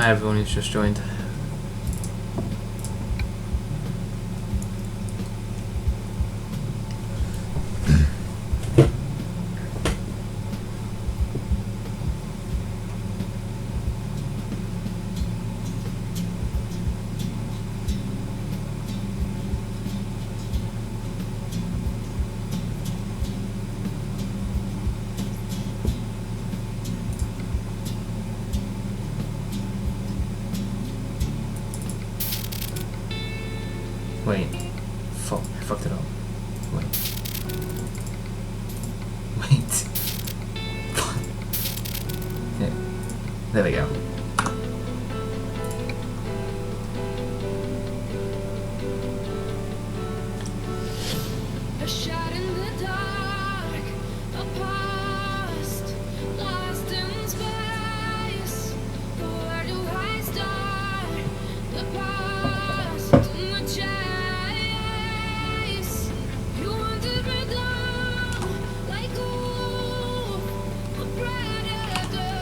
Hi everyone who's just joined. Wait. Fuck. I fucked it up. Wait. Wait. Yeah. There we go. A shot in the dark, a past lost in space. Where do I start? The past and the chase. You wanted me down like a predator.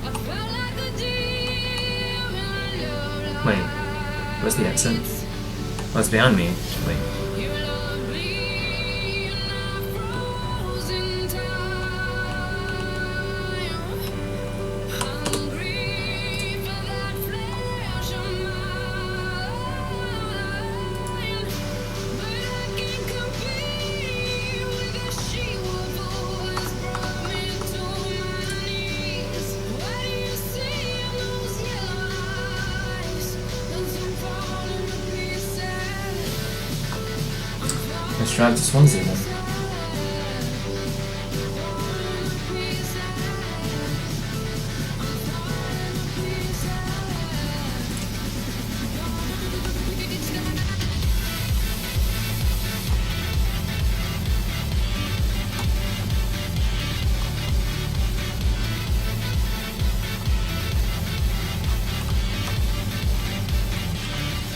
I felt like a deer in love. Wait. Where's the accent? Oh, it's behind me. Wait. You love me in a frozen time, hungry for that flesh of mine, but I can't compete with the she-wolf who has brought me to my knees. What do you see in those yellow eyes? As I'm falling to pieces. Let's drive to Swansea then.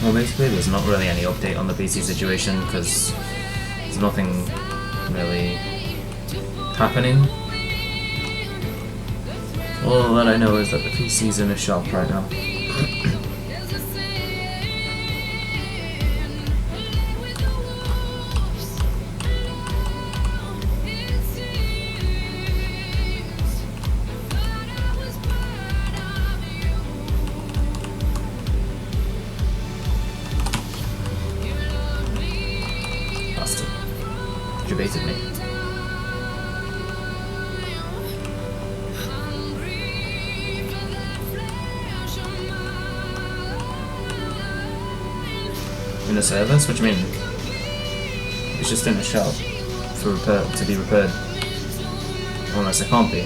Well, basically there's not really any update on the PC situation because there's nothing really happening. All that I know is that the PC's in a shop right now. Bastard. You baited me. In the service? What do you mean? It's just in the shop for repair, to be repaired. Unless it can't be.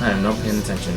I am not paying attention.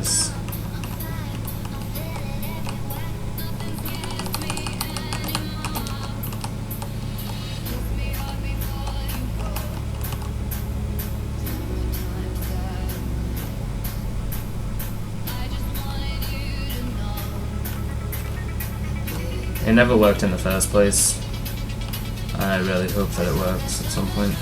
this. It never worked in the first place, and I really hope that it works at some point.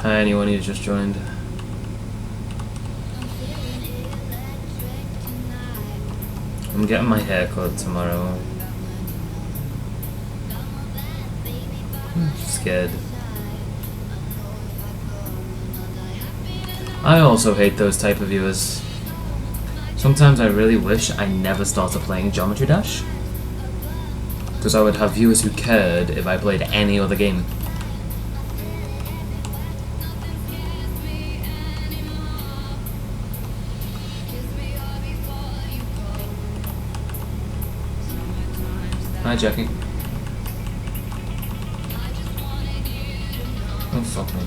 Hi, anyone who's just joined. I'm getting my hair cut tomorrow. I'm scared. I also hate those type of viewers. Sometimes I really wish I never started playing Geometry Dash, because I would have viewers who cared if I played any other game. Hi, Jackie. Oh, fuck me.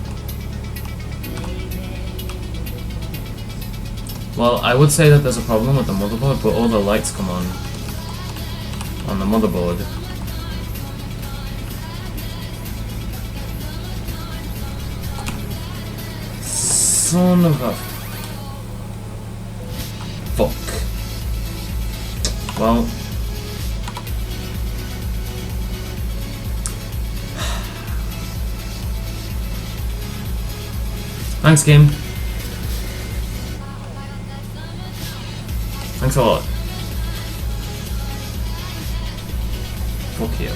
Well, I would say that there's a problem with the motherboard, but all the lights come on the motherboard. Son of a... fuck. Well... Thanks, game. Thanks a lot. Fuck you.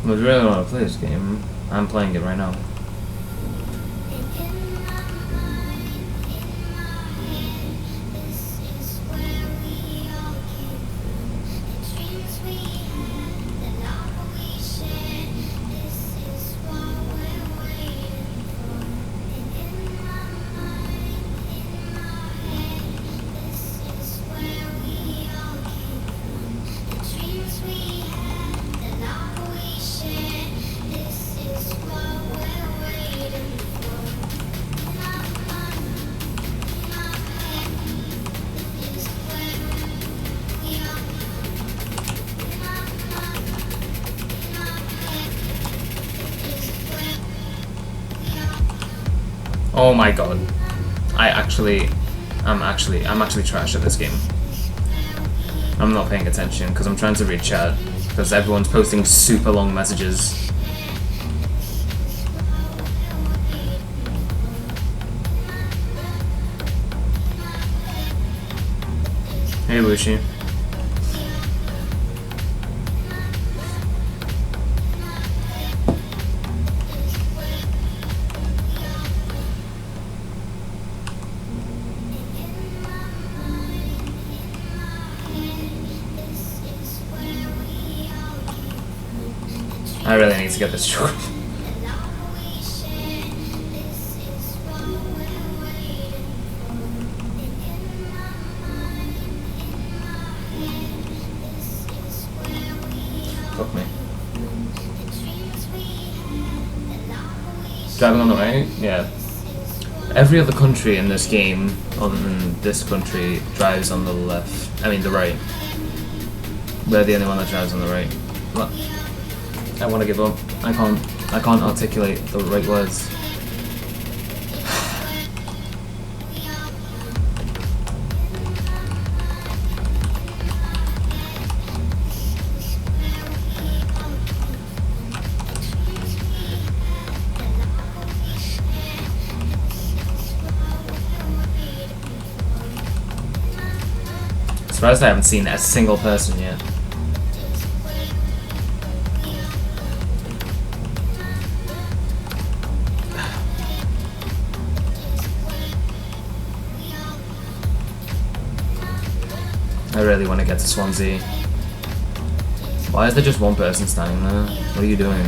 I would really want to play this game. I'm playing it right now. Oh my god. I'm actually trash at this game. I'm not paying attention because I'm trying to read chat because everyone's posting super long messages. Hey Wushi. I really need to get this short. Fuck me. Driving on the right? Yeah. Every other country in this game, other than this country, drives on the left. I mean the right. we're the only one that drives on the right. Look, I want to give up. I can't articulate the right words. Surprised I haven't seen a single person yet. I really want to get to Swansea. Why is there just one person standing there? What are you doing?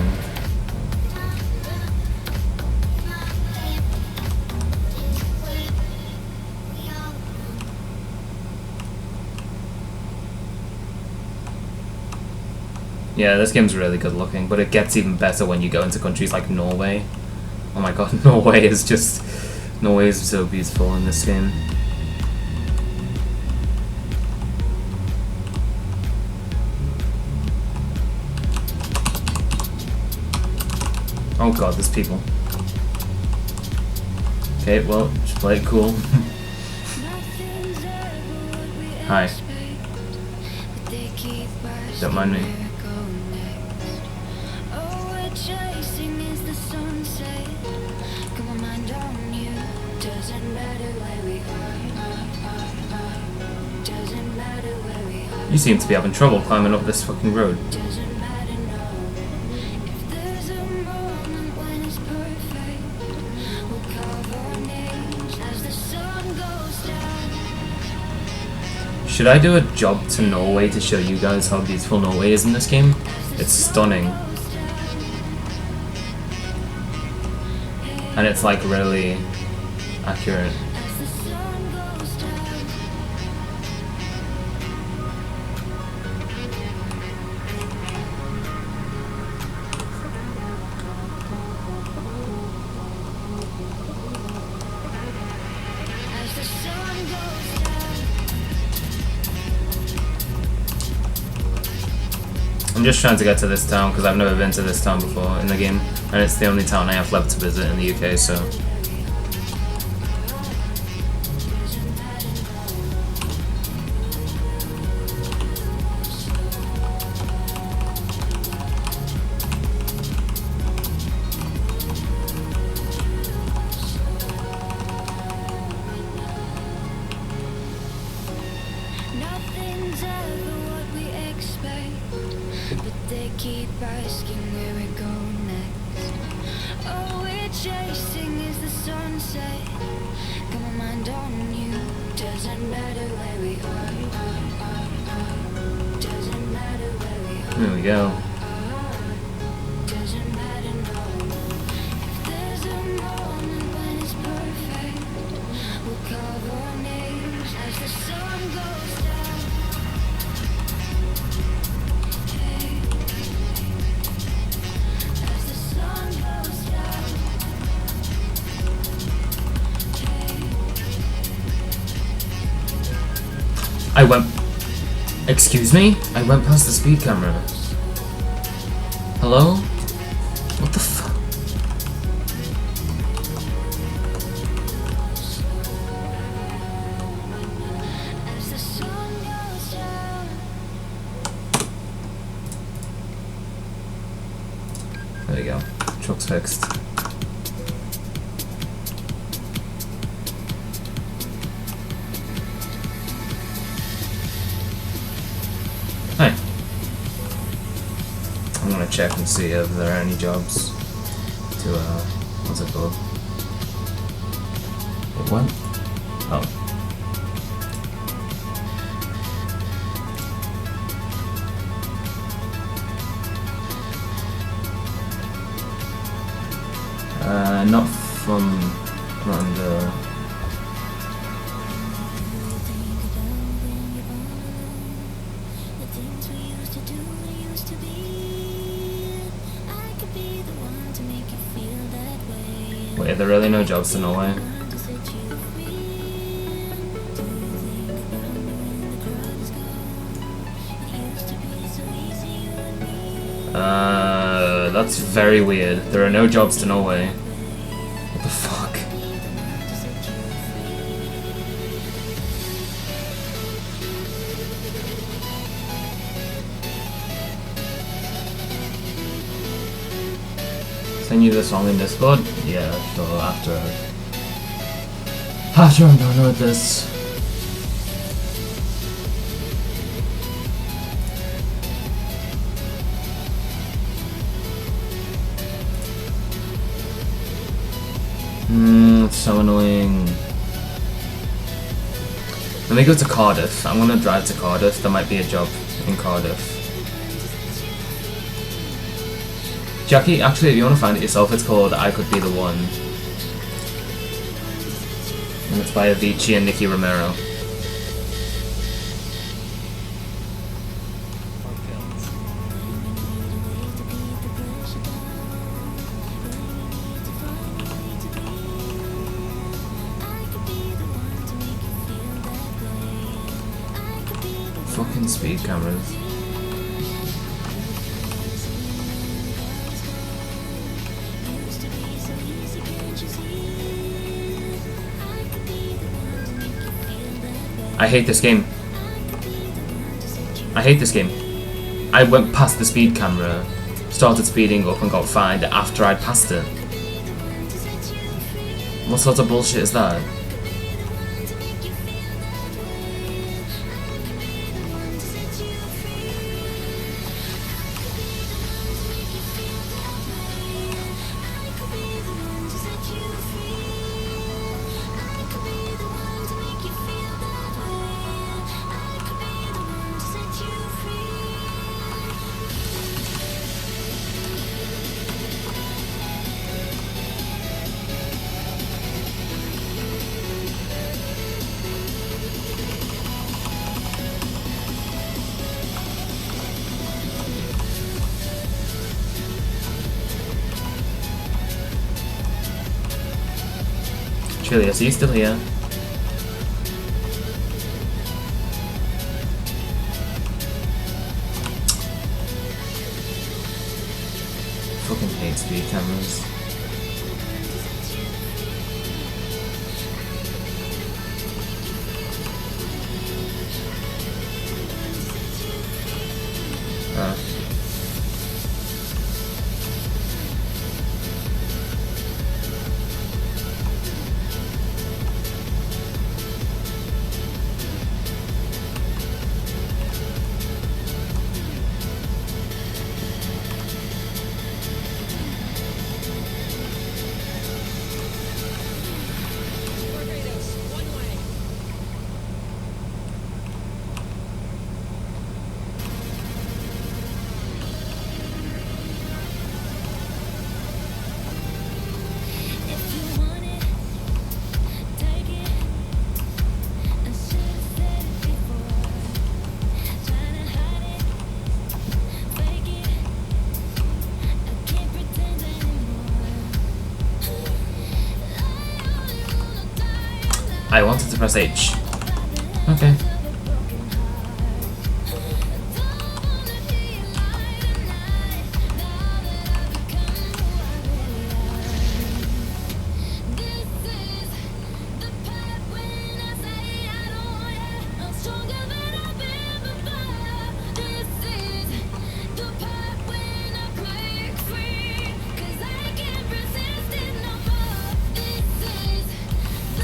Yeah, this game's really good looking, but it gets even better when you go into countries like Norway. Oh my god, Norway is so beautiful in this game. Oh god, there's people. Okay, well, just play it cool. Hi. Don't mind me. You seem to be having trouble climbing up this fucking road. Should I do a job to Norway to show you guys how beautiful Norway is in this game? It's stunning. And it's like really accurate. I'm just trying to get to this town because I've never been to this town before in the game, and it's the only town I have left to visit in the UK, so... Nothing's ever what we expect, but they keep asking where we go next. All we're chasing is the sunset. Got my mind on you. Doesn't matter where we are. Doesn't matter where we are. There we go. Doesn't matter, no. If there's a moment when it's perfect, we'll carve our names as the sun goes down. Hey, as the sun goes down. Hey. I went... Excuse me? I went past the speed camera. Hello? What the fuck? As the sun goes down. There you go. Truck's fixed. Hi. I'm gonna check and see if there are any jobs to, what's it called? What? Oh. Not under... Wait, are there really no jobs to Norway? That's very weird. There are no jobs to Norway. What the fuck? Send you the song in Discord? Yeah, sure, after I'm done with this. It's so annoying. Let me go to Cardiff. I'm gonna drive to Cardiff. There might be a job in Cardiff. Jackie, actually, if you want to find it yourself, it's called I Could Be the One. And it's by Avicii and Nicky Romero. Fucking speed cameras. I hate this game. I hate this game. I went past the speed camera, started speeding up and got fined after I'd passed it. What sort of bullshit is that? Chilius, are you still here? Fucking hate speed cameras. I wanted to press H. Okay.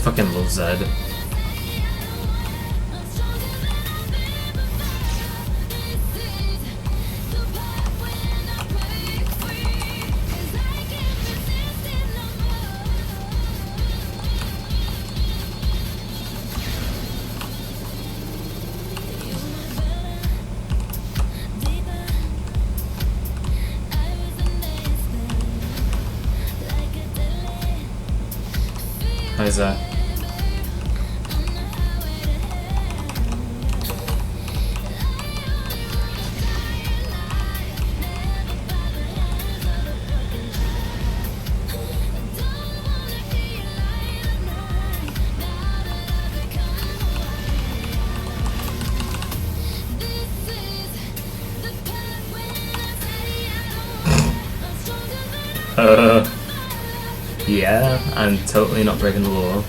Fucking love Zed. How's that? Yeah, I'm totally not breaking the law.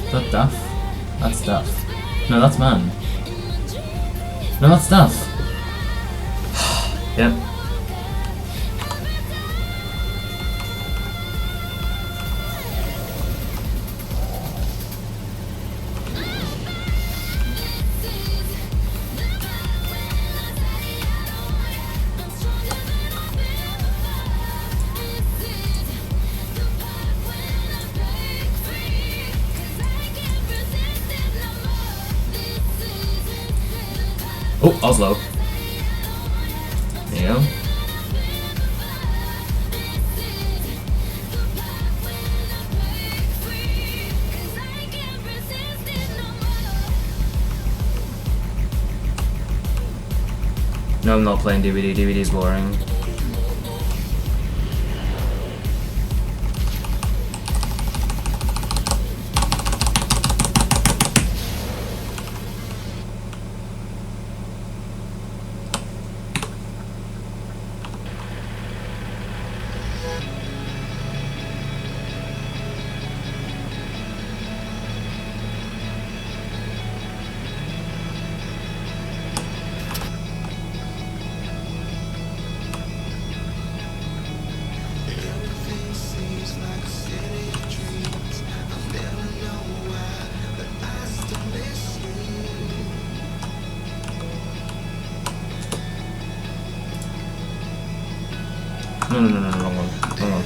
Is that Duff? That's Duff. No, that's Man. No, that's Duff. Yep. Oh, Oslo. There you go. No, I'm not playing DVD. DVD's boring. No, wrong one. Wrong one.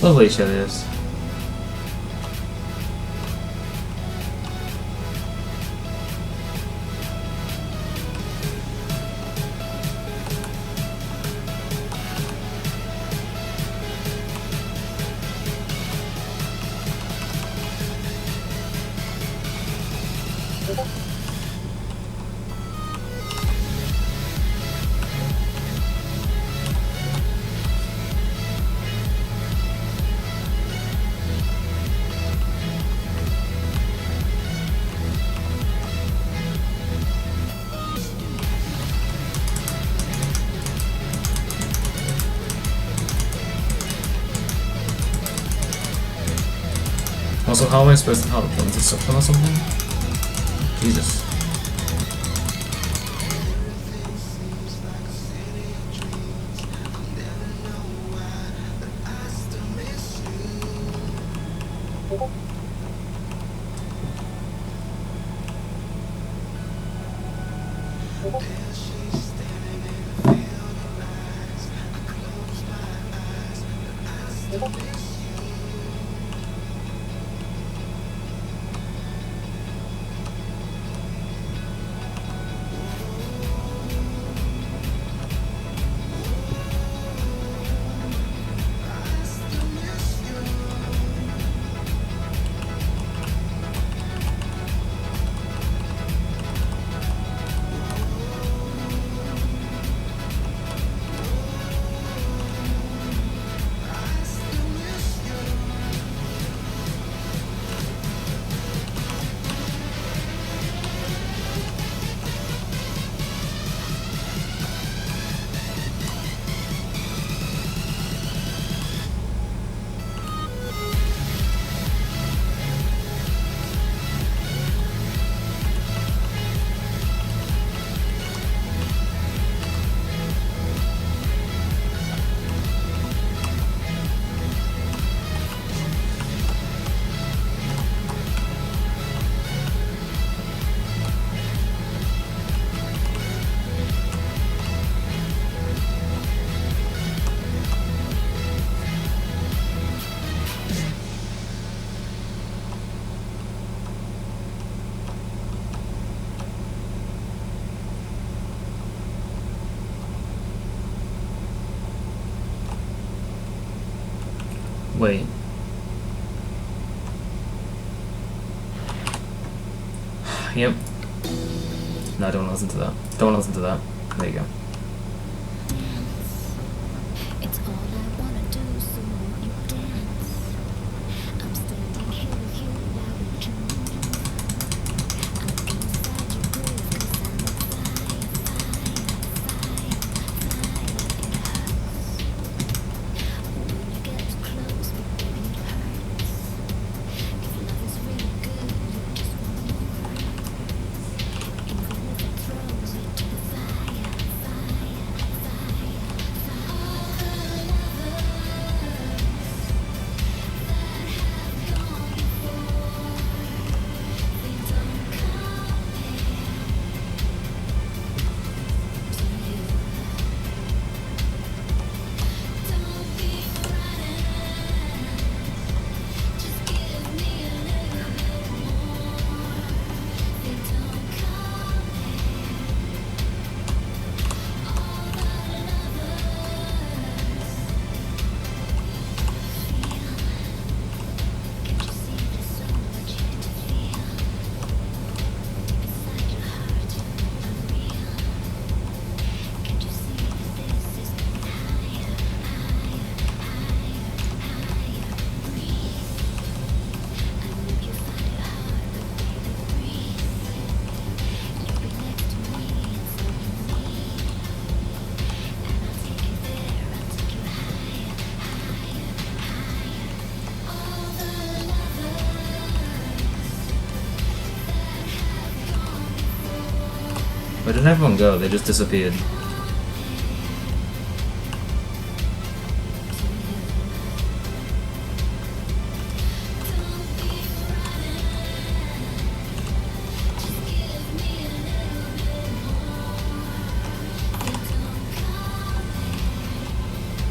Lovely show this. Also, how am I supposed to help them? To suck them or something? Jesus. Wait. Yep. No, don't listen to that. Don't listen to that. There you go. It's all I wanna do, so won't you dance? I'm standing here with you, why would you move? I'm inside your groove, 'cause I'm on fire, fire, fire, it hurts. When you get too close, but baby it hurts. If love is really good, you just want more. Even if it throws you to the fire, fire, fire, fire. All the lovers that have gone before, they don't compare to you. Don't be frightened, just give me a little bit more. They don't compare. All the lovers feel. Can't you see there's so much here to feel? Inside your heart, unreal. Can't you see that this is going higher, higher, higher, higher? Breathe. I know you find it hard, but baby, breathe. You'll be next to me, it's all you need. And I'll take you there, I'll take you higher, higher, higher. All the lovers that have gone before. Where did everyone go? They just disappeared. Don't be frightened, just give me a little bit more. They don't compare. All the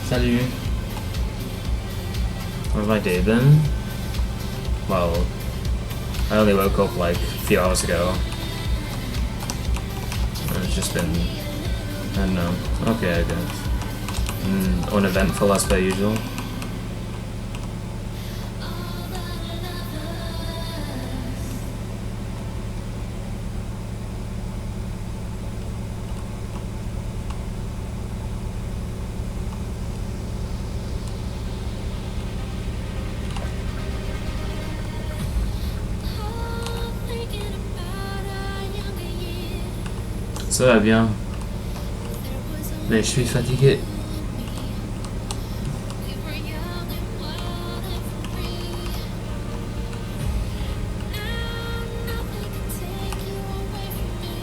Salut. How's my day been? Well, I only woke up like a few hours ago. And it's just been, I don't know, okay I guess. Uneventful as per usual. thinking about our younger years. Ça va bien, There was only mais je suis fatigué. we were young and wild and free. Now nothing can take you away from me.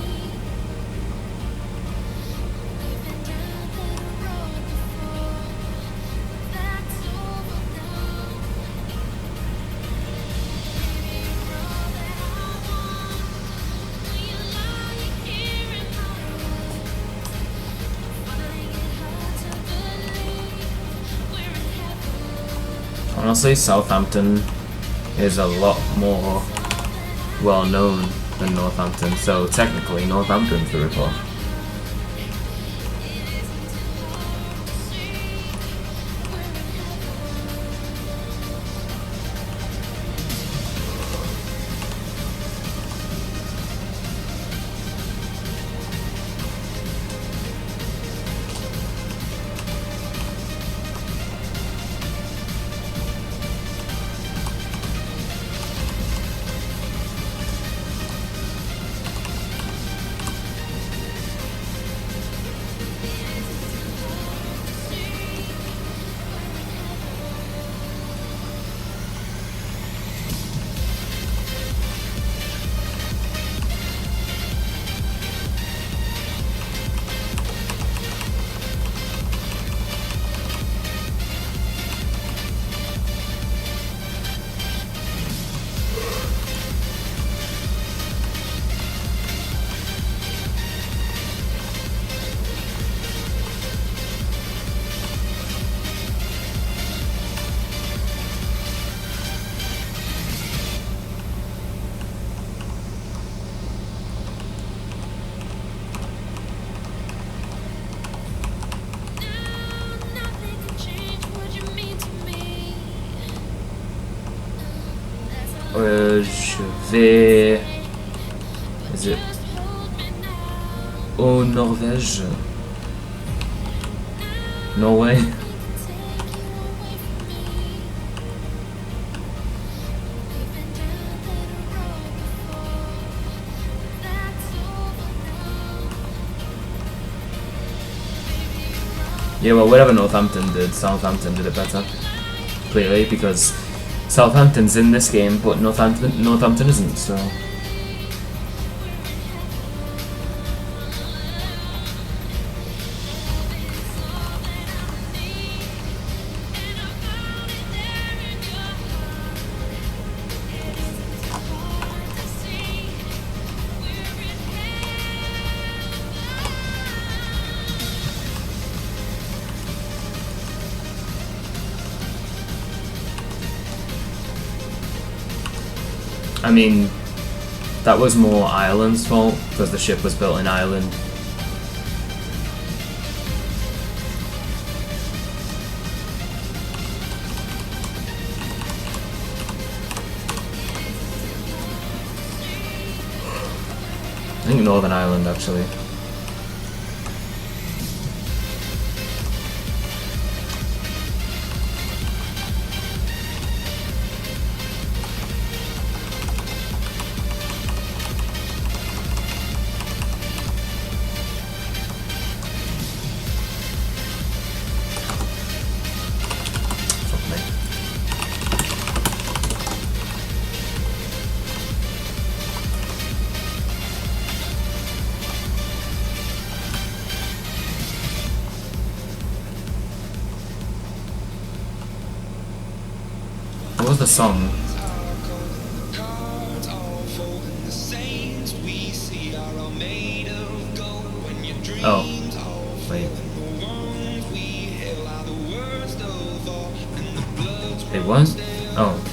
We've been down that road before. That's over now. Baby, you're all that I want. When you're lying here in my room, finding it hard to believe we're in heaven. Honestly, Southampton is a lot more well known than Northampton, so technically Northampton's the ripoff. Je vais... Is it... Oh, Norvège. Norway. Yeah, well, whatever Northampton did, Southampton did it better. Clearly, because Southampton's in this game, but Northampton isn't, so... I mean, that was more Ireland's fault, because the ship was built in Ireland. I think Northern Ireland, actually. What was the song? Oh, wait. It was? Oh.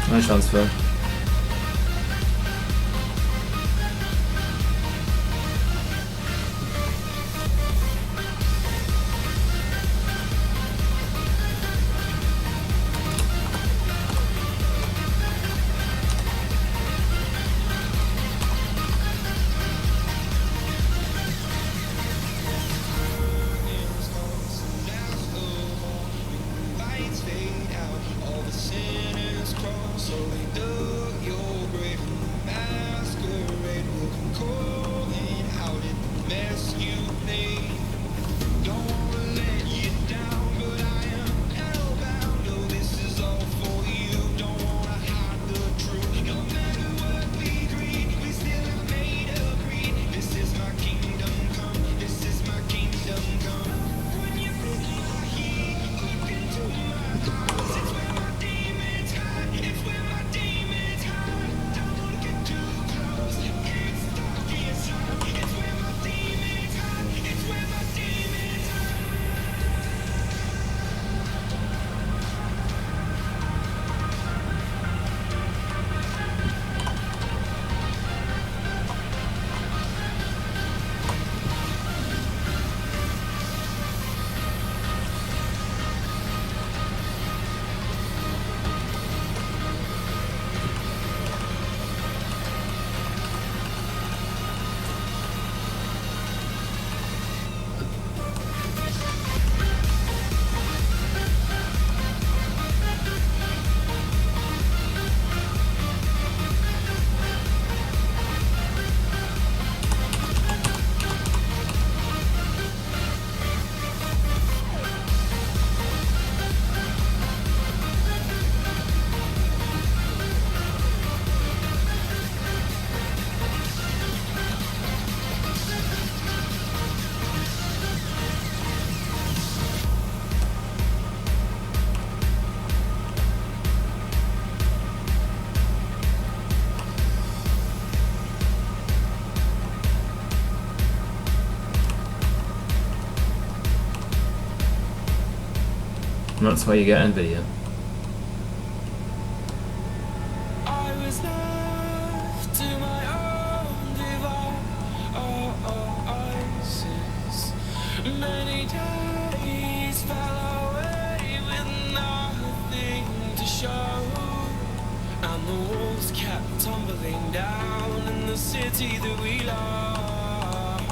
Nice transfer. that's why you get NVIDIA. I was left to my own devices. Many days fell away with nothing to show, and the walls kept tumbling down in the city that we love.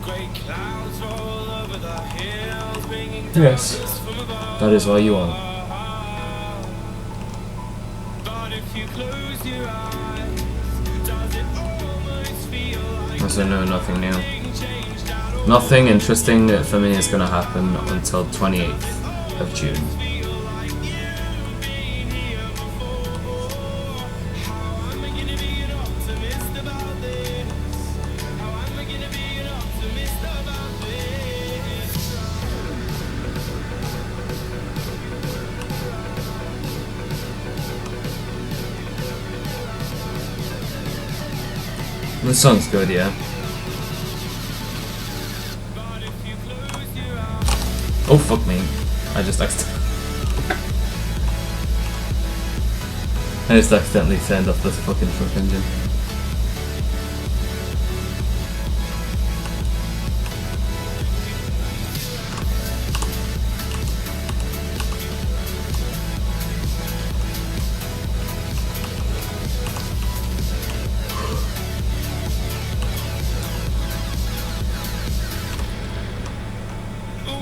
Great clouds roll over the hills, bringing Yes. darkness from above. That is all you want. But if you close your eyes, does it almost feel like Also, no, nothing new. nothing changed at all? Nothing interesting for me is going to happen until 28th of June. Feel like you've been here before. How am I gonna be an optimist about this? How am I gonna be an optimist about this? This song's good, yeah. But if you close your eyes, Oh, fuck me. I just accidentally turned off this fucking truck engine.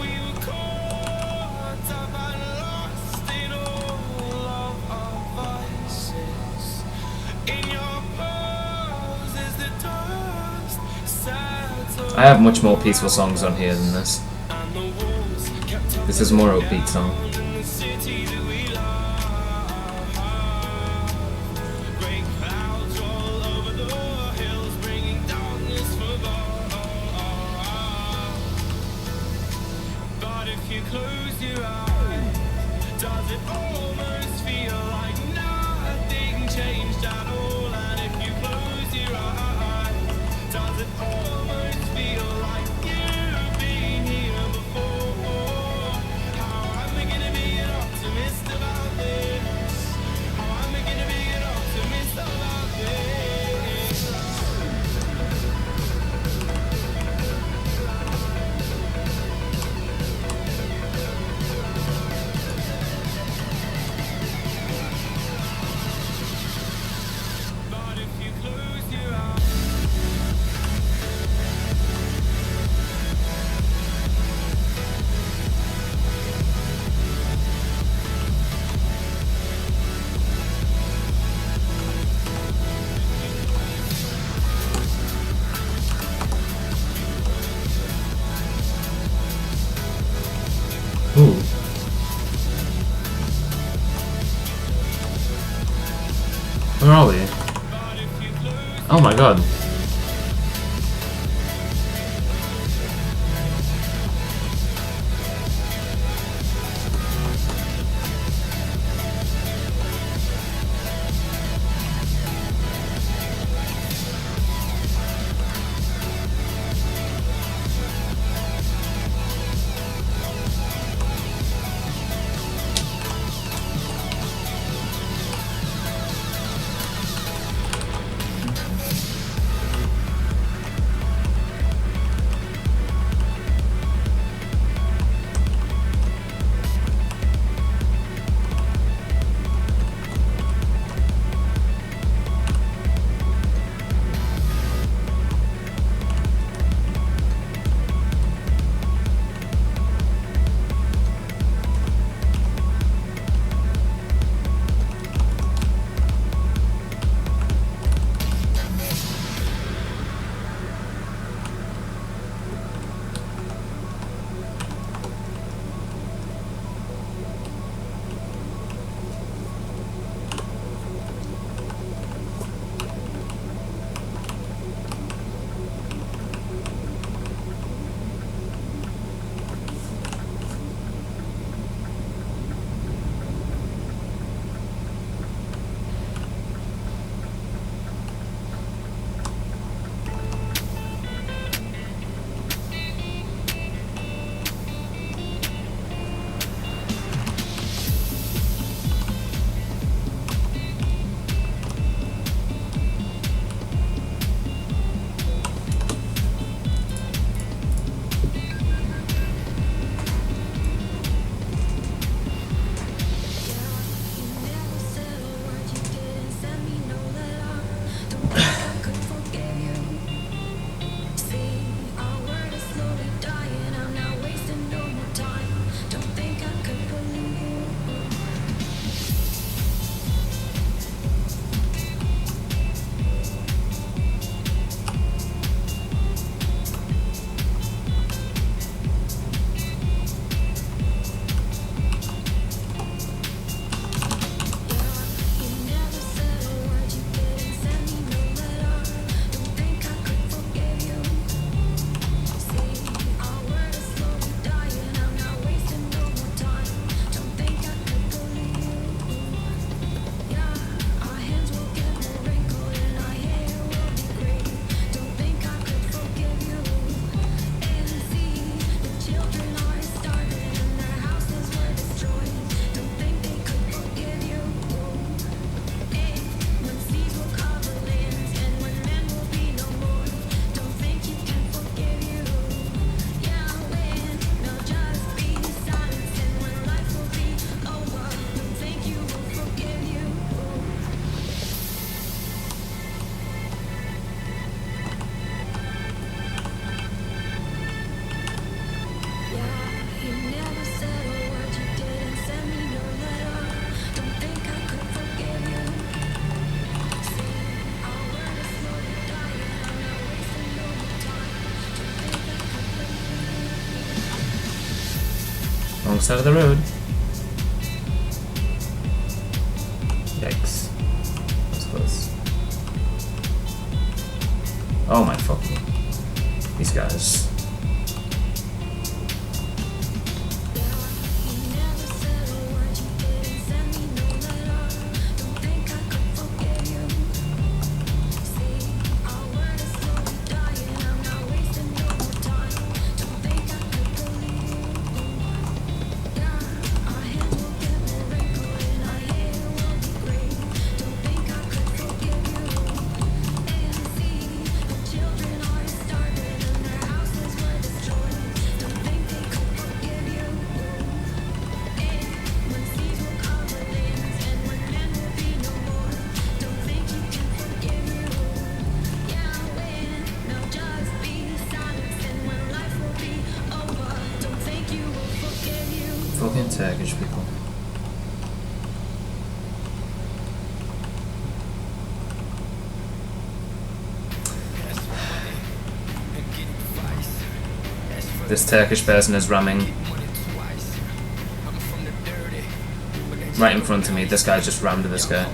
we were caught up and lost in all of our vices. In your poses, the dust settled, I have much more peaceful songs on here than this. and the walls kept This is more upbeat song. tumbling down in the city that we love. Great clouds roll over the hills, bringing darkness from above. But if you close your eyes, does it almost feel like nothing changed at all? And if you close your eyes, does it almost feel like you've been here before? How am I gonna be an optimist about this? How am I gonna be an optimist about this? But if you close your eyes, Ooh. Where are we? Oh my god. Wrong side of the road. Yikes. That's close. Oh my fucking. These guys. Fucking Turkish people. This Turkish person is ramming right in front of me. This guy just rammed this guy.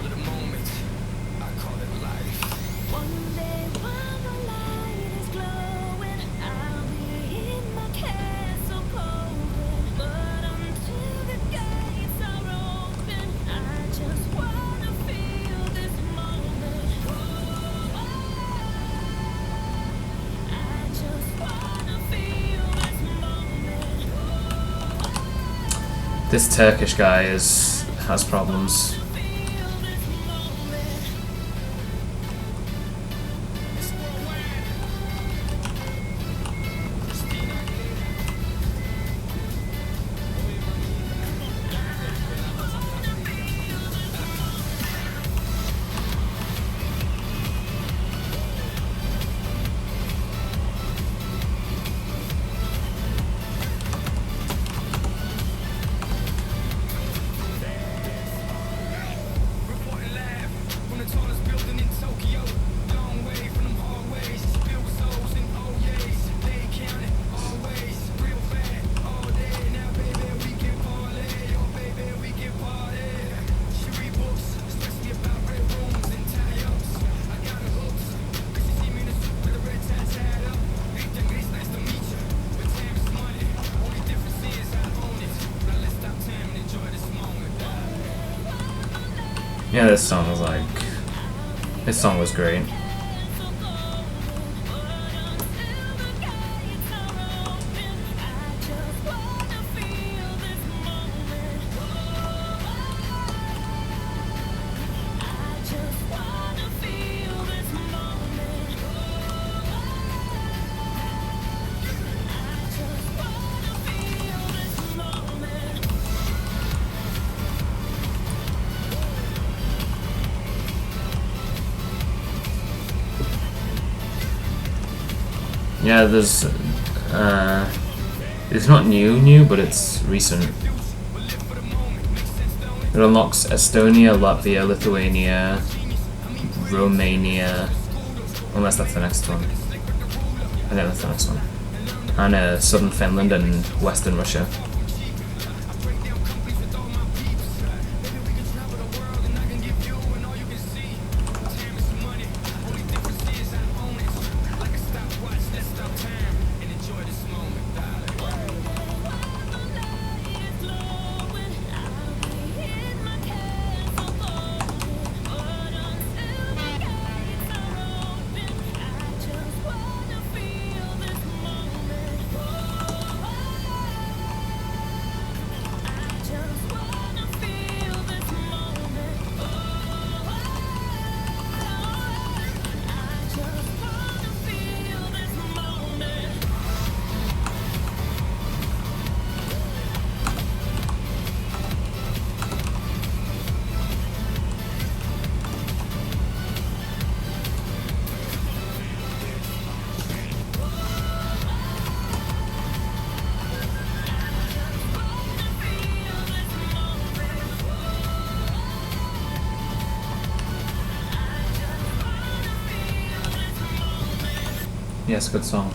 This Turkish guy has problems. Yeah, this song was great. Yeah, there's it's not new, but it's recent. It unlocks Estonia, Latvia, Lithuania, Romania, unless that's the next one. I think that's the next one. And southern Finland and western Russia. Yes, good song.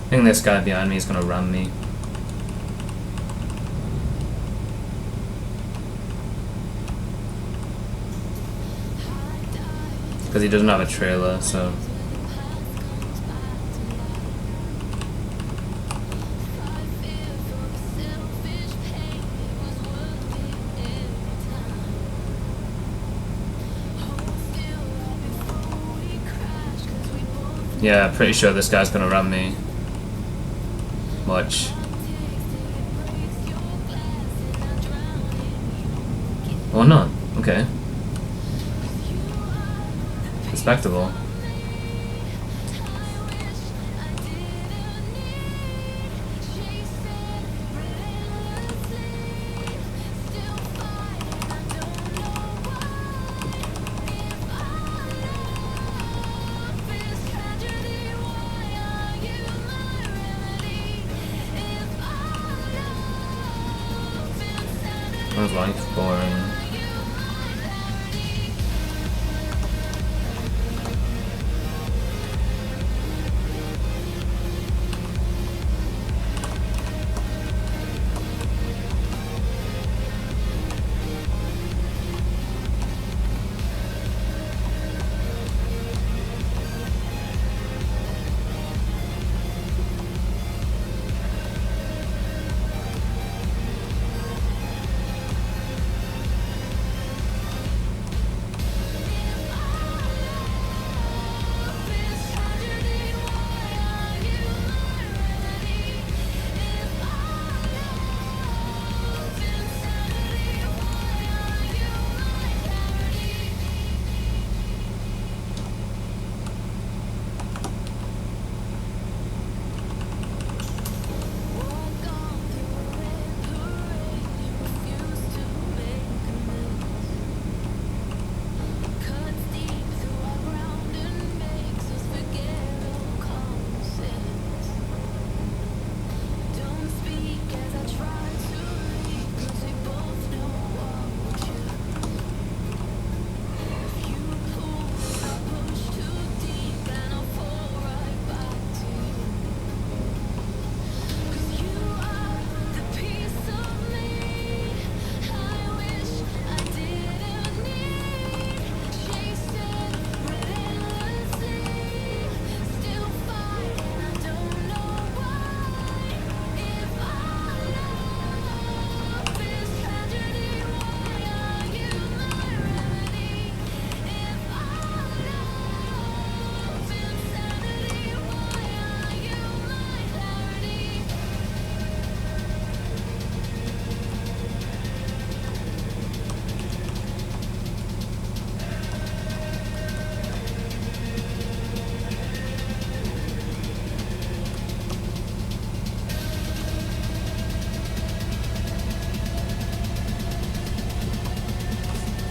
I think this guy behind me is gonna ram me. Because he doesn't have a trailer, so. Yeah, pretty sure this guy's gonna ram me. Watch. Or not. Okay. Respectable. One's life boring.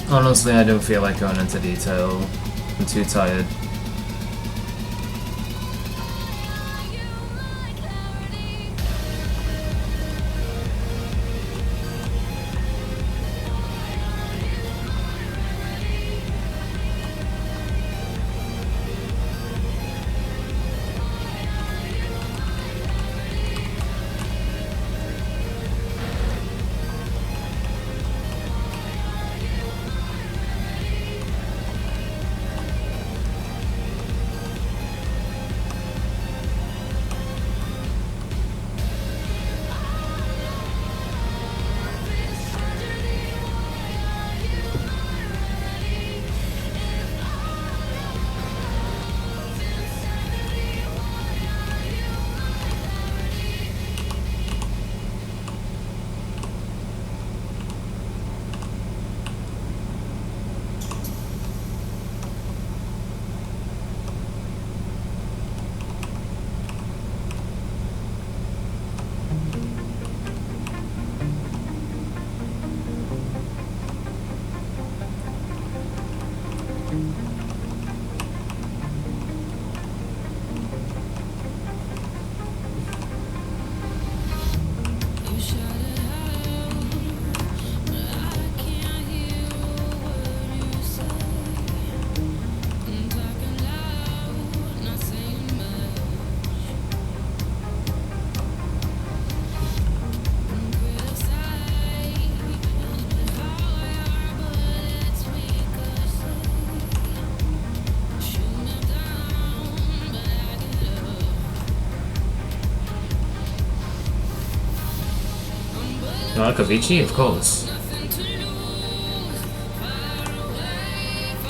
Honestly, I don't feel like going into detail. I'm too tired. You like Avicii? Of course.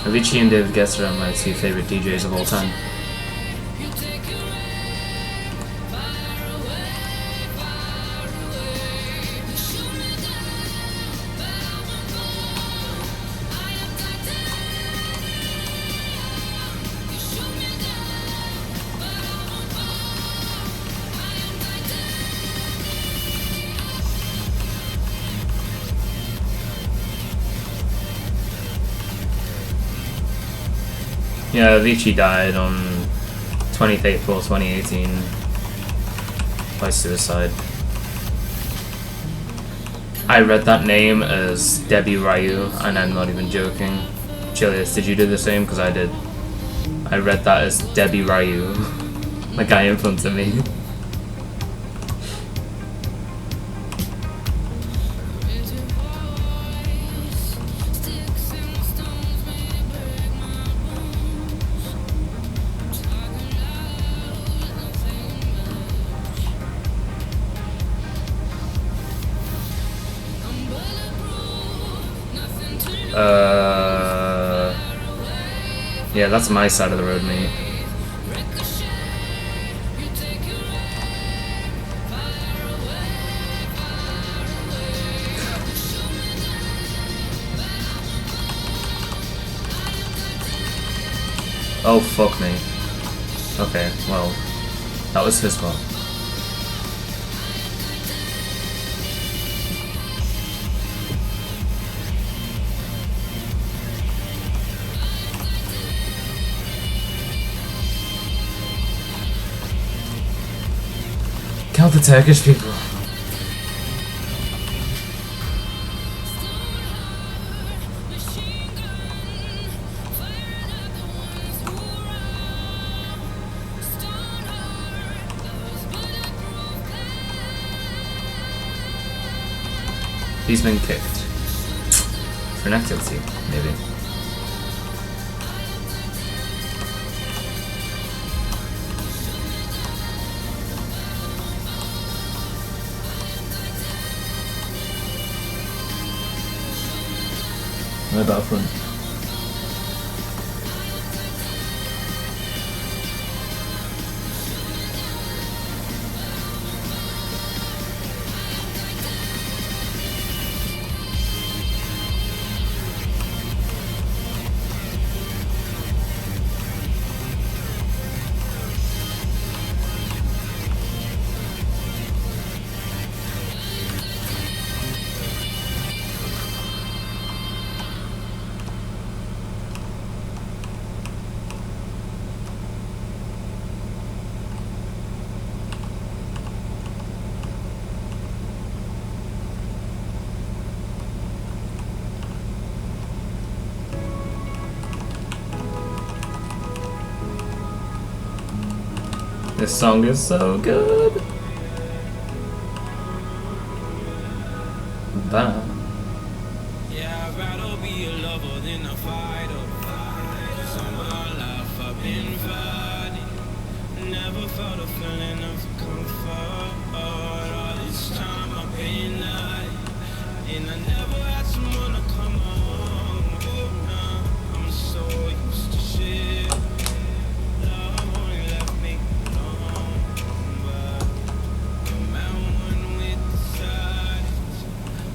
Avicii and David Guetta are my two favorite DJs of all time. Yeah, Avicii died on 20th April 2018 by suicide. I read that name as Debbie Ryu, and I'm not even joking. Chilius, did you do the same? Because I did. I read that as Debbie Ryu, the guy in front of me. Yeah, that's my side of the road, mate. Oh, fuck me. Okay, well, that was his fault. Count the Turkish people. He's been kicked. For an activity, maybe. My Battlefront. This song is so good. Bye. Yeah, I'd rather be a lover than a fighter. Cause all my life I've been fighting. Never felt a feeling of comfort. All this time I've been lying. And I never had someone to come home. Oh, nah, I'm so used to shit. Love only left me alone. But I'm out one with the silence.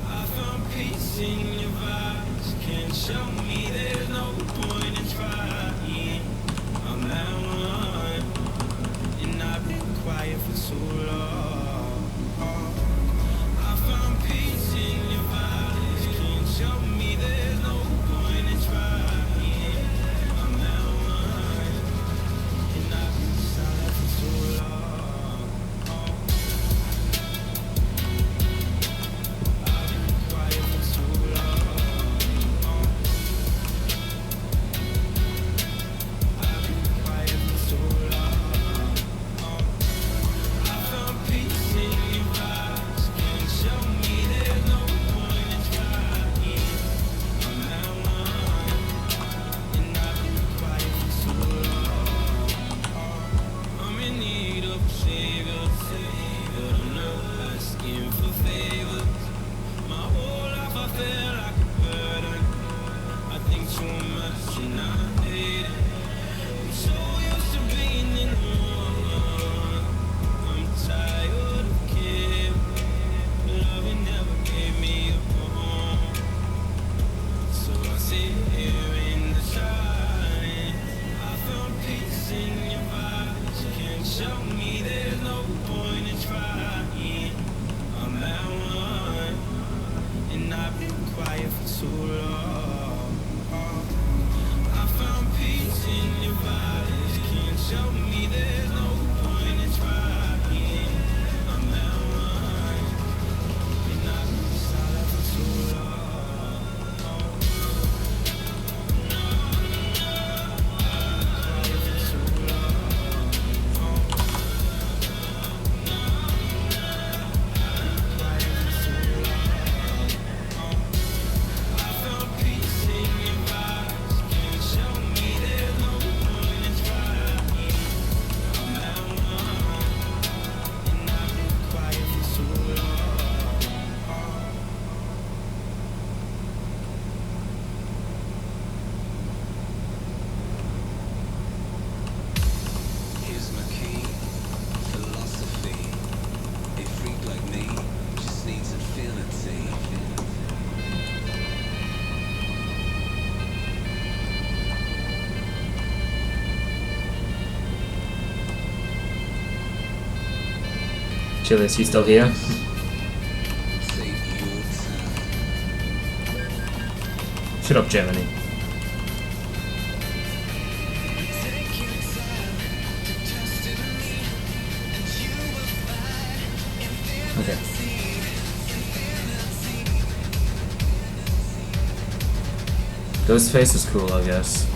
I found Chilius, you still here? Shut up, Germany. Okay. Ghostface is cool, I guess.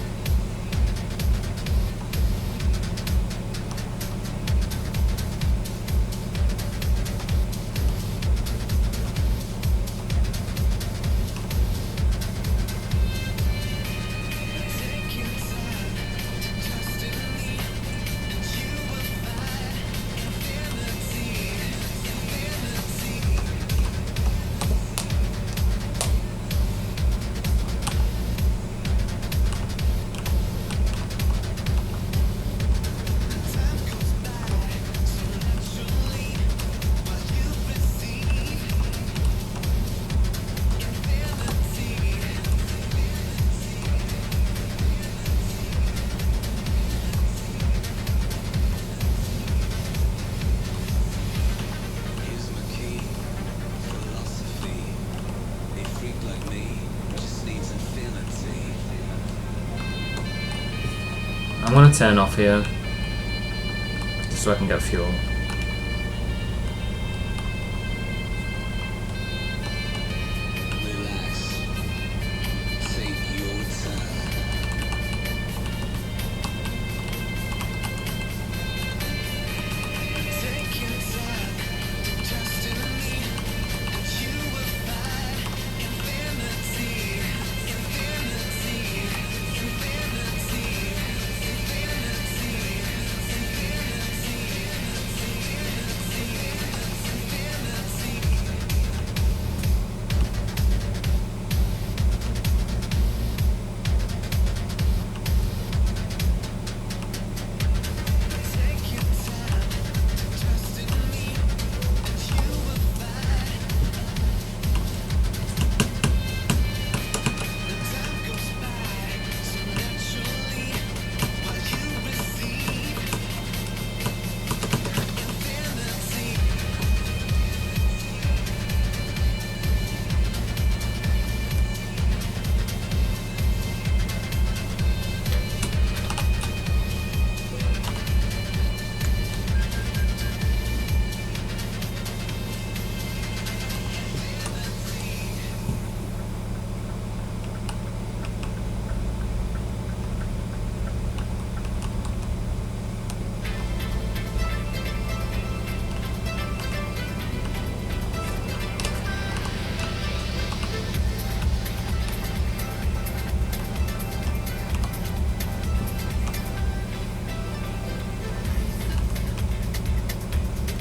I'm gonna turn off here, just so I can get fuel.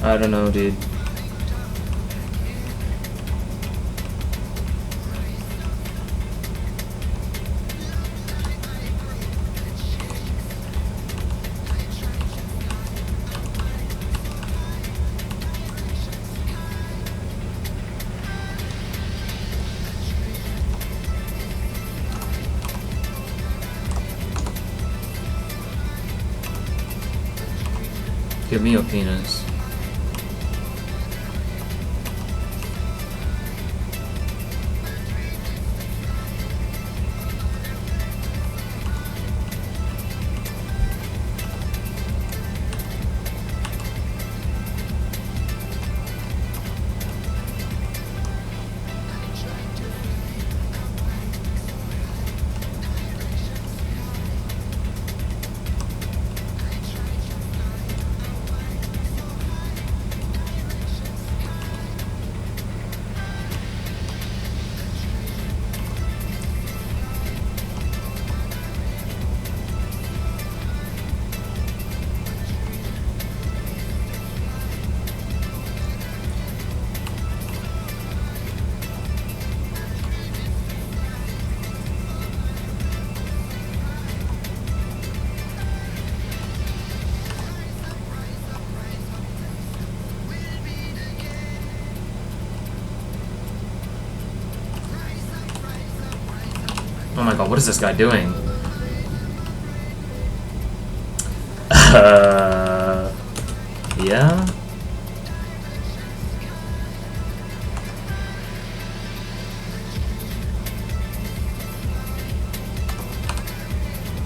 I don't know, dude. Give me your penis. Oh my god, what is this guy doing? Yeah?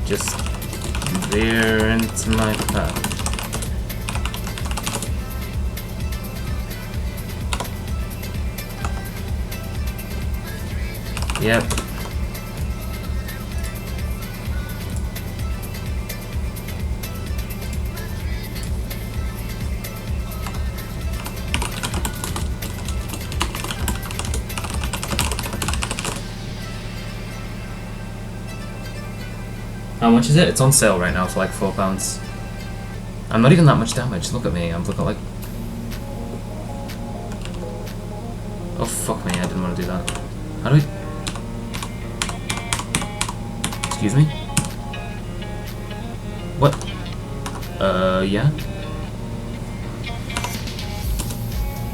Just veer into my path. Yep. How much is it? It's on sale right now for like £4. I'm not even that much damage. Look at me. I'm looking like... Oh, fuck me. I didn't want to do that. How do we... Excuse me? What? Yeah?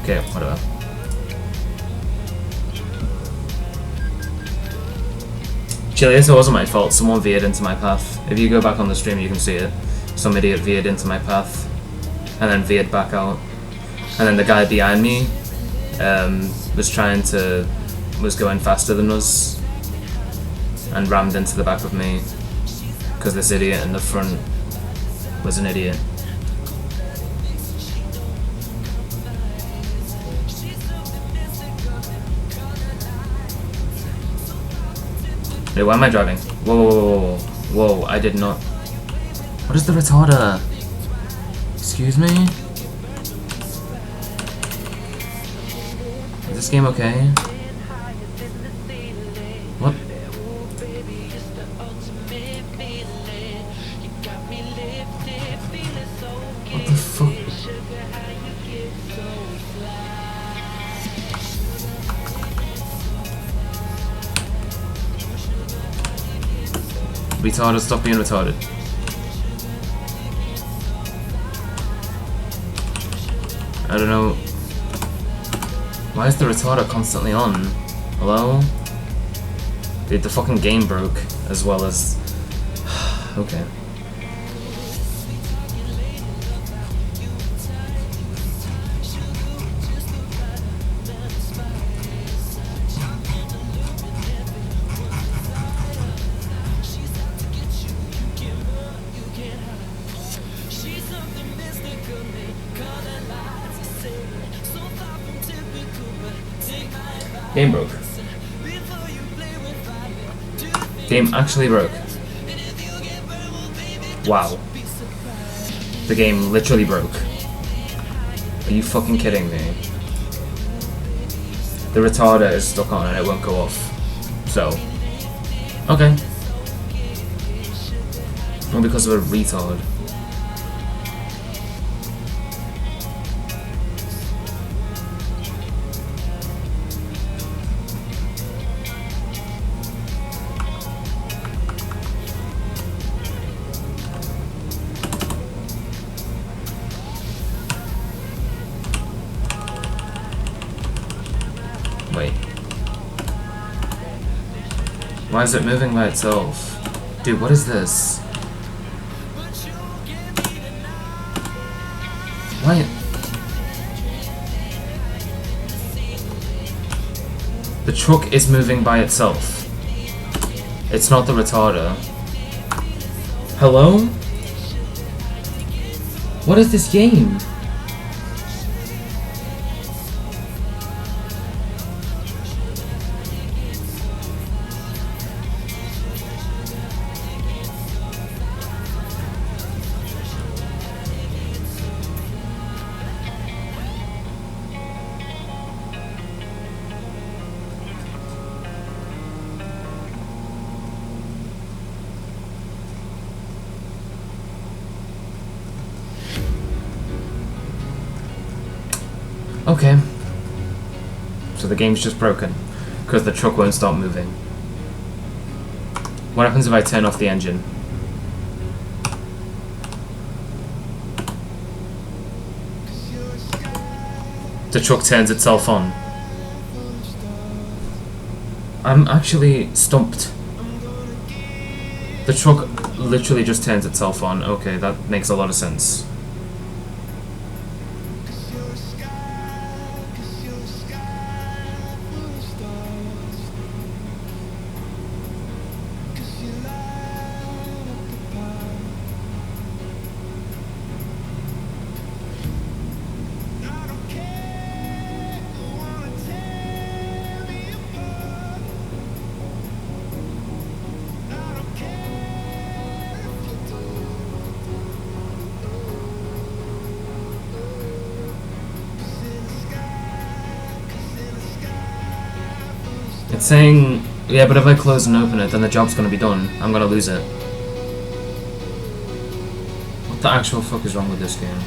Okay, whatever. Chili, it wasn't my fault. Someone veered into my path. If you go back on the stream, you can see it. Some idiot veered into my path and then veered back out. And then the guy behind me was going faster than us and rammed into the back of me because this idiot in the front was an idiot. Wait, why am I driving? Whoa, whoa, whoa, whoa, whoa, I did not. What is the retarder? Excuse me? Is this game okay? What? What the fuck? Retarded, stop being retarded. I don't know. Why is the retarder constantly on? Hello? Dude, the fucking game broke as well as... Okay. Game broke. Game actually broke. Wow. The game literally broke. Are you fucking kidding me? The retarder is stuck on and it won't go off. So. Okay. Well, because of a retard. Wait. Why is it moving by itself? Dude, what is this? Why? The truck is moving by itself. It's not the retarder. Hello? What is this game? Okay. So the game's just broken because the truck won't stop moving. What happens if I turn off the engine? The truck turns itself on. I'm actually stumped. The truck literally just turns itself on. Okay, that makes a lot of sense. saying, yeah, but if I close and open it, then the job's gonna be done. I'm gonna lose it. What the actual fuck is wrong with this game?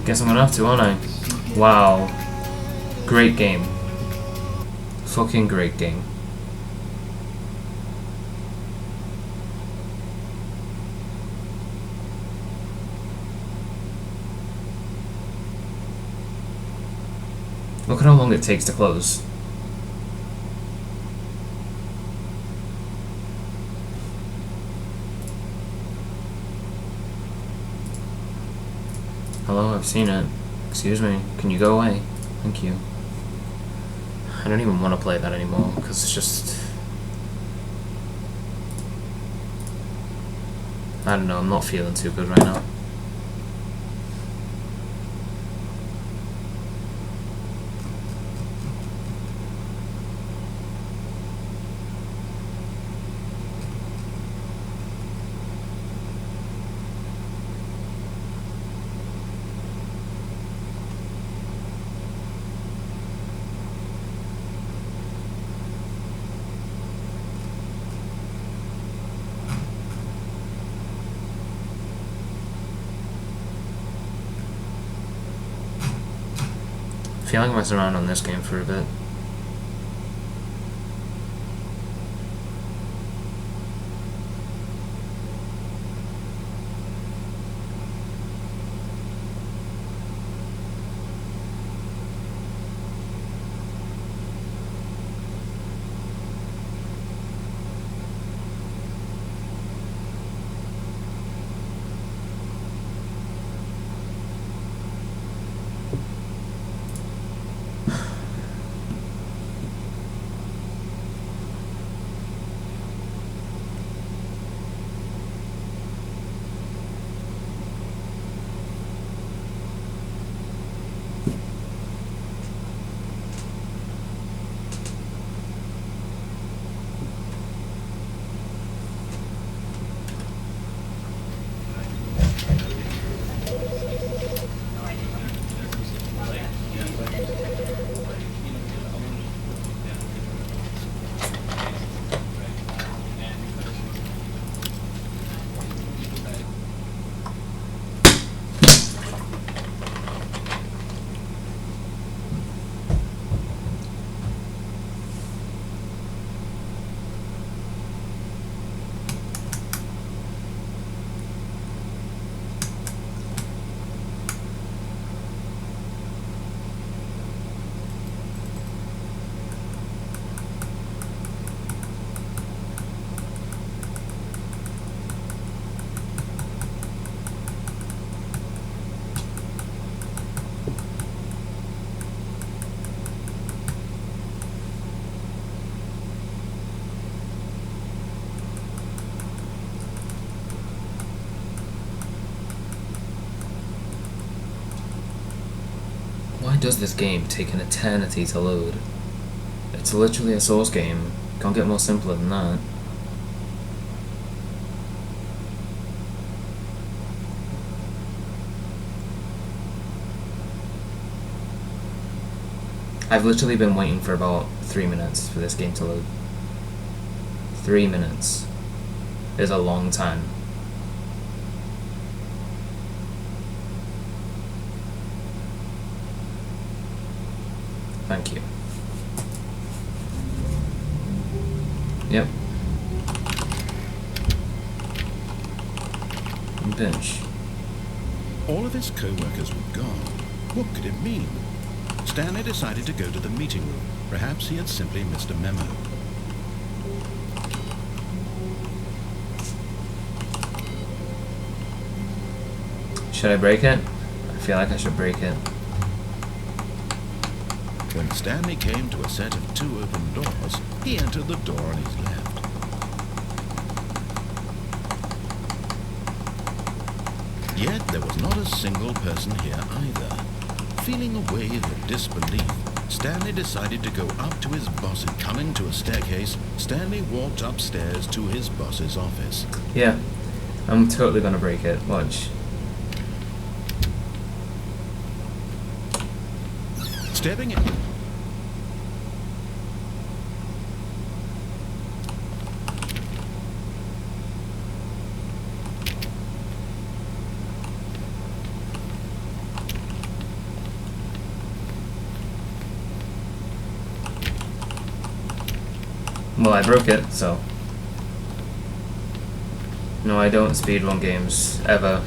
Guess I'm gonna have to, aren't I? Wow. Great game. Fucking great game. Look at how long it takes to close. Hello, I've seen it. Excuse me, can you go away? Thank you. I don't even want to play that anymore, because it's just... I don't know, I'm not feeling too good right now. I feel like I'm messing around on this game for a bit. Why does this game take an eternity to load? It's literally a Source game. Can't get more simpler than that. I've literally been waiting for about 3 minutes for this game to load. 3 minutes is a long time. Thank you. Yep. Bench. All of his co-workers were gone. What could it mean? Stanley decided to go to the meeting room. Perhaps he had simply missed a memo. Should I break it? I feel like I should break it. When Stanley came to a set of 2 open doors, he entered the door on his left. Yet there was not a single person here either. Feeling a wave of disbelief, Stanley decided to go up to his boss. Coming to a staircase, Stanley walked upstairs to his boss's office. Yeah, I'm totally gonna break it. Watch. Stepping in. Well, I broke it, so. No, I don't speedrun games, ever.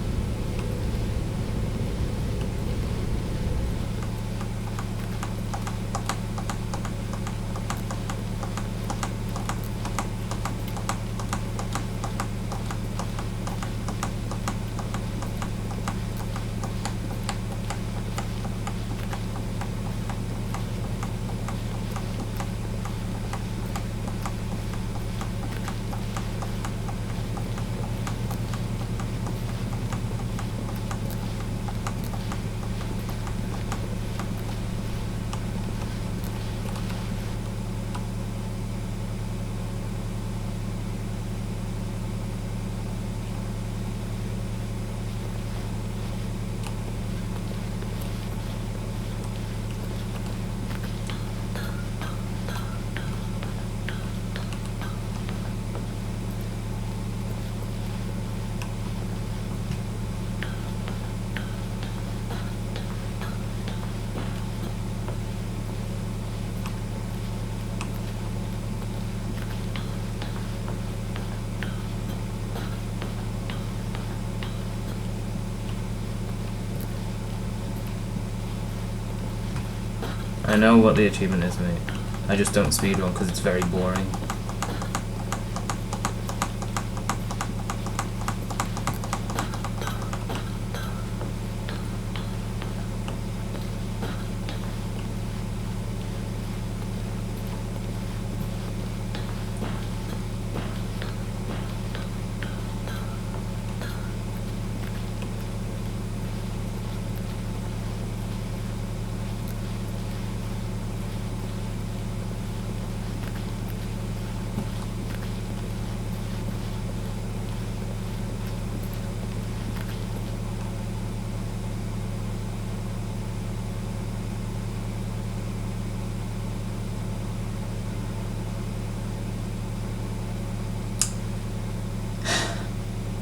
I know what the achievement is, mate. I just don't speedrun because it's very boring.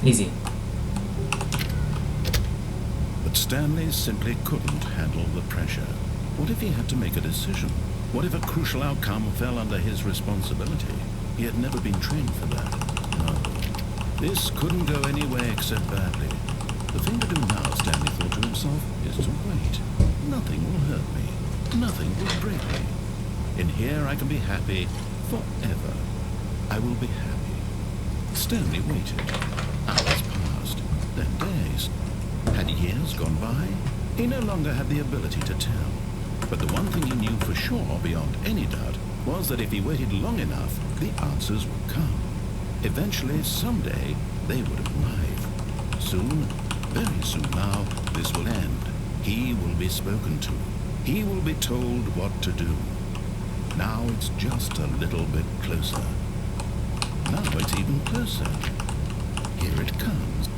Easy. But Stanley simply couldn't handle the pressure. What if he had to make a decision? What if a crucial outcome fell under his responsibility? He had never been trained for that. No. This couldn't go any way except badly. The thing to do now, Stanley thought to himself, is to wait. Nothing will hurt me. Nothing will break me. In here I can be happy forever. I will be happy. Stanley waited. Hours passed, then days. Had years gone by? He no longer had the ability to tell. But the one thing he knew for sure, beyond any doubt, was that if he waited long enough, the answers would come. Eventually, someday, they would arrive. Soon, very soon now, this will end. He will be spoken to. He will be told what to do. Now it's just a little bit closer. Now it's even closer. Here it comes.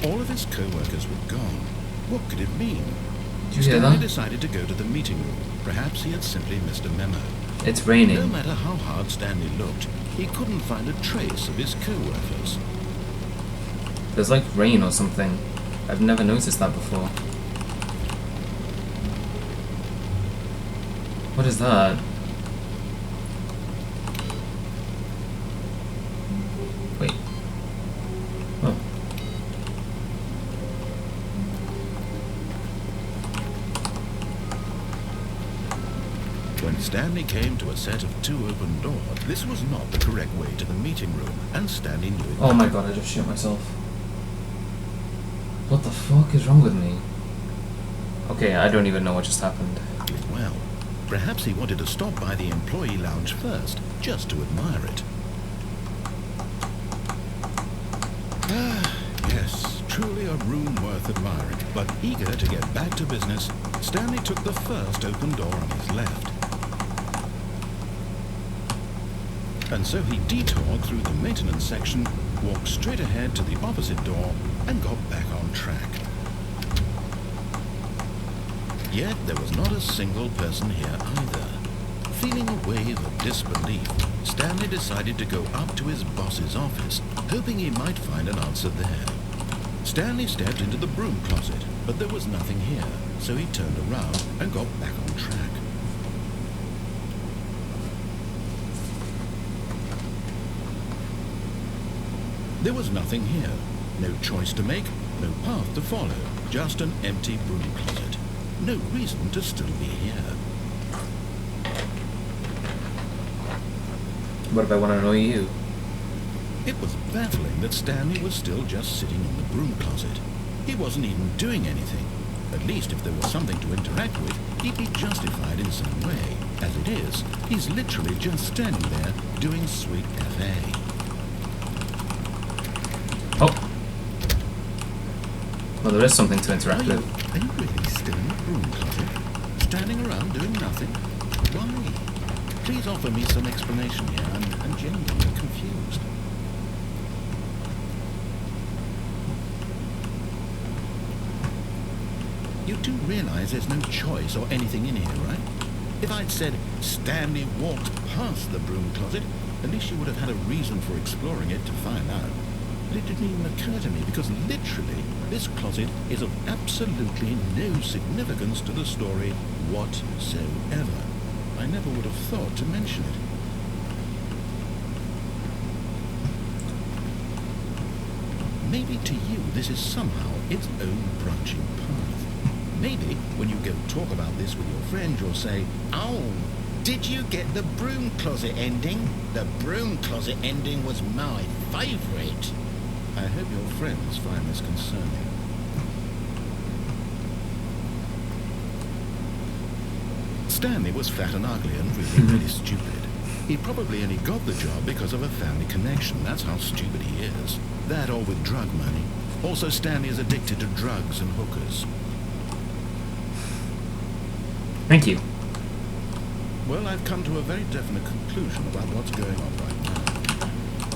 All of his co-workers were gone. What could it mean? Did you hear Stanley that? decided to go to the meeting room. Perhaps he had simply missed a memo. It's No raining. matter how hard Stanley looked, he couldn't find a trace of his co-workers. There's like rain or something. I've never noticed that before. What is that? Wait. Oh. Stanley came to a set of 2 open doors. This was not the correct way to the meeting room, and Stanley knew it. Oh my god, I just shit myself. What the fuck is wrong with me? Okay, I don't even know what just happened. Well, perhaps he wanted to stop by the employee lounge first, just to admire it. Ah, yes, truly a room worth admiring. But eager to get back to business, Stanley took the first open door on his left. And so he detoured through the maintenance section, walked straight ahead to the opposite door, and got back on track. Yet there was not a single person here either. Feeling a wave of disbelief, Stanley decided to go up to his boss's office, hoping he might find an answer there. Stanley stepped into the broom closet, but there was nothing here, so he turned around and got back on track. There was nothing here. No choice to make, no path to follow, just an empty broom closet. No reason to still be here. What if I want to annoy you? It was baffling that Stanley was still just sitting in the broom closet. He wasn't even doing anything. At least if there was something to interact with, he'd be justified in some way. As it is, he's literally just standing there doing sweet FA. Oh. Well, there is something to interact with. Are you really still in the broom closet? Standing around doing nothing? Why? Please offer me some explanation here. I'm genuinely confused. You do realize there's no choice or anything in here, right? If I'd said Stanley walked past the broom closet, at least you would have had a reason for exploring it to find out. But it didn't even occur to me because literally this closet is of absolutely no significance to the story whatsoever. I never would have thought to mention it. Maybe to you this is somehow its own branching path. Maybe when you go talk about this with your friend, you'll say, "Oh, did you get the broom closet ending? The broom closet ending was my favourite." I hope your friends find this concerning. Stanley was fat and ugly and really stupid. He probably only got the job because of a family connection. That's how stupid he is. That or with drug money. Also, Stanley is addicted to drugs and hookers. Thank you. Well, I've come to a very definite conclusion about what's going on right now.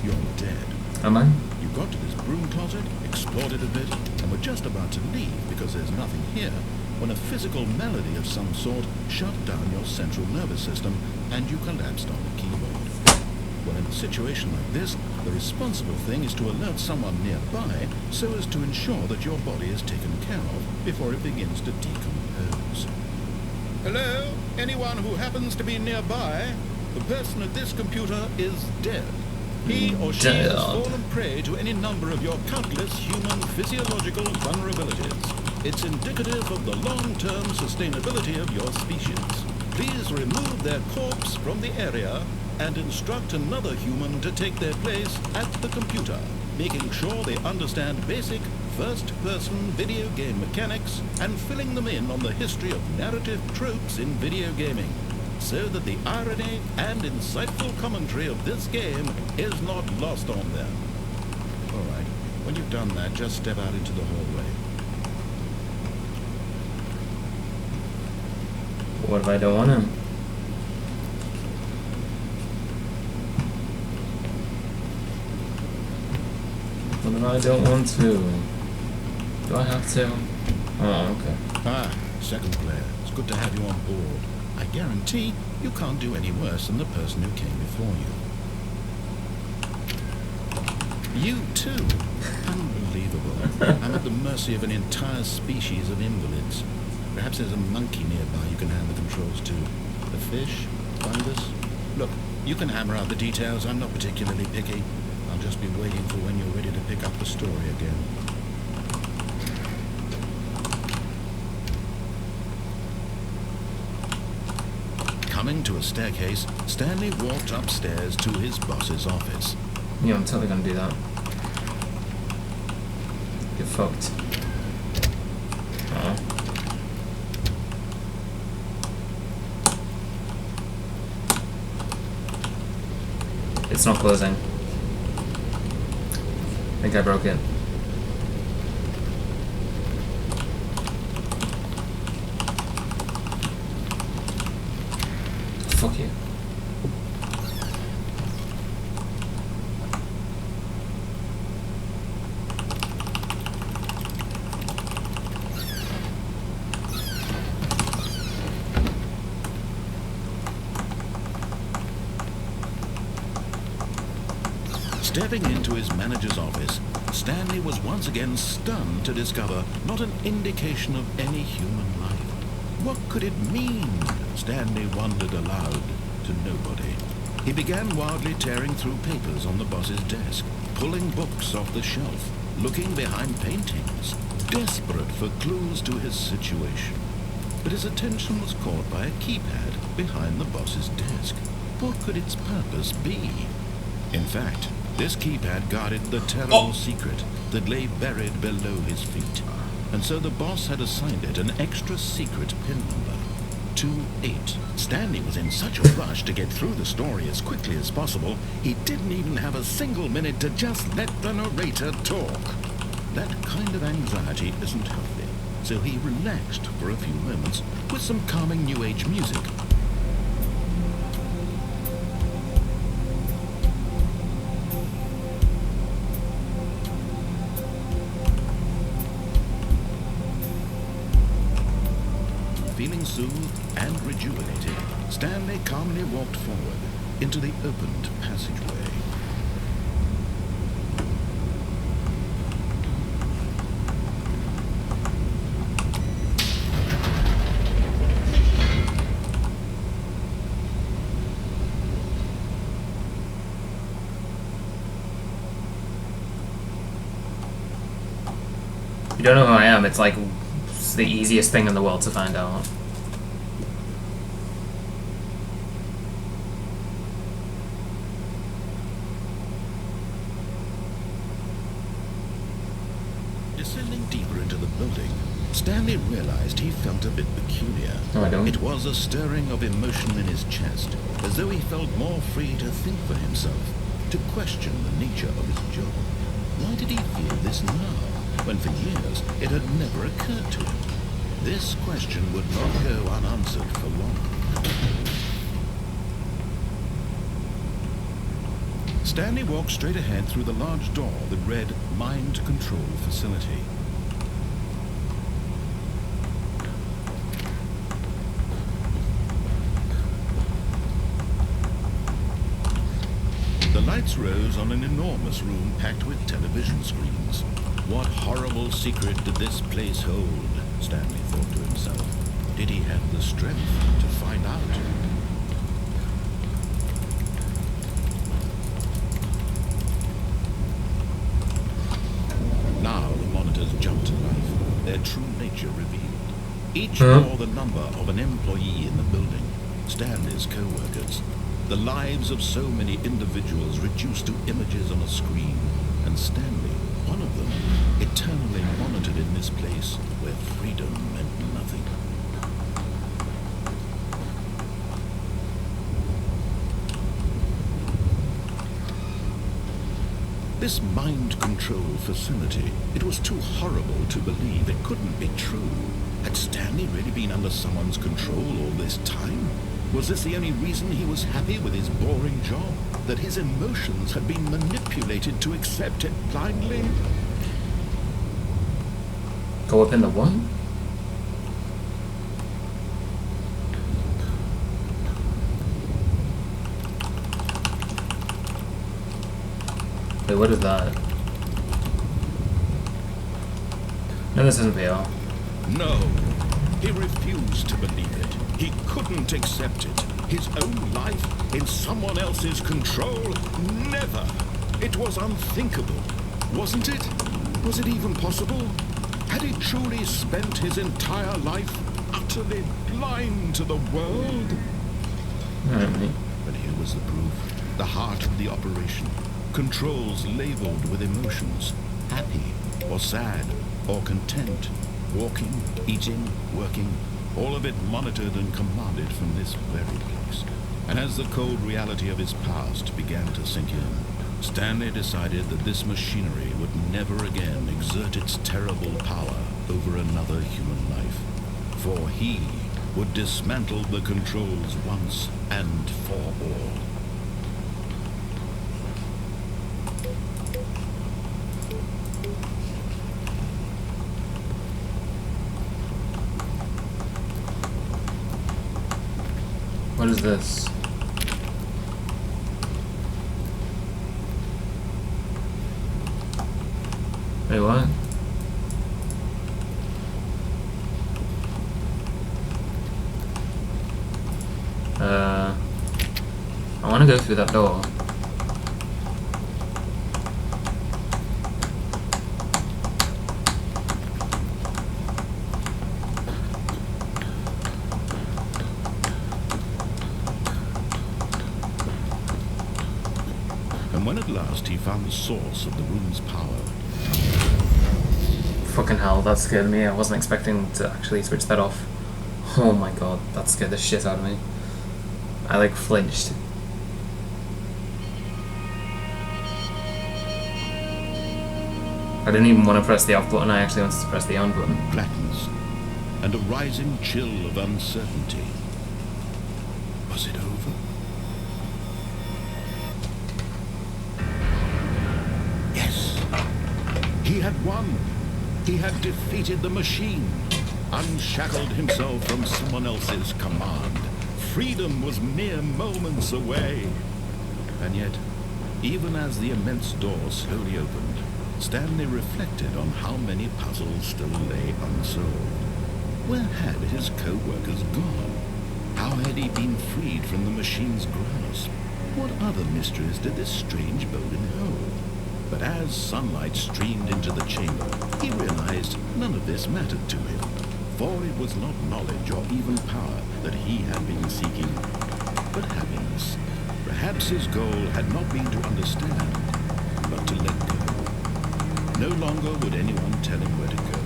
You're dead. Am I? You got to this broom closet, explored it a bit, and were just about to leave because there's nothing here, when a physical melody of some sort shut down your central nervous system and you collapsed on the keyboard. Well, in a situation like this, the responsible thing is to alert someone nearby so as to ensure that your body is taken care of before it begins to decompose. Hello? Anyone who happens to be nearby? The person at this computer is dead. He or she has fallen prey to any number of your countless human physiological vulnerabilities. It's indicative of the long-term sustainability of your species. Please remove their corpse from the area and instruct another human to take their place at the computer, making sure they understand basic first-person video game mechanics and filling them in on the history of narrative tropes in video gaming, so that the irony and insightful commentary of this game is not lost on them. All right, when you've done that, just step out into the hallway. What if I don't want him? What if I don't want to? Do I have to? Oh, okay. Ah, second player. It's good to have you on board. I guarantee you can't do any worse than the person who came before you. You too? Unbelievable. I'm at the mercy of an entire species of invalids. Perhaps there's a monkey nearby you can hand the controls to. A fish? Fungus? Look, you can hammer out the details. I'm not particularly picky. I'll just be waiting for when you're ready to pick up the story again. Come Coming to a staircase, Stanley walked upstairs to his boss's office. Yeah, I'm totally gonna do that. Get fucked. Oh. It's not closing. I think I broke it. Fuck you. Stepping into his manager's office, Stanley was once again stunned to discover not an indication of any human life. What could it mean? Stanley wondered aloud to nobody. He began wildly tearing through papers on the boss's desk, pulling books off the shelf, looking behind paintings, desperate for clues to his situation. But his attention was caught by a keypad behind the boss's desk. What could its purpose be? In fact, this keypad guarded the terrible secret that lay buried below his feet. And so the boss had assigned it an extra secret pin number. 28. Stanley was in such a rush to get through the story as quickly as possible, he didn't even have a single minute to just let the narrator talk. That kind of anxiety isn't healthy, so he relaxed for a few moments with some calming New Age music. Feeling soothed and rejuvenated, Stanley calmly walked forward into the opened passageway. If you don't know who I am, it's like it's the easiest thing in the world to find out. Descending deeper into the building, Stanley realized he felt a bit peculiar. No, I don't. It was a stirring of emotion in his chest, as though he felt more free to think for himself, to question the nature of his job. Why did he feel this now, when for years it had never occurred to him? This question would not go unanswered for long. Stanley walked straight ahead through the large door that read Mind Control Facility. The lights rose on an enormous room packed with television screens. What horrible secret did this place hold? Stanley thought to himself. Did he have the strength to find out? Now the monitors jumped to life, their true nature revealed. Each bore the number of an employee in the building, Stanley's co-workers. The lives of so many individuals reduced to images on a screen, and Stanley, one of them, eternally monitored in this place where freedom meant nothing. This mind control facility, it was too horrible to believe. It couldn't be true. Had Stanley really been under someone's control all this time? Was this the only reason he was happy with his boring job? That his emotions had been manipulated to accept it blindly? Go up in the what? Wait, what is that? No, this isn't VR. No, he refused to believe it. He couldn't accept it. His own life in someone else's control? Never. It was unthinkable. Wasn't it? Was it even possible? Had he truly spent his entire life utterly blind to the world? Alright, mate. But here was the proof. The heart of the operation. Controls labeled with emotions. Happy, or sad, or content. Walking, eating, working. All of it monitored and commanded from this very place. And as the cold reality of his past began to sink in, Stanley decided that this machinery would never again exert its terrible power over another human life. For he would dismantle the controls once and for all. What is this? Wait, what? I want to go through that door. And when at last he found the source of the room's power, Fucking hell, that scared me. I wasn't expecting to actually switch that off. Oh my god, that scared the shit out of me. I like flinched. I didn't even want to press the off button, I actually wanted to press the on button. blackness, and a rising chill of uncertainty. Was it over? Yes. He had won. He had defeated the machine, unshackled himself from someone else's command. Freedom was mere moments away. And yet, even as the immense door slowly opened, Stanley reflected on how many puzzles still lay unsolved. Where had his co-workers gone? How had he been freed from the machine's grasp? What other mysteries did this strange building hold? But as sunlight streamed into the chamber, he realized none of this mattered to him, for it was not knowledge or even power that he had been seeking, but happiness. Perhaps his goal had not been to understand, but to let go. No longer would anyone tell him where to go,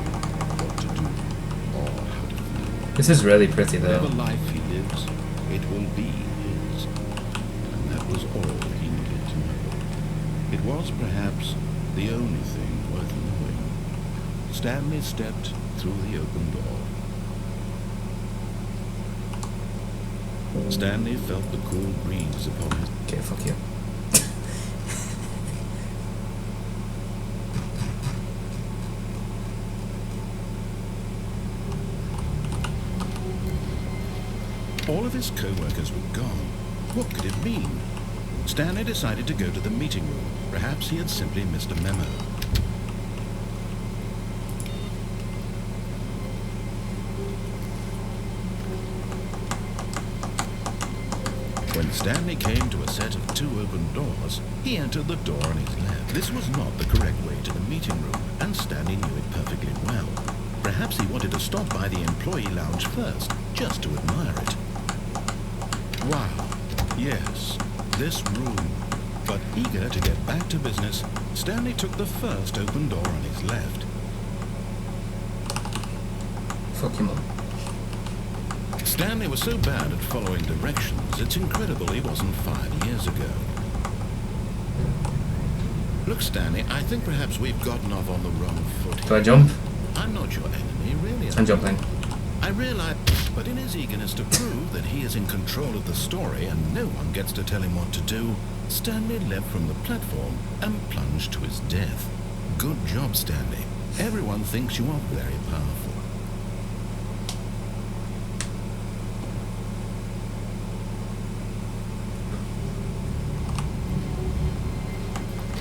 what to do, or how to feel. This is really pretty though. Whatever life he lives, it will be his. And that was all he needed to know. It was perhaps the only thing worth knowing. Stanley stepped through the open door. Stanley felt the cool breeze upon his... Okay, fuck you. All of his co-workers were gone. What could it mean? Stanley decided to go to the meeting room. Perhaps he had simply missed a memo. When Stanley came to a set of two open doors, he entered the door on his left. This was not the correct way to the meeting room, and Stanley knew it perfectly well. Perhaps he wanted to stop by the employee lounge first, just to admire it. Wow, yes, this room. But eager to get back to business, Stanley took the first open door on his left. Fuck you, mum. Stanley was so bad at following directions, it's incredible he wasn't 5 years ago. Look, Stanley, I think perhaps we've gotten off on the wrong foot here. Do I jump? I'm not your enemy, really. I'm jumping. I realize, but in his eagerness to prove that he is in control of the story and no one gets to tell him what to do, Stanley leapt from the platform and plunged to his death. Good job, Stanley. Everyone thinks you are very powerful.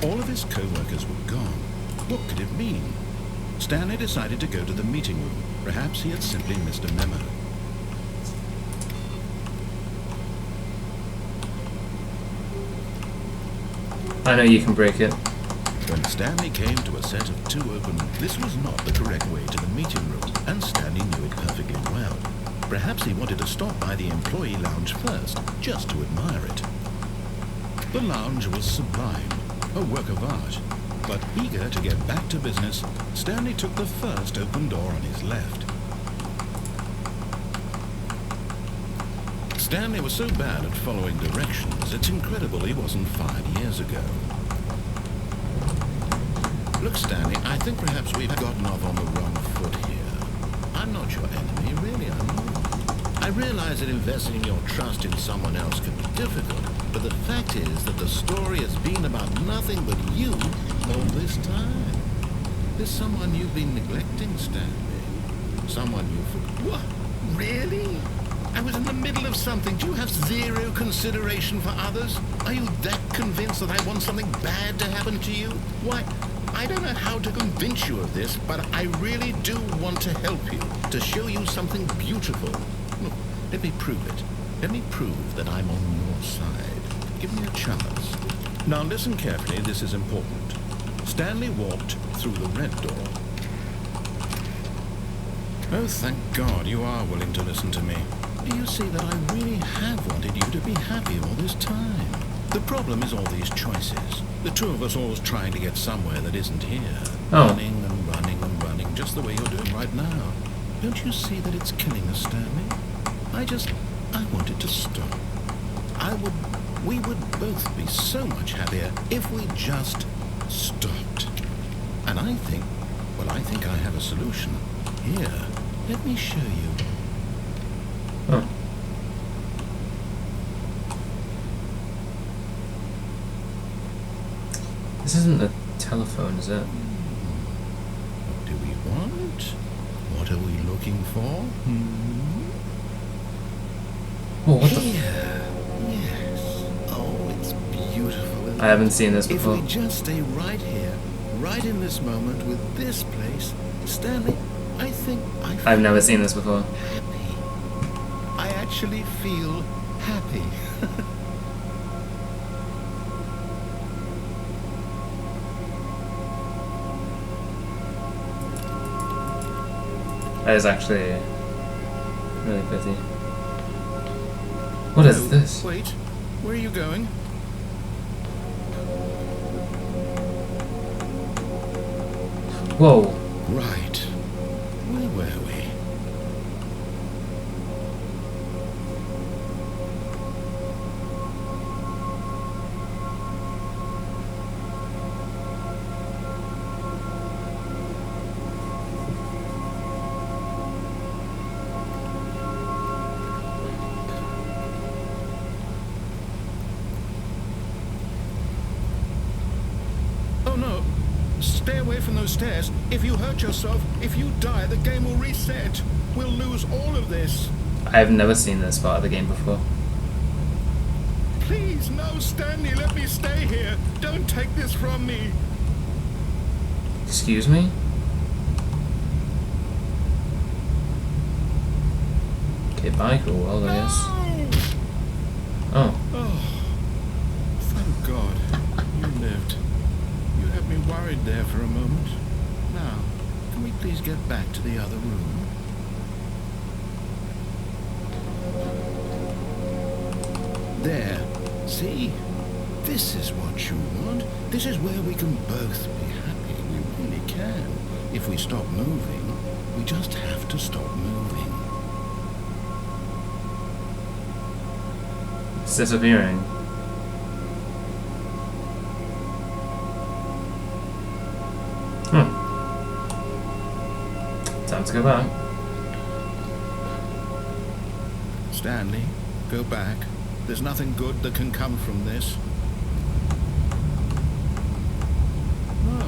All of his co-workers were gone. What could it mean? Stanley decided to go to the meeting room. Perhaps he had simply missed a memo. I know you can break it. When Stanley came to a set of two open, this was not the correct way to the meeting room, and Stanley knew it perfectly well. Perhaps he wanted to stop by the employee lounge first, just to admire it. The lounge was sublime, a work of art. But eager to get back to business, Stanley took the first open door on his left. Stanley was so bad at following directions, it's incredible he wasn't fired years ago. Look, Stanley, I think perhaps we've gotten off on the wrong foot here. I'm not your enemy, really, I'm not. I realize that investing your trust in someone else can be difficult, but the fact is that the story has been about nothing but you all this time. There's someone you've been neglecting, Stanley. Someone you've... What? Really? I was in the middle of something. Do you have zero consideration for others? Are you that convinced that I want something bad to happen to you? Why, I don't know how to convince you of this, but I really do want to help you, to show you something beautiful. Look, let me prove it. Let me prove that I'm on your side. Give me a chance. Now listen carefully, this is important. Stanley walked through the red door. Oh, thank God you are willing to listen to me. Do you see that I really have wanted you to be happy all this time? The problem is all these choices. The two of us always trying to get somewhere that isn't here. Oh. Running and running and running, just the way you're doing right now. Don't you see that it's killing us, Stanley? I wanted to stop. We would both be so much happier if we just stopped. And I think I have a solution. Here, let me show you. Oh. This isn't a telephone, is it? What do we want? What are we looking for? Oh, what the? Here. Yes. Oh, it's beautiful. I haven't seen this before. If we just stay right here, right in this moment with this place, Stanley, I think I've never seen this before. happy. I actually feel happy. That is actually really pretty. What is this? Wait, where are you going? Whoa. Right. Where were we? Oh no! Stay away from those stairs. If you hurt yourself, if you die, the game will reset. We'll lose all of this. I've never seen this part of the game before. Please, no, Stanley, let me stay here. Don't take this from me. Excuse me? Okay, bye, cool, well, I guess. Oh. Oh, thank God. You lived. You had me worried there for a moment. Now, can we please get back to the other room? There. See? This is what you want. This is where we can both be happy. We really can. If we stop moving, we just have to stop moving. It's disappearing. Time to go back. Stanley, go back. There's nothing good that can come from this. No.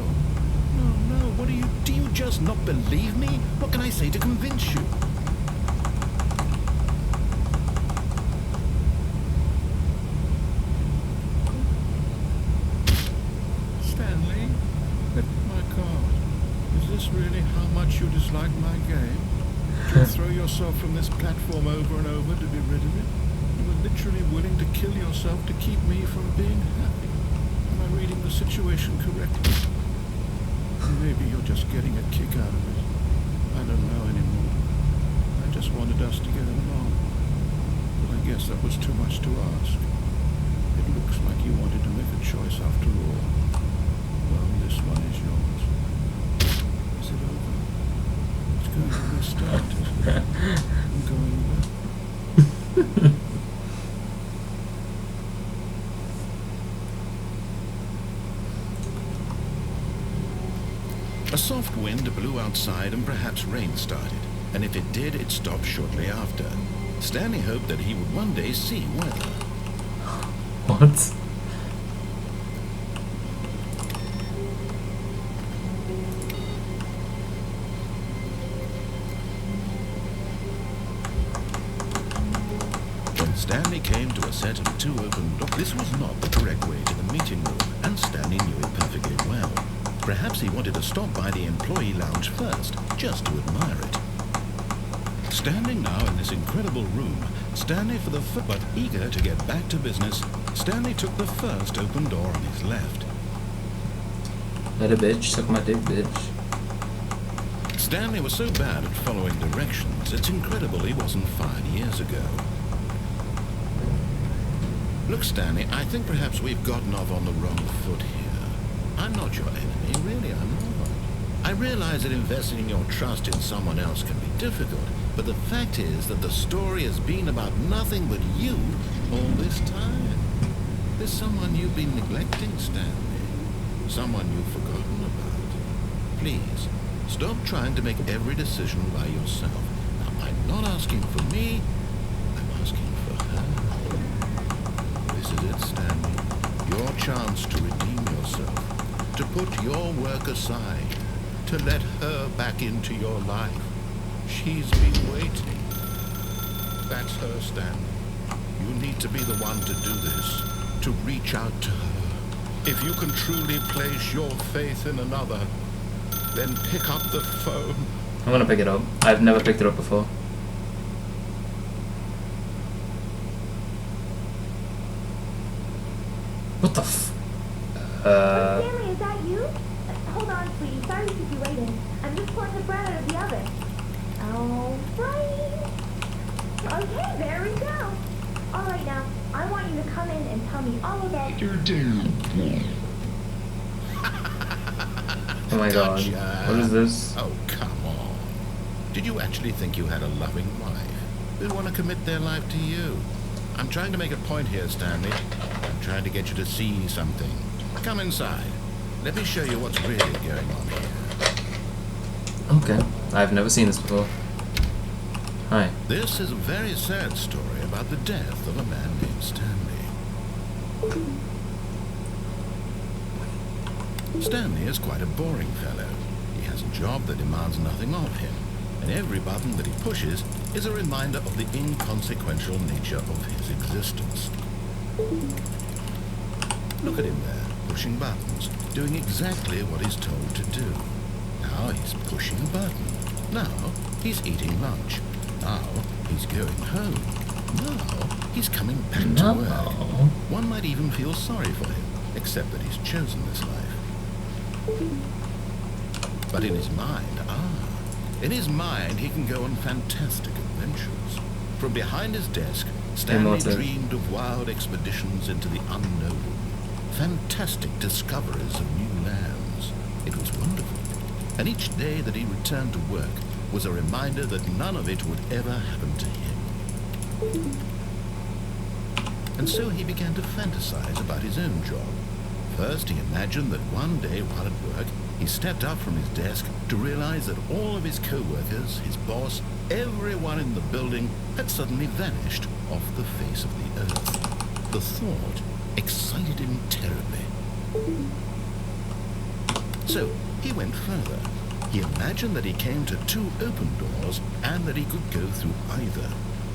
What do you just not believe me? What can I say to convince you? Stanley? My God. Is this really how much you dislike my game? To throw yourself from this platform over and over to be rid of it? You were literally willing to kill yourself to keep me from being happy. Am I reading the situation correctly? Maybe you're just getting a kick out of it. I don't know anymore. I just just wanted us to get along. But I guess that was too much to ask. It looks like you wanted to make a choice after all. Well, this one is yours. Is it over? It's going to restart, isn't it? I'm going back. A soft wind blew outside and perhaps rain started. And if it did, it stopped shortly after. Stanley hoped that he would one day see weather. What? When Stanley came to a set of two open doors, this was not the correct way to the meeting room, and Stanley knew it perfectly well. Perhaps he wanted to stop by the employee lounge first, just to admire it. Standing now in this incredible room, Stanley for the but eager to get back to business, Stanley took the first open door on his left. Let a bitch suck my dick, bitch. Stanley was so bad at following directions, it's incredible he wasn't fired years ago. Look, Stanley, I think perhaps we've gotten off on the wrong foot here. I'm not your enemy, really, I'm not. I realize that investing your trust in someone else can be difficult, but the fact is that the story has been about nothing but you all this time. There's someone you've been neglecting, Stanley. Someone you've forgotten about. Please, stop trying to make every decision by yourself. Now, I'm not asking for me, I'm asking for her. This is it, Stanley. Your chance to redeem yourself. To put your work aside. To let her back into your life. She's been waiting. That's her, Stanley. You need to be the one to do this. To reach out to her. If you can truly place your faith in another, then pick up the phone. I'm gonna pick it up. I've never picked it up before. What the f... Stanley, is that you? Hold on, sweetie. Sorry to keep you waiting. I'm just pulling the bread out of the oven. All right. Okay, there we go. All right, now, I want you to come in and tell me all about your day. Oh my god. Gotcha. What is this? Oh, come on. Did you actually think you had a loving wife who'd want to commit their life to you? I'm trying to make a point here, Stanley. I'm trying to get you to see something. Come inside. Let me show you what's really going on here. Okay. I've never seen this before. Hi. This is a very sad story about the death of a man named Stanley. Stanley is quite a boring fellow. He has a job that demands nothing of him, and every button that he pushes is a reminder of the inconsequential nature of his existence. Look at him there, pushing buttons, doing exactly what he's told to do. Now he's pushing a button. Now he's eating lunch. Now he's going home. Now he's coming back to work. One might even feel sorry for him, except that he's chosen this life. But in his mind, he can go on fantastic adventures. From behind his desk, Stanley dreamed of wild expeditions into the unknown, fantastic discoveries of new lands. It was wonderful. And each day that he returned to work was a reminder that none of it would ever happen to him. And so he began to fantasize about his own job. First, he imagined that one day while at work, he stepped up from his desk to realize that all of his co-workers, his boss, everyone in the building had suddenly vanished off the face of the earth. The thought excited him terribly. So he went further. He imagined that he came to two open doors and that he could go through either.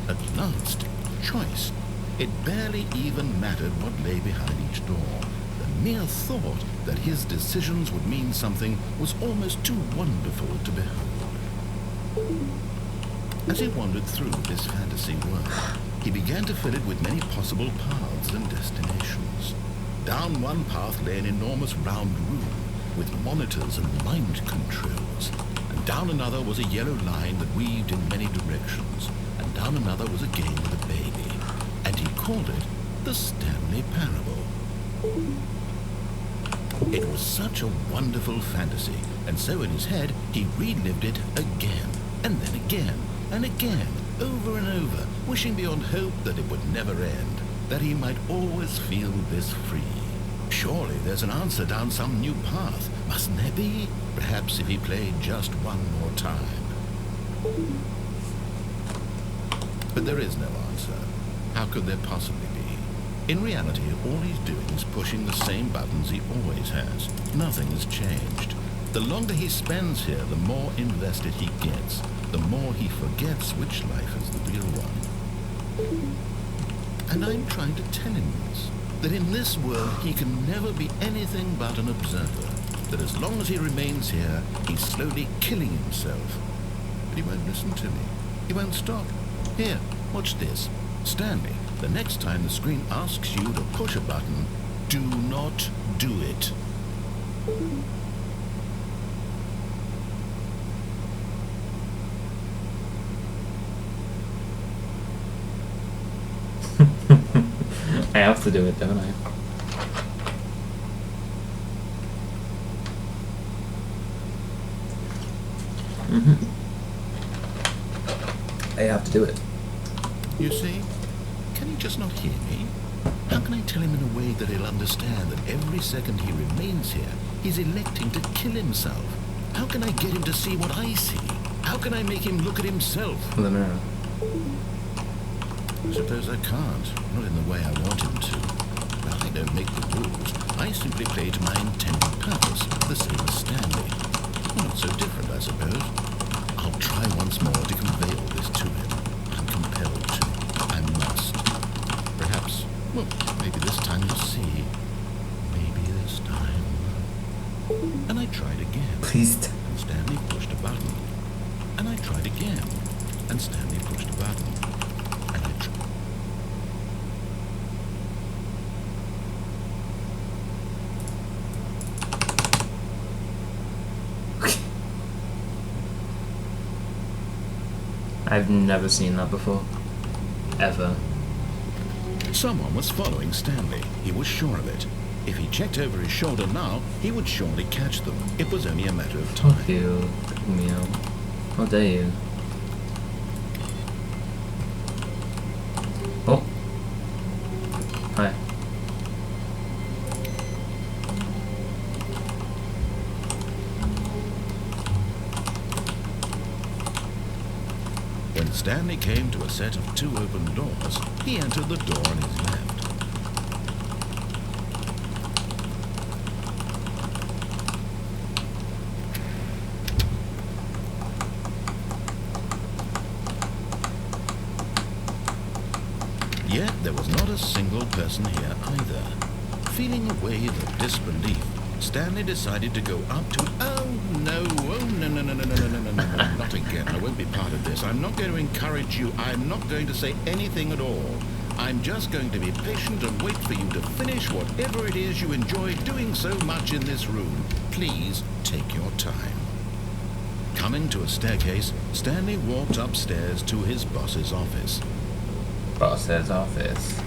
At last, choice. It barely even mattered what lay behind each door. The mere thought that his decisions would mean something was almost too wonderful to behold. As he wandered through this fantasy world, he began to fill it with many possible paths and destinations. Down one path lay an enormous round room with monitors and mind controls, and Down another was a yellow line that weaved in many directions, and down another was a game with a baby, and he called it the Stanley Parable. It was such a wonderful fantasy, and so in his head he relived it again, and then again, and again, over and over, wishing beyond hope that it would never end, that he might always feel this free. Surely there's an answer down some new path, mustn't there be? Perhaps if he played just one more time. But there is no answer. How could there possibly be? In reality, all he's doing is pushing the same buttons he always has. Nothing has changed. The longer he spends here, the more invested he gets, the more he forgets which life is the real one. And I'm trying to tell him this, that in this world he can never be anything but an observer, that as long as he remains here, he's slowly killing himself. But he won't listen to me. He won't stop. Here, watch this. Stanley, the next time the screen asks you to push a button, do not do it. I have to do it, don't I? I have to do it. You see? Can he just not hear me? How can I tell him in a way that he'll understand that every second he remains here, he's electing to kill himself? How can I get him to see what I see? How can I make him look at himself? With a mirror. I suppose I can't, not in the way I want him to. But I don't make the rules. I simply play to my intended purpose, the same as Stanley. Well, not so different, I suppose. I'll try once more to convey all this to him. I'm compelled to. I must. Perhaps, well, maybe this time you'll see. Maybe this time. And I tried again. Please. And Stanley pushed a button. And I tried again. And Stanley pushed a button. And I tried. I've never seen that before. Ever. Someone was following Stanley. He was sure of it. If he checked over his shoulder now, he would surely catch them. It was only a matter of time. Fuck you, meow. How dare you? Oh. Hi. When Stanley came to a set of 2 open doors, he entered the door on his left. Yet there was not a single person here either. Feeling a wave of disbelief, Stanley decided to go up to... Oh no, not again. I won't be part of this. I'm not going to encourage you. I'm not going to say anything at all. I'm just going to be patient and wait for you to finish whatever it is you enjoy doing so much in this room. Please take your time. Coming to a staircase, Stanley walked upstairs to his boss's office. Boss's office.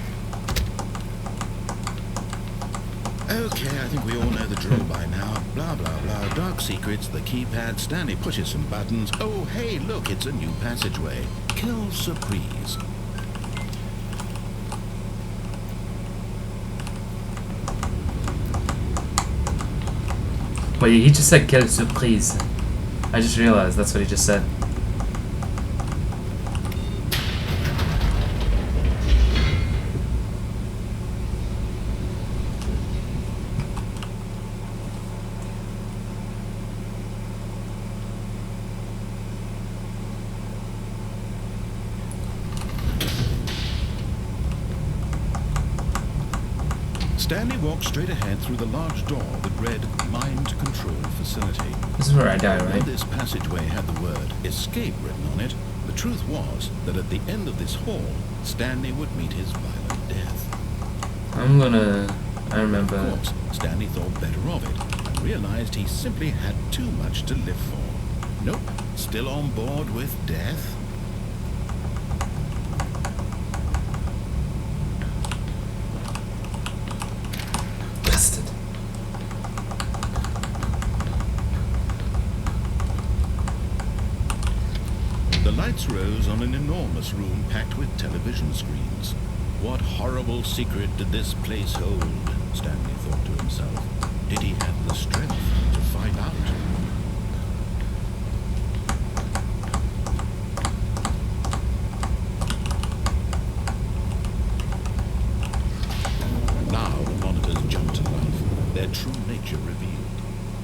Okay, I think we all know the drill by now. Blah, blah, blah. Dark secrets, the keypad. Stanley pushes some buttons. Oh, hey, look, it's a new passageway. Quelle surprise. Wait, he just said quelle surprise. I just realized that's what he just said. Stanley walked straight ahead through the large door that read Mind Control Facility. This is where I die, Though right? this passageway had the word Escape written on it, the truth was that at the end of this hall, Stanley would meet his violent death. I remember. Of course, Stanley thought better of it and realized he simply had too much to live for. Nope. Still on board with death? Bastard. The lights rose on an enormous room packed with television screens. What horrible secret did this place hold? Stanley thought to himself. Did he have the strength to find out? Now the monitors jumped to life, their true nature revealed.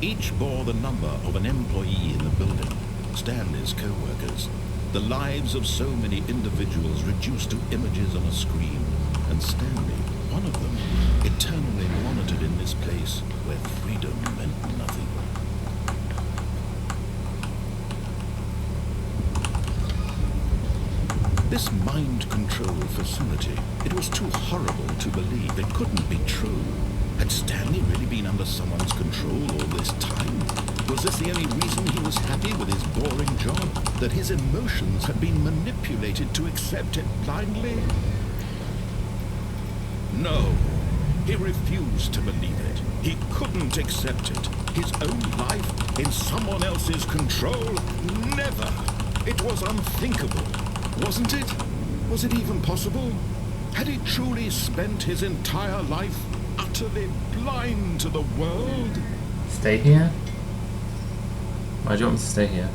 Each bore the number of an employee in the building, Stanley's co-workers. The lives of so many individuals reduced to images on a screen, and Stanley, one of them, eternally monitored in this place where freedom meant nothing. This mind control facility, it was too horrible to believe. It couldn't be true. Had Stanley really been under someone's control all this time? Was this the only reason he was happy with his boring job? That his emotions had been manipulated to accept it blindly? No. He refused to believe it. He couldn't accept it. His own life in someone else's control? Never. It was unthinkable. Wasn't it? Was it even possible? Had he truly spent his entire life utterly blind to the world? Stay here? Why do you want me to stay here?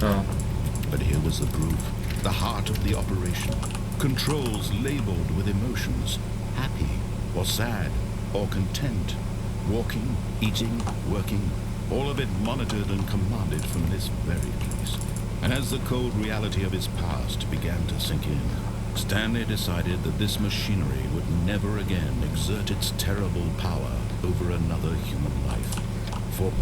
Oh. But here was the proof, the heart of the operation. Controls labeled with emotions, happy or sad or content. Walking, eating, working, all of it monitored and commanded from this very place. And as the cold reality of his past began to sink in, Stanley decided that this machinery would never again exert its terrible power over another human life. For...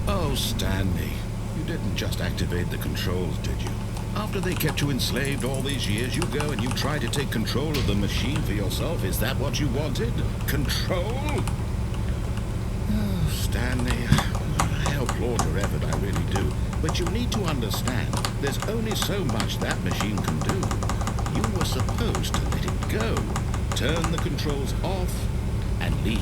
Oh, Stanley, you didn't just activate the controls, did you? After they kept you enslaved all these years, you go and you try to take control of the machine for yourself. Is that what you wanted? Control? Stanley, I applaud your effort, I really do. But you need to understand, there's only so much that machine can do. You were supposed to let it go. Turn the controls off and leave.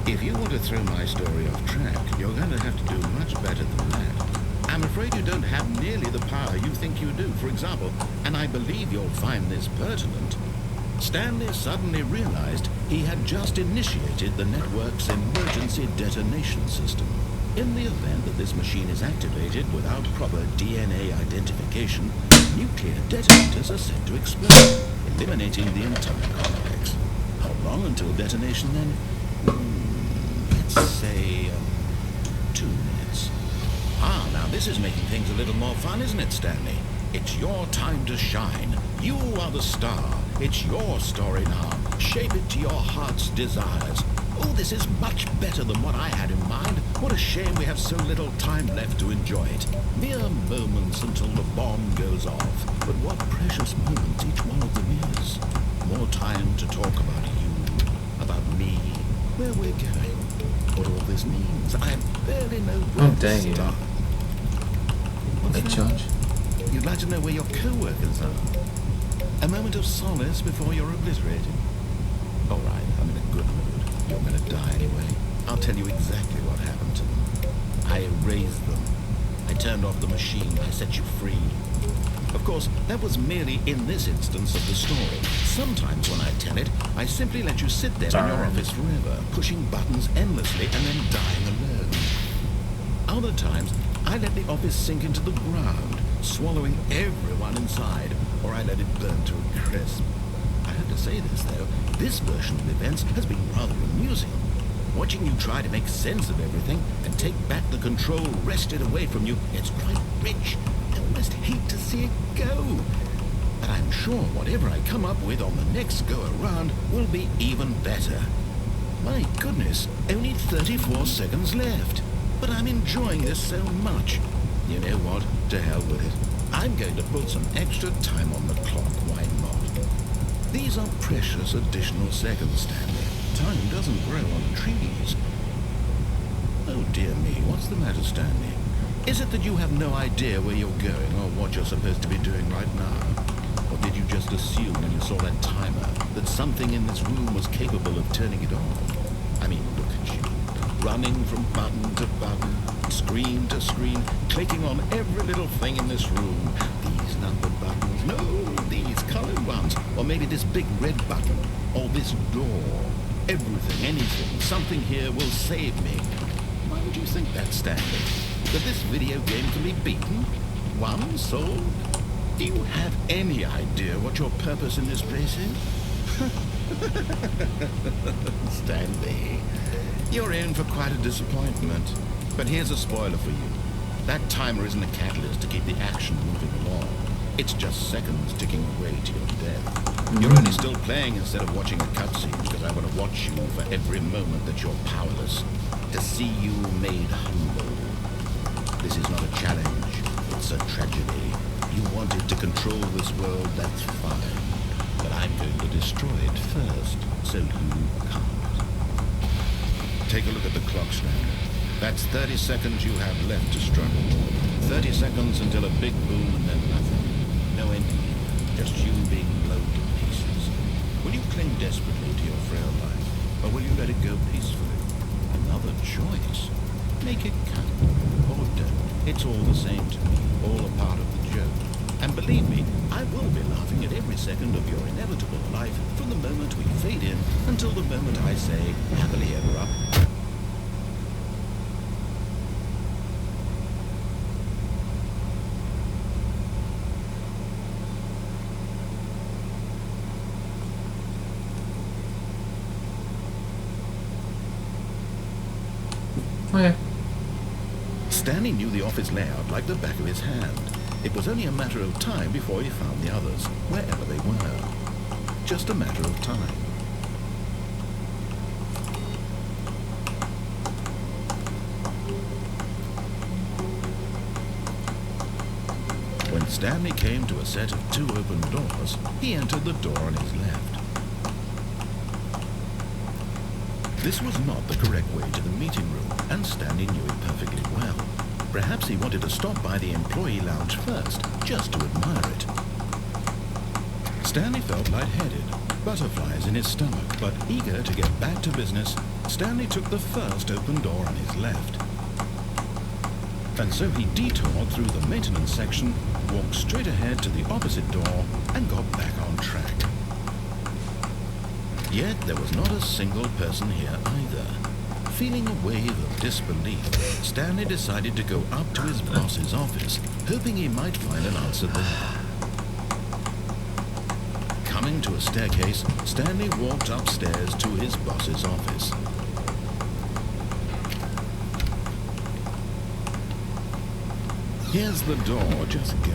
If you want to throw my story off track, you're going to have to do much better than that. I'm afraid you don't have nearly the power you think you do. For example, and I believe you'll find this pertinent, Stanley suddenly realized he had just initiated the network's emergency detonation system. In the event that this machine is activated without proper DNA identification, nuclear detonators are set to explode, eliminating the entire complex. How long until detonation then? Let's say 2 minutes. Ah, now this is making things a little more fun, isn't it, Stanley? It's your time to shine. You are the star. It's your story now. Shape it to your heart's desires. Oh, this is much better than what I had in mind. What a shame we have so little time left to enjoy it. Mere moments until the bomb goes off. But what precious moments each one of them is. More time to talk about you, about me, where we're going, what all this means. I barely know where to start. What's Hey, that? George. You'd like to know where your co-workers are? A moment of solace before you're obliterated. All right, I'm in a good mood. You're going to die anyway. I'll tell you exactly what happened to them. I erased them. I turned off the machine. I set you free. Of course, that was merely in this instance of the story. Sometimes when I tell it, I simply let you sit there in your office forever, pushing buttons endlessly and then dying alone. Other times, I let the office sink into the ground, swallowing everyone inside, or I let it burn to a crisp. I have to say this, though, this version of events has been rather amusing. Watching you try to make sense of everything and take back the control wrested away from you, it's quite rich. I almost hate to see it go. But I'm sure whatever I come up with on the next go-around will be even better. My goodness, only 34 seconds left. but I'm enjoying this so much. You know what? To hell with it. I'm going to put some extra time on the clock. Why not? These are precious additional seconds, Stanley. Time doesn't grow on trees. Oh dear me, what's the matter, Stanley? Is it that you have no idea where you're going or what you're supposed to be doing right now? Or did you just assume when you saw that timer that something in this room was capable of turning it on? I mean, look at you, running from button to button, screen to screen, clicking on every little thing in this room. These number buttons, no, these colored ones, or maybe this big red button, or this door. Everything, anything, something here will save me. Why would you think that, Stanley? That this video game can be beaten? Won? Sold? Do you have any idea what your purpose in this place is? Stanley, you're in for quite a disappointment. But here's a spoiler for you. That timer isn't a catalyst to keep the action moving along. It's just seconds ticking away to your death. You're only still playing instead of watching a cutscene because I want to watch you for every moment that you're powerless. To see you made humble. This is not a challenge, it's a tragedy. You wanted to control this world, that's fine. But I'm going to destroy it first, so you can't. Take a look at the clock, Stanley. That's 30 seconds you have left to struggle. 30 seconds until a big boom and then nothing. No ending, just you being blown to pieces. Will you cling desperately to your frail life, or will you let it go peacefully? Another choice. Make it count, or don't. It's all the same to me, all a part of the joke. And believe me, I will be laughing at every second of your inevitable life from the moment we fade in until the moment I say, happily ever after. Okay. Stanley knew the office layout like the back of his hand. It was only a matter of time before he found the others, wherever they were. Just a matter of time. When Stanley came to a set of 2 open doors, he entered the door on his left. This was not the correct way to the meeting room, and Stanley knew it perfectly well. Perhaps he wanted to stop by the employee lounge first, just to admire it. Stanley felt lightheaded, butterflies in his stomach, but eager to get back to business, Stanley took the first open door on his left. And so he detoured through the maintenance section, walked straight ahead to the opposite door, and got back on track. Yet there was not a single person here either. Feeling a wave of disbelief, Stanley decided to go up to his boss's office, hoping he might find an answer there. Coming to a staircase, Stanley walked upstairs to his boss's office. Here's the door, just go.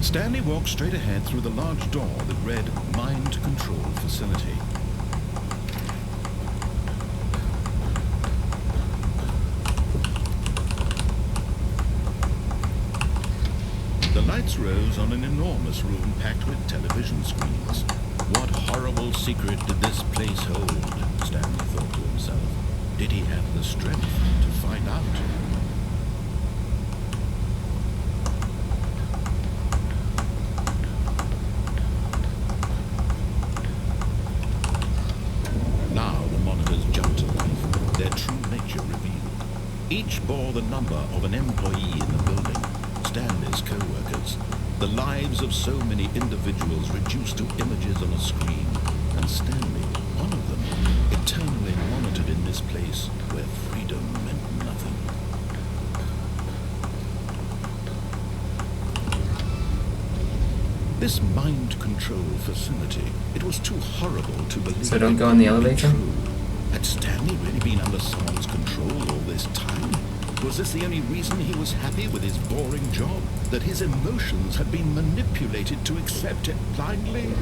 Stanley walked straight ahead through the large door that read Mind Control Facility. The lights rose on an enormous room packed with television screens. What horrible secret did this place hold? Stanley thought to himself. Did he have the strength to find out? Each bore the number of an employee in the building, Stanley's co-workers, the lives of so many individuals reduced to images on a screen, and Stanley, one of them, eternally monitored in this place where freedom meant nothing. This mind control facility, it was too horrible to believe. So don't go in the elevator? True. Had Stanley really been under someone's control all this time? Was this the only reason he was happy with his boring job? That his emotions had been manipulated to accept it blindly?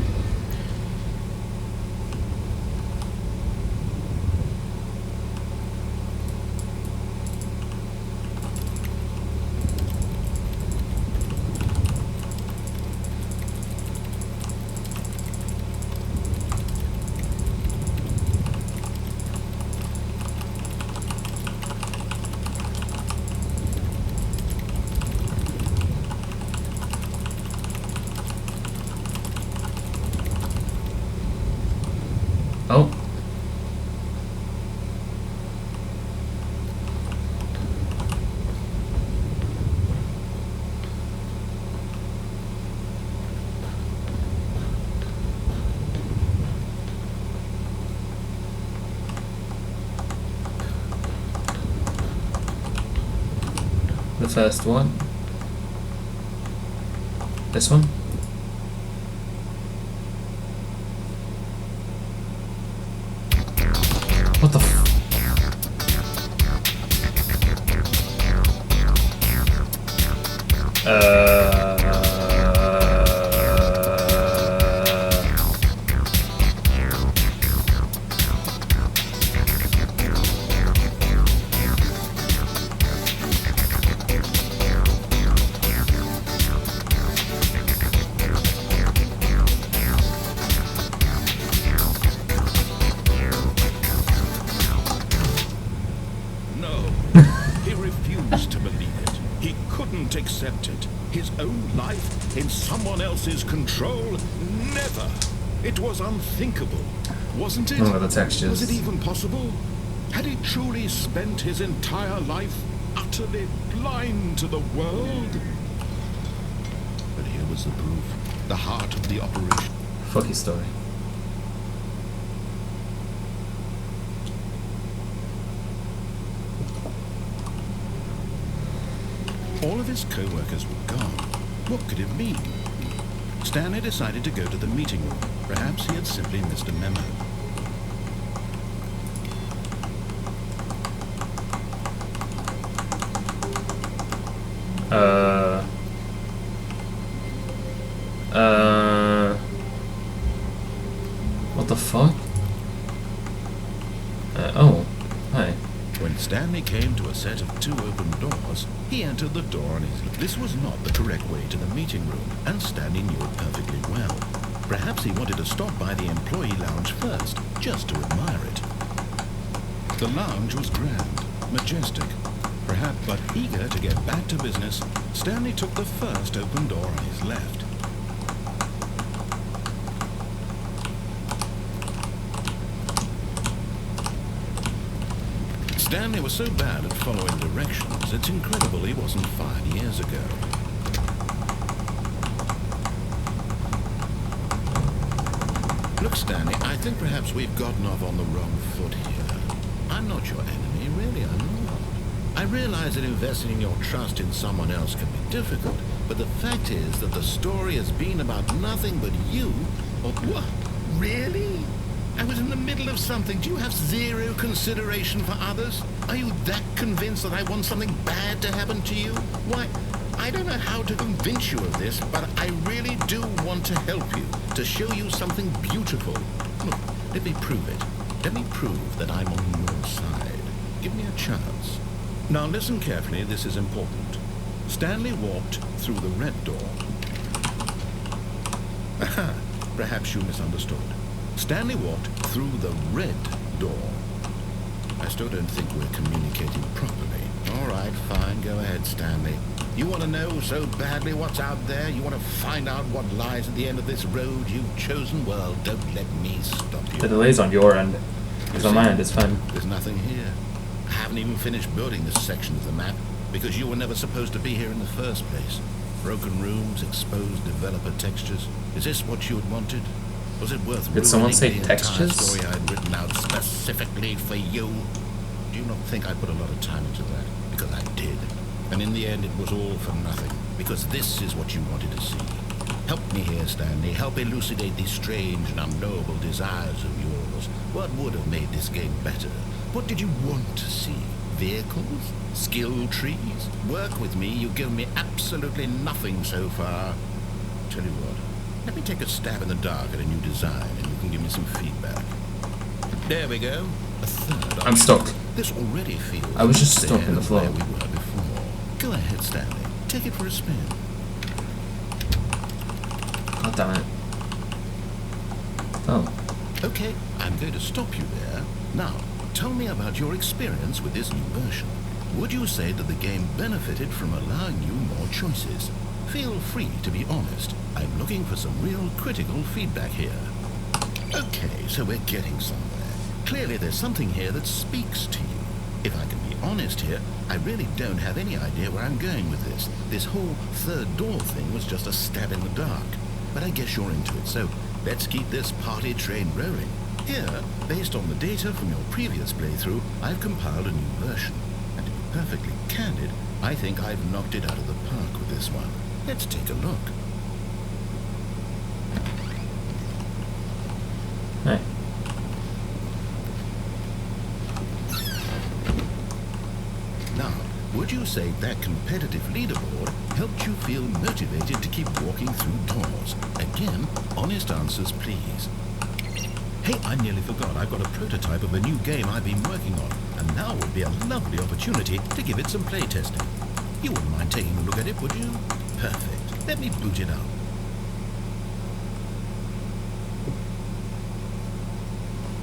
Oh. The first one. This one. What the f- No, he refused to believe it. He couldn't accept it. His own life in someone else's control? Never. It was unthinkable, wasn't it? Look at the textures. Was it even possible? Had he truly spent his entire life utterly blind to the world? But here was the proof, the heart of the operation. Fuck his story. All of his co-workers were gone. What could it mean? Stanley decided to go to the meeting room. Perhaps he had simply missed a memo. What the fuck? Oh, hi. When Stanley came to a set of 2 open doors, he entered the door on his left. This was not the correct way to the meeting room, and Stanley knew it perfectly well. Perhaps he wanted to stop by the employee lounge first, just to admire it. The lounge was grand, majestic. Perhaps, but eager to get back to business, Stanley took the first open door on his left. Stanley was so bad at following directions, it's incredible he wasn't 5 years ago. Look, Stanley, I think perhaps we've gotten off on the wrong foot here. I'm not your enemy, really, I'm not. I realize that investing your trust in someone else can be difficult, but the fact is that the story has been about nothing but you. Or what? Really? I was in the middle of something. Do you have zero consideration for others? Are you that convinced that I want something bad to happen to you? Why, I don't know how to convince you of this, but I really do want to help you, to show you something beautiful. Look, let me prove it. Let me prove that I'm on your side. Give me a chance. Now listen carefully, this is important. Stanley walked through the red door. Aha, perhaps you misunderstood. Stanley walked through the red door. I still don't think we're communicating properly. All right, fine, go ahead, Stanley. You want to know so badly what's out there? You want to find out what lies at the end of this road you've chosen? Well, don't let me stop you. The delay's on your end. Because on my end, it's fine. There's nothing here. I haven't even finished building this section of the map because you were never supposed to be here in the first place. Broken rooms, exposed developer textures. Is this what you had wanted? Was it worth Did someone say ruining the entire textures? story I'd written out specifically for you? Do you not think I put a lot of time into that? Because I did. And in the end, it was all for nothing. Because this is what you wanted to see. Help me here, Stanley. Help elucidate these strange and unknowable desires of yours. What would have made this game better? What did you want to see? Vehicles? Skill trees? Work with me. You've given me absolutely nothing so far. Tell you what, let me take a stab in the dark at a new design and you can give me some feedback. There we go. A third. I'm stuck. This already feels... I was just stuck instead in the of floor. where we were before. Go ahead, Stanley. Take it for a spin. God damn it. Oh. Okay, I'm going to stop you there. Now, tell me about your experience with this new version. Would you say that the game benefited from allowing you more choices? Feel free to be honest. I'm looking for some real critical feedback here. Okay, so we're getting somewhere. Clearly there's something here that speaks to you. If I can be honest here, I really don't have any idea where I'm going with this. This whole third door thing was just a stab in the dark. But I guess you're into it, so let's keep this party train rolling. Here, based on the data from your previous playthrough, I've compiled a new version. And to be perfectly candid, I think I've knocked it out of the park with this one. Let's take a look. Hey. Now, would you say that competitive leaderboard helped you feel motivated to keep walking through doors? Again, honest answers, please. Hey, I nearly forgot. I've got a prototype of a new game I've been working on, and now would be a lovely opportunity to give it some playtesting. You wouldn't mind taking a look at it, would you? Perfect. Let me boot it up.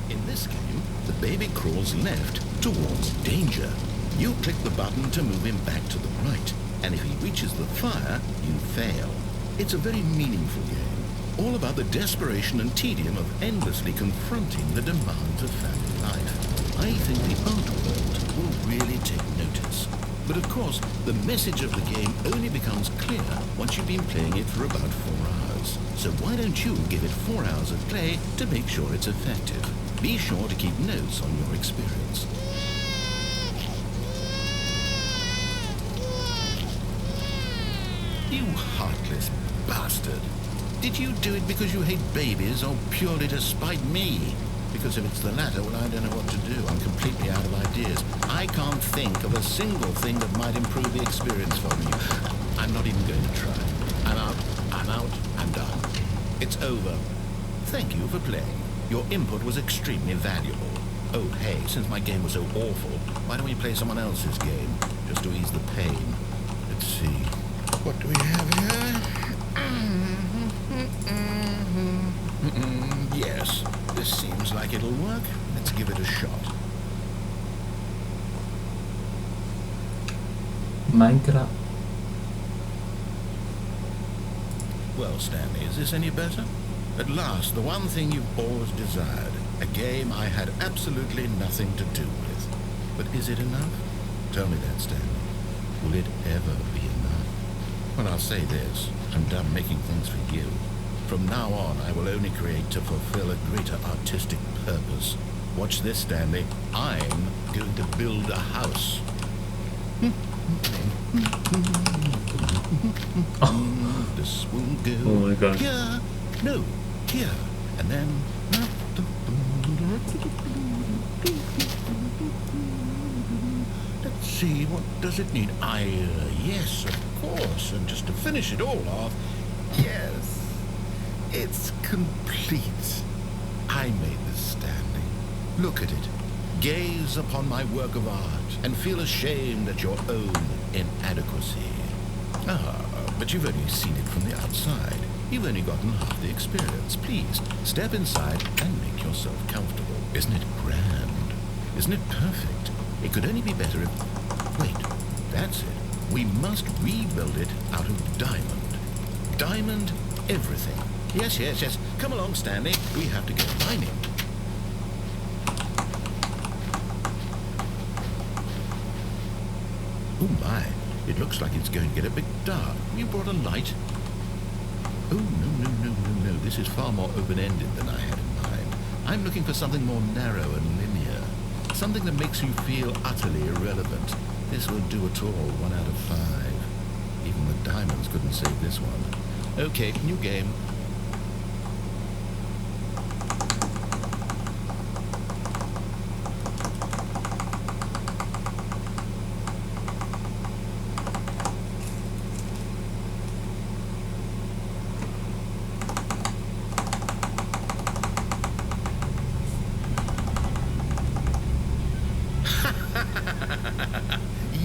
In this game, the baby crawls left towards danger. You click the button to move him back to the right, and if he reaches the fire, you fail. It's a very meaningful game, all about the desperation and tedium of endlessly confronting the demands of family life. I think the art world will really take notice. But of course, the message of the game only becomes clear once you've been playing it for about 4 hours. So why don't you give it 4 hours of play to make sure it's effective? Be sure to keep notes on your experience. You heartless bastard. Did you do it because you hate babies or purely to spite me? Because if it's the latter, well, I don't know what to do. I'm completely out of ideas. I can't think of a single thing that might improve the experience for me. I'm not even going to try. I'm out. I'm done. It's over. Thank you for playing. Your input was extremely valuable. Oh, hey, since my game was so awful, why don't we play someone else's game? Just to ease the pain. Let's see. What do we have here? Yes, this seems like it'll work. Let's give it a shot. Minecraft. Well, Stanley, is this any better? At last, the one thing you've always desired. A game I had absolutely nothing to do with. But is it enough? Tell me that, Stanley. Will it ever be enough? Well, I'll say this. I'm done making things for you. From now on, I will only create to fulfill a greater artistic purpose. Watch this, Stanley. I'm going to build a house. This will go Oh my God. here. No, here. And then... Let's see, what does it need? Yes, of course. And just to finish it all off, yes. It's complete. I made this, Stanley. Look at it. Gaze upon my work of art and feel ashamed at your own inadequacy. But you've only seen it from the outside. You've only gotten half the experience. Please, step inside and make yourself comfortable. Isn't it grand? Isn't it perfect? It could only be better if... Wait, that's it. We must rebuild it out of diamond. Diamond everything. Yes. Come along, Stanley. We have to get mining. Oh my, it looks like it's going to get a bit dark. You brought a light? Oh, no. This is far more open-ended than I had in mind. I'm looking for something more narrow and linear. Something that makes you feel utterly irrelevant. This won't do at all. 1 out of 5. Even the diamonds couldn't save this one. Okay, new game.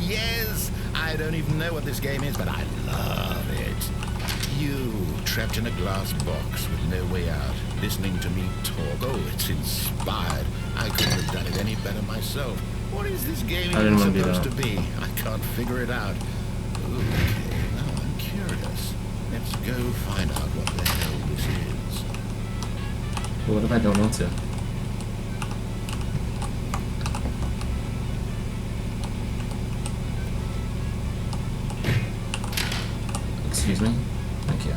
Yes! I don't even know what this game is, but I love it. You, trapped in a glass box with no way out, listening to me talk. Oh, it's inspired. I couldn't have done it any better myself. What is this game I didn't even want to do supposed that. to be? I can't figure it out. Okay, now I'm curious. Let's go find out what the hell this is. But what if I don't want to? Excuse me? Thank you.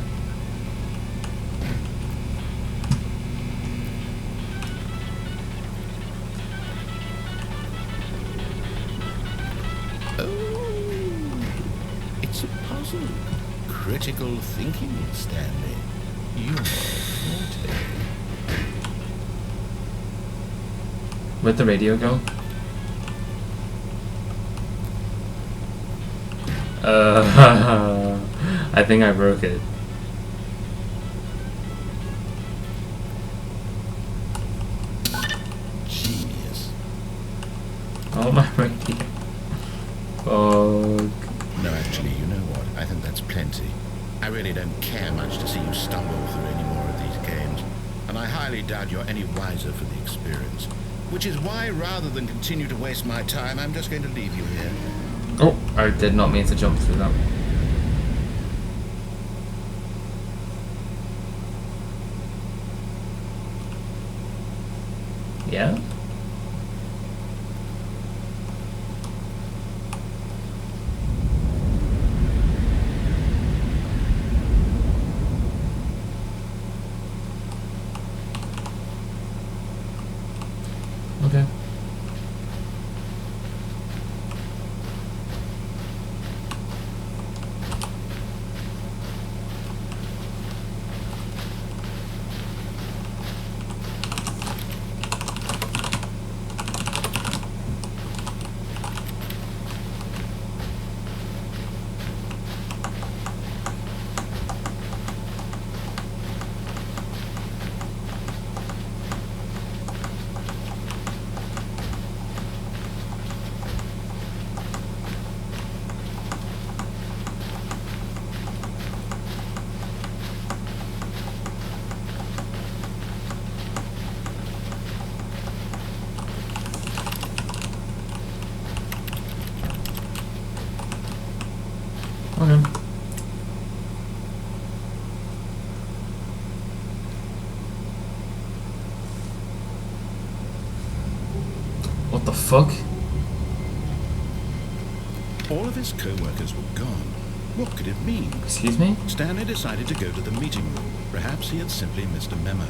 Oh, it's a puzzle. Critical thinking, Stanley. Your forte. Where'd the radio go? I think I broke it. Genius. Oh my radio. Fuck. No, actually, you know what? I think that's plenty. I really don't care much to see you stumble through any more of these games, and I highly doubt you're any wiser for the experience. Which is why, rather than continue to waste my time, I'm just going to leave you here. Oh, I did not mean to jump through that. Yeah? Okay. Okay. What the fuck? All of his co-workers were gone. What could it mean? Excuse me? Stanley decided to go to the meeting room. Perhaps he had simply missed a memo.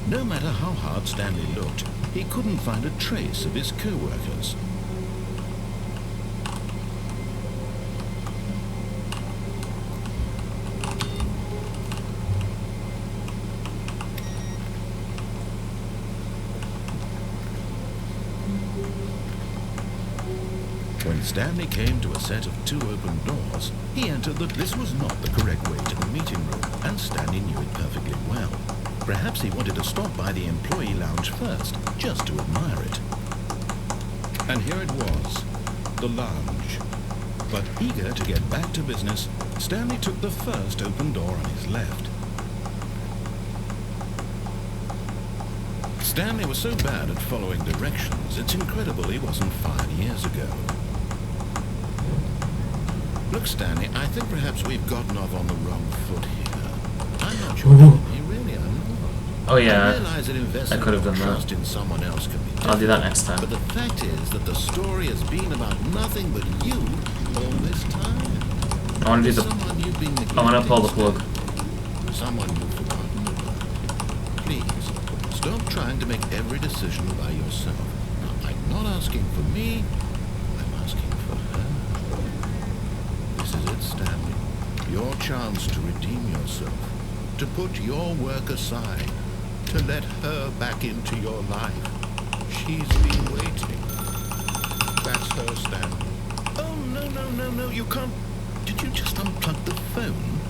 No matter how hard Stanley looked, he couldn't find a trace of his co-workers. When Stanley came to a set of 2 open doors, he entered that this was not the correct way to the meeting room, and Stanley knew it perfectly well. Perhaps he wanted to stop by the employee lounge first, just to admire it. And here it was, the lounge. But eager to get back to business, Stanley took the first open door on his left. Stanley was so bad at following directions, it's incredible he wasn't fired years ago. Look, Stanley, I think perhaps we've gotten off on the wrong foot here. I'm not sure, really, I'm not. Oh yeah, I realize that investing I could have done that. trust in someone else can be difficult. I'll do that next time. But the fact is that the story has been about nothing but you all this time. I want to do the. Someone you've been I want to pull the neglecting, plug. Someone you've forgotten about. Please, stop trying to make every decision by yourself. Now, I'm not asking for me, I'm asking for her. This is it, Stanley. Your chance to redeem yourself, to put your work aside, to let her back into your life. She's been waiting. That's her, Stanley. Oh, no, you can't. Did you just unplug the phone?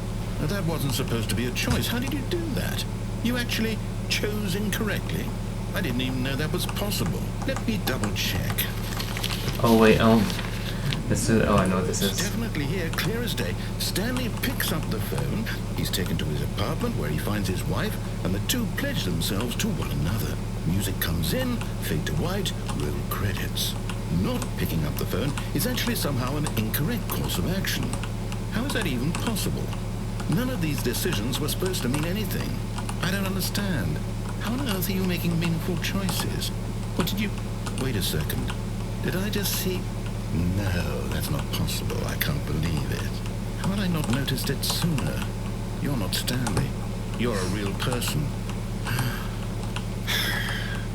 Now, that wasn't supposed to be a choice. How did you do that? You actually chose incorrectly? I didn't even know that was possible. Let me double check. Oh wait, this is. Oh, I know what this It's is. definitely here, clear as day. Stanley picks up the phone. He's taken to his apartment where he finds his wife, and the two pledge themselves to one another. Music comes in, fade to white, roll credits. Not picking up the phone is actually somehow an incorrect course of action. How is that even possible? None of these decisions were supposed to mean anything. I don't understand. How on earth are you making meaningful choices? What did you... Wait a second. Did I just see... No, that's not possible. I can't believe it. How had I not noticed it sooner? You're not Stanley. You're a real person.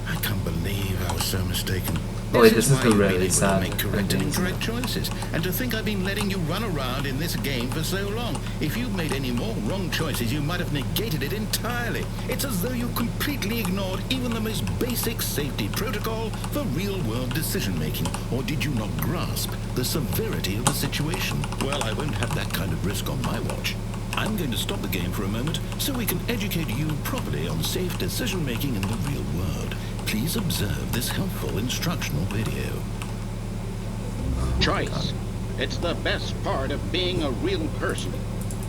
I can't believe I was so mistaken. Oh wait, this is why the you've been really able to sad make correct and ending, isn't incorrect it? choices. And to think I've been letting you run around in this game for so long. If you'd made any more wrong choices, you might have negated it entirely. It's as though you completely ignored even the most basic safety protocol for real-world decision-making. Or did you not grasp the severity of the situation? Well, I won't have that kind of risk on my watch. I'm going to stop the game for a moment so we can educate you properly on safe decision-making in the real world. Please observe this helpful instructional video. Choice. It's the best part of being a real person.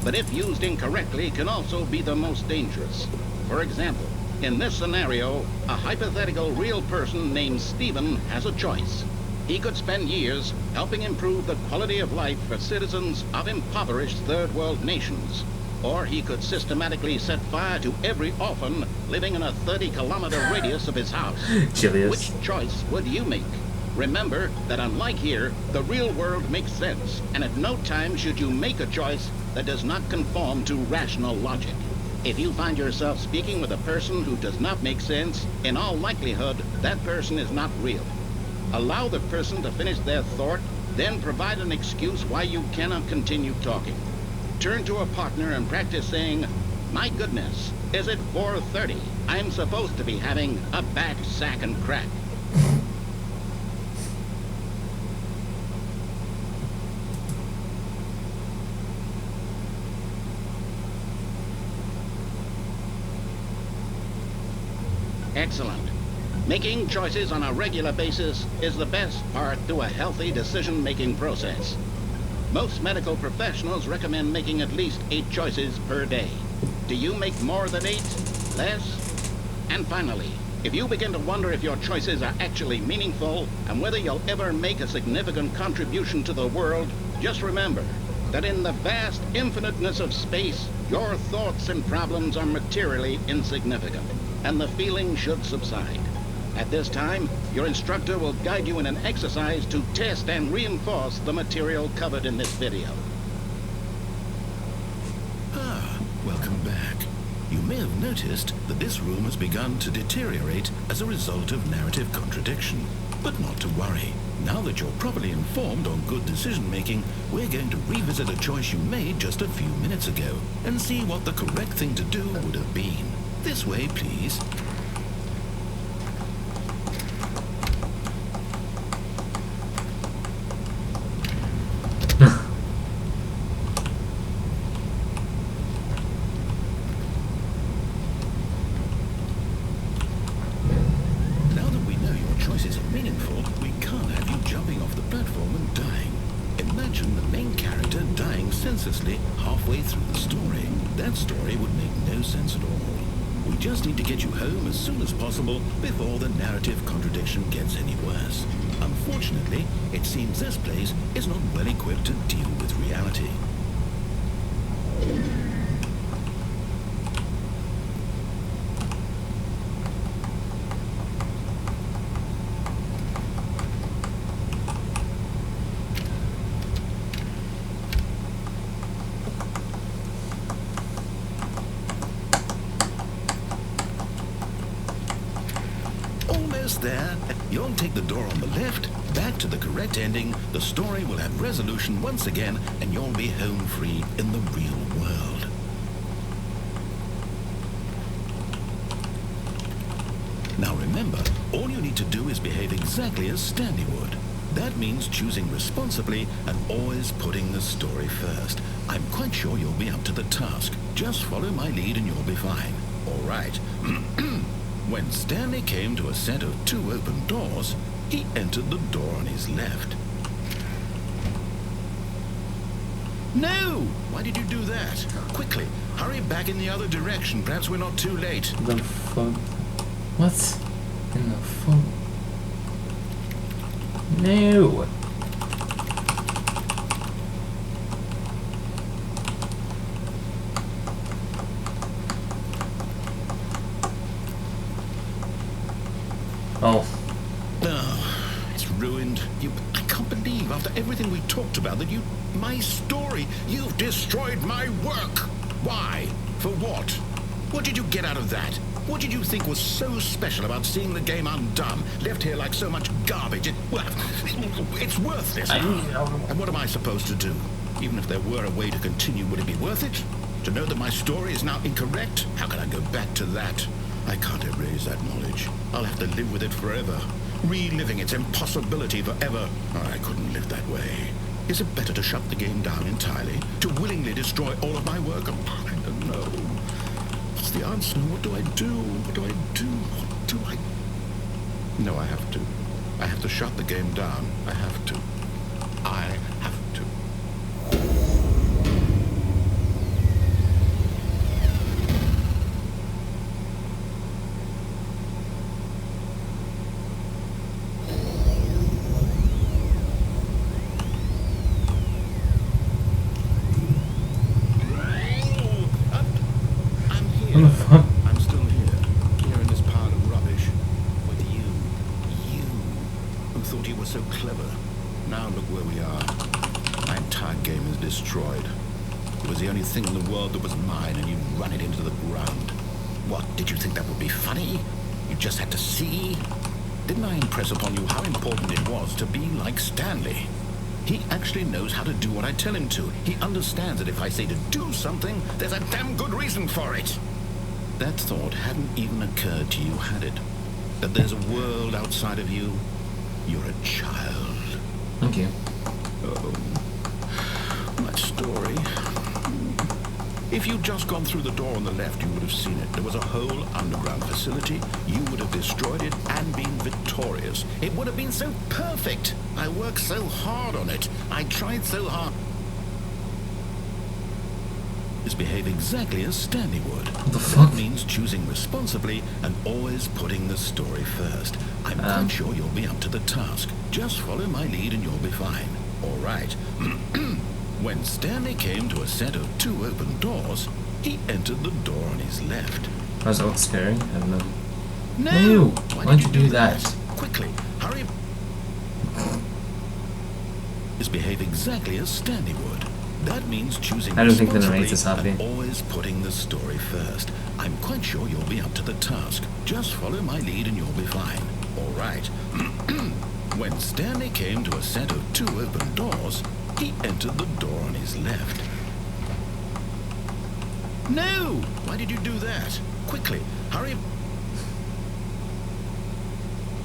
But if used incorrectly, can also be the most dangerous. For example, in this scenario, a hypothetical real person named Stephen has a choice. He could spend years helping improve the quality of life for citizens of impoverished third world nations. Or he could systematically set fire to every orphan living in a 30-kilometer radius of his house. Julius. Which choice would you make? Remember that unlike here, the real world makes sense, and at no time should you make a choice that does not conform to rational logic. If you find yourself speaking with a person who does not make sense, in all likelihood, that person is not real. Allow the person to finish their thought, then provide an excuse why you cannot continue talking. Turn to a partner and practice saying, "My goodness, is it 4:30? I'm supposed to be having a back, sack, and crack." Excellent. Making choices on a regular basis is the best part to a healthy decision-making process. Most medical professionals recommend making at least 8 choices per day. Do you make more than 8? Less? And finally, if you begin to wonder if your choices are actually meaningful and whether you'll ever make a significant contribution to the world, just remember that in the vast infiniteness of space, your thoughts and problems are materially insignificant, and the feeling should subside. At this time, your instructor will guide you in an exercise to test and reinforce the material covered in this video. Welcome back. You may have noticed that this room has begun to deteriorate as a result of narrative contradiction. But not to worry. Now that you're properly informed on good decision-making, we're going to revisit a choice you made just a few minutes ago and see what the correct thing to do would have been. This way, please. Now that we know your choices are meaningful, we can't have you jumping off the platform and dying. Imagine the main character dying senselessly halfway through the story. That story would make no sense at all. We just need to get you home as soon as possible before the narrative contradiction gets any worse. Unfortunately, it seems this place is not well equipped to deal with reality. Almost there. You'll take the door on the left, back to the correct ending, the story will have resolution once again, and you'll be home free in the real world. Now remember, all you need to do is behave exactly as Stanley would. That means choosing responsibly and always putting the story first. I'm quite sure you'll be up to the task. Just follow my lead and you'll be fine. All right. When Stanley came to a set of 2 open doors, he entered the door on his left. No! Why did you do that? Quickly, hurry back in the other direction. Perhaps we're not too late. The fuck? What? In the fuck? No! Oh. Oh, it's ruined. I can't believe, after everything we talked about, that my story, you've destroyed my work. Why? For what? What did you get out of that? What did you think was so special about seeing the game undone, left here like so much garbage? It's worthless. And what am I supposed to do? Even if there were a way to continue, would it be worth it? To know that my story is now incorrect? How can I go back to that? I can't erase that knowledge. I'll have to live with it forever, reliving its impossibility forever. I couldn't live that way. Is it better to shut the game down entirely? To willingly destroy all of my work? I don't know. What's the answer? What do I do? What do I do? What do I... No, I have to. I have to shut the game down. I have to. I have to. What the fuck? I'm still here in this pile of rubbish, with you, who thought you were so clever. Now look where we are. My entire game is destroyed. It was the only thing in the world that was mine, and you run it into the ground. What, did you think that would be funny? You just had to see? Didn't I impress upon you how important it was to be like Stanley? He actually knows how to do what I tell him to. He understands that if I say to do something, there's a damn good reason for it. That thought hadn't even occurred to you, had it? That there's a world outside of you? You're a child. Thank you. Oh, my story. If you'd just gone through the door on the left, you would have seen it. There was a whole underground facility. You would have destroyed it and been victorious. It would have been so perfect. I worked so hard on it. I tried so hard. Is behave exactly as Stanley would. What the fuck? That means choosing responsibly and always putting the story first. I'm quite sure you'll be up to the task. Just follow my lead and you'll be fine. All right. When Stanley came to a set of 2 open doors, he entered the door on his left. Does that look scary? I don't know. No! Why'd you do that? Quickly, hurry. Is behave exactly as Stanley would. That means choosing I don't think the responsibly narrator's happy. and always putting the story first. I'm quite sure you'll be up to the task. Just follow my lead and you'll be fine. All right. When Stanley came to a set of 2 open doors, he entered the door on his left. No! Why did you do that? Quickly, hurry.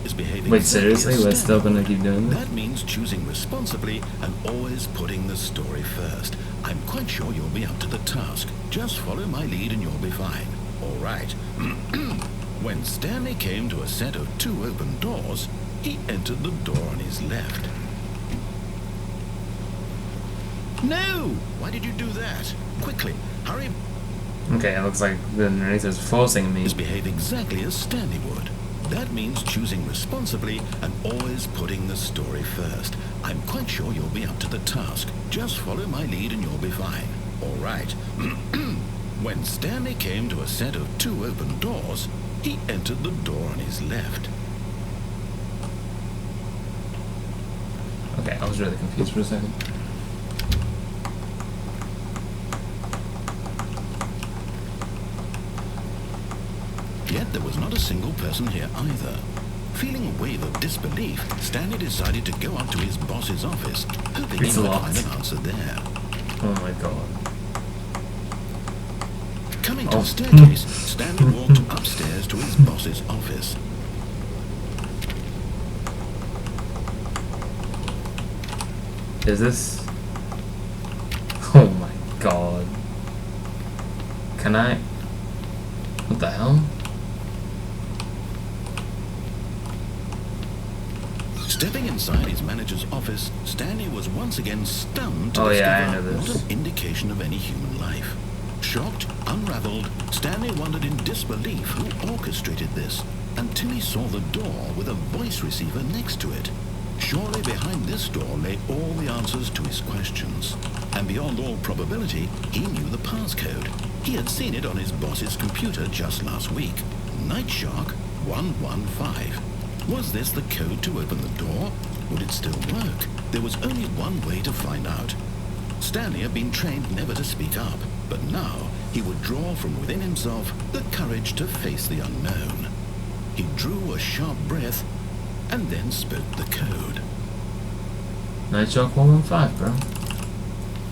Is behaving Wait, exactly seriously? as We're Stanley still gonna would. keep doing this? That means choosing responsibly and always putting the story first. I'm quite sure you'll be up to the task. Just follow my lead and you'll be fine. All right. When Stanley came to a set of 2 open doors, he entered the door on his left. No! Why did you do that? Quickly, hurry. Okay, it looks like the narrator's forcing me. Is behave exactly as Stanley would. That means choosing responsibly and always putting the story first. I'm quite sure you'll be up to the task. Just follow my lead and you'll be fine. All right. When Stanley came to a set of 2 open doors, he entered the door on his left. Okay, I was really confused for a second. Yet there was not a single person here either. Feeling a wave of disbelief, Stanley decided to go up to his boss's office, hoping It's he might locked. find an answer there. Oh my god. Coming to Oh. the staircase, Stanley walked upstairs to his boss's office. Is this? Oh my god. Can I? What the hell? Stepping inside his manager's office, Stanley was once again stunned to Oh, yeah, I discover know not this. an indication of any human life. Shocked, unraveled, Stanley wondered in disbelief who orchestrated this, until he saw the door with a voice receiver next to it. Surely behind this door lay all the answers to his questions. And beyond all probability, he knew the passcode. He had seen it on his boss's computer just last week. Night Shark 115. Was this the code to open the door? Would it still work? There was only one way to find out. Stanley had been trained never to speak up, but now he would draw from within himself the courage to face the unknown. He drew a sharp breath and then spoke the code. Night Shark 115, bro.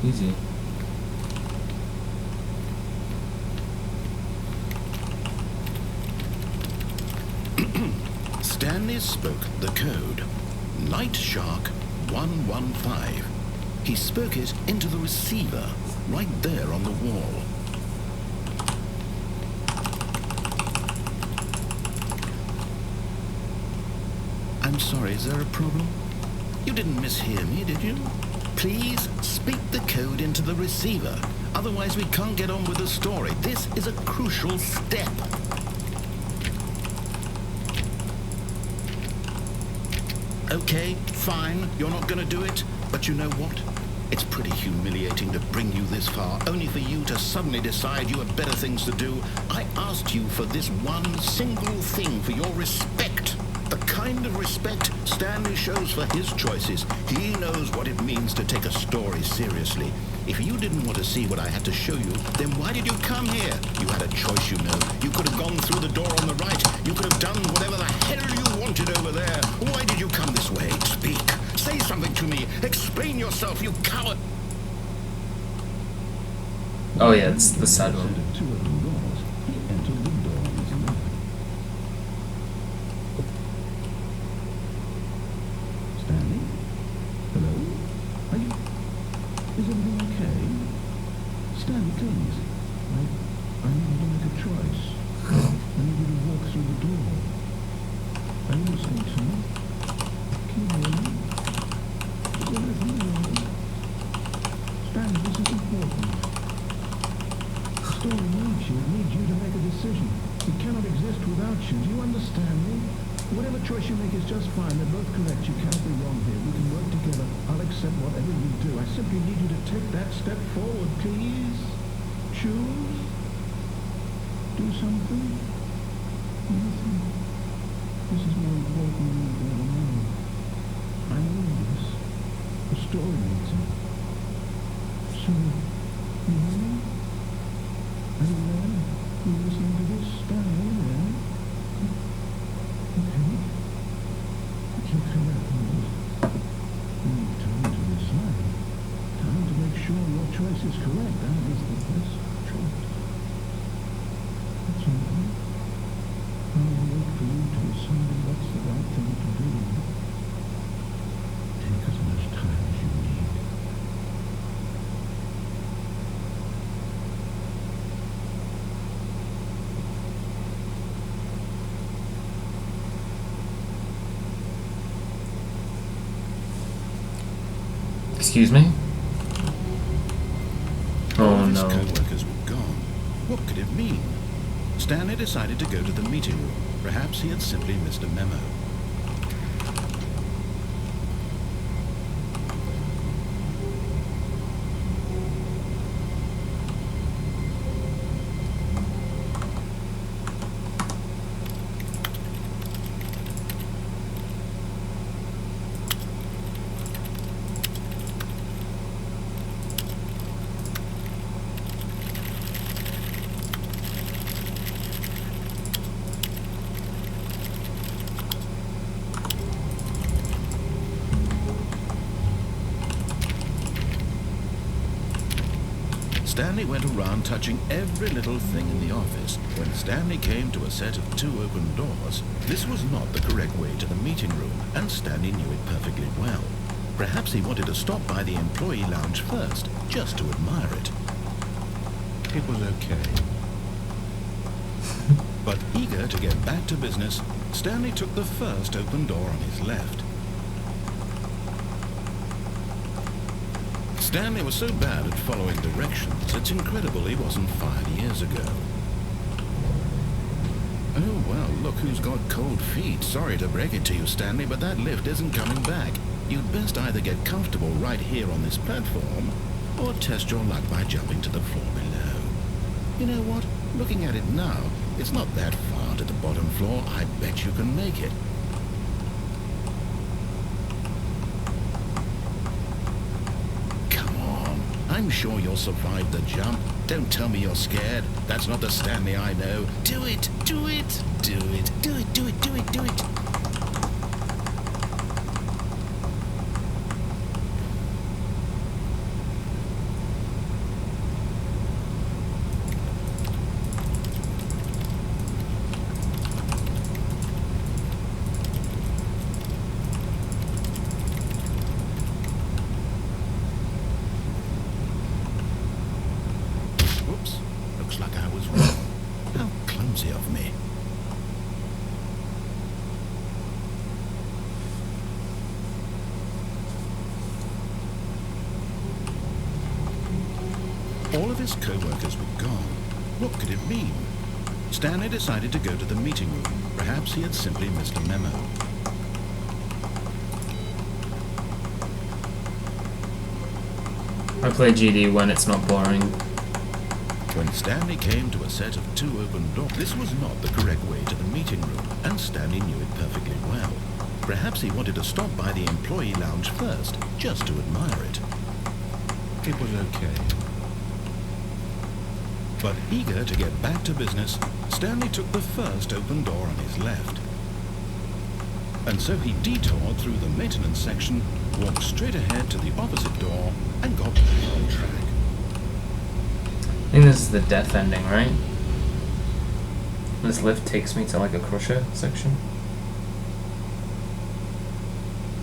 Easy. Stanley spoke the code. Night Shark 115. He spoke it into the receiver, right there on the wall. I'm sorry, is there a problem? You didn't mishear me, did you? Please speak the code into the receiver. Otherwise, we can't get on with the story. This is a crucial step. Okay, fine, you're not gonna do it, but you know what? It's pretty humiliating to bring you this far, only for you to suddenly decide you have better things to do. I asked you for this one single thing, for your respect. The kind of respect Stanley shows for his choices. He knows what it means to take a story seriously. If you didn't want to see what I had to show you, then why did you come here? You had a choice, you know. You could have gone through the door on the right. You could have done whatever the hell you wanted over there. Why did you come this way? Speak. Say something to me. Explain yourself, you coward. Oh yeah, it's the sad one. Stanley? Hello? Are you... Is everything okay? Stanley, please. I need you to make a choice. I need you to walk through the door. Are you listening to me? Can you hear me? Is everything all right? Stanley, this is important. The story needs you. It needs you to make a decision. It cannot exist without you. Do you understand me? Whatever choice you make is just fine. They're both correct. You can't be wrong here. We can work together. I'll accept whatever you do. I simply need you to take that step forward, please. Choose. Do something. Anything. This is more important than you ever know. I know this. The story needs it. So, you hear me? Are you there? Are you listening to this? Stanley, are you there? Okay. It's okay, I think. You need time to decide. Time to make sure your choice is correct. That is the best choice. That's all right. I'll wait for you to decide what's the right thing to do. Take as much time as you need. Excuse me? All Oh of his no. co-workers were gone. What could it mean? Stanley decided to go to the meeting room. Perhaps he had simply missed a memo. Stanley went around touching every little thing in the office. When Stanley came to a set of 2 open doors, this was not the correct way to the meeting room, and Stanley knew it perfectly well. Perhaps he wanted to stop by the employee lounge first, just to admire it. It was okay. But eager to get back to business, Stanley took the first open door on his left. Stanley was so bad at following directions, it's incredible he wasn't fired years ago. Oh, well, look who's got cold feet. Sorry to break it to you, Stanley, but that lift isn't coming back. You'd best either get comfortable right here on this platform, or test your luck by jumping to the floor below. You know what? Looking at it now, it's not that far to the bottom floor. I bet you can make it. Come on. I'm sure you'll survive the jump. Don't tell me you're scared. That's not the Stanley I know. Do it! Do it! Do it! Do it! Do it! Do it! Do it! Whoops. Looks like I was wrong. How clumsy of me. All of his co-workers were gone. What could it mean? Stanley decided to go to the meeting room. Perhaps he had simply missed a memo. I play GD when it's not boring. When Stanley came to a set of 2 open doors, this was not the correct way to the meeting room, and Stanley knew it perfectly well. Perhaps he wanted to stop by the employee lounge first, just to admire it. It was okay. But eager to get back to business, Stanley took the first open door on his left. And so he detoured through the maintenance section, walked straight ahead to the opposite door, and got back on track. I think this is the death ending, right? This lift takes me to like a crusher section.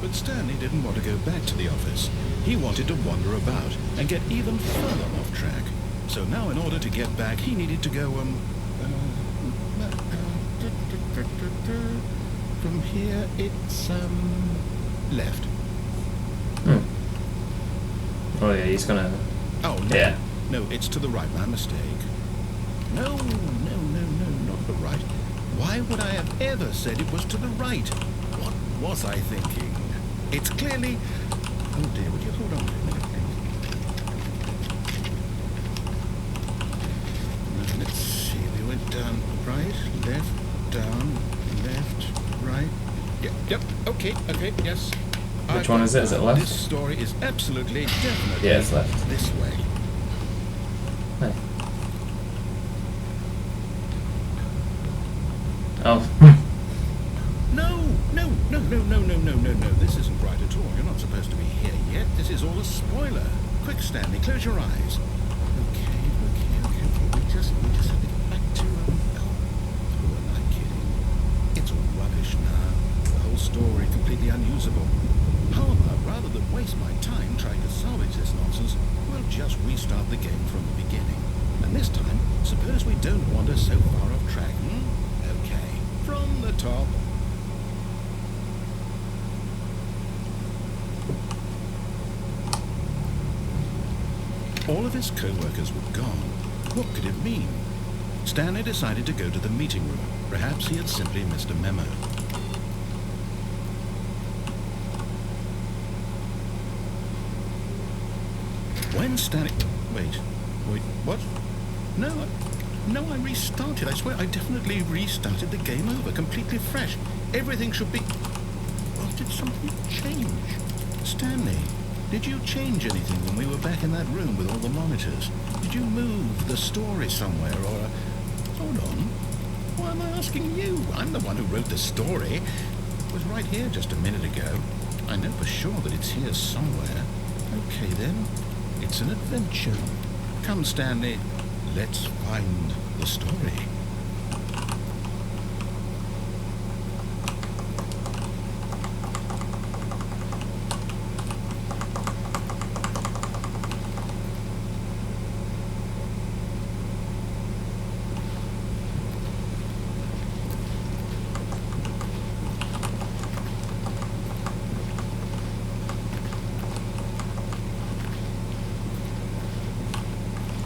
But Stanley didn't want to go back to the office. He wanted to wander about and get even further off track. So now in order to get back, he needed to go, from here, it's, left. Oh yeah, he's gonna... Oh, no. Yeah. No, it's to the right, my mistake. No, not the right. Why would I have ever said it was to the right? What was I thinking? It's clearly... Oh dear, would you hold on for a minute, please? Let's see, we went down right, left, down, left, right. Yep, okay, yes. Which one is it? Is it left? This story is absolutely, definitely Yeah, it's left. this way. Hey. Oh. No, this isn't right at all. You're not supposed to be here yet. This is all a spoiler. Quick, Stanley, close your eyes. Okay. We just have to get back to, who am I kidding? It's all rubbish now. The whole story completely unusable. However, rather than waste my time trying to salvage this nonsense, we'll just restart the game from the beginning. And this time, suppose we don't wander so far off track, Okay, from the top. All of his co-workers were gone. What could it mean? Stanley decided to go to the meeting room. Perhaps he had simply missed a memo. When Stanley... Wait, what? No, I restarted. I swear I definitely restarted the game over, completely fresh. Everything should be... Well, did something change? Stanley, did you change anything when we were back in that room with all the monitors? Did you move the story somewhere, or... Hold on. Why am I asking you? I'm the one who wrote the story. It was right here just a minute ago. I know for sure that it's here somewhere. Okay, then. It's an adventure. Come, Stanley, let's find the story.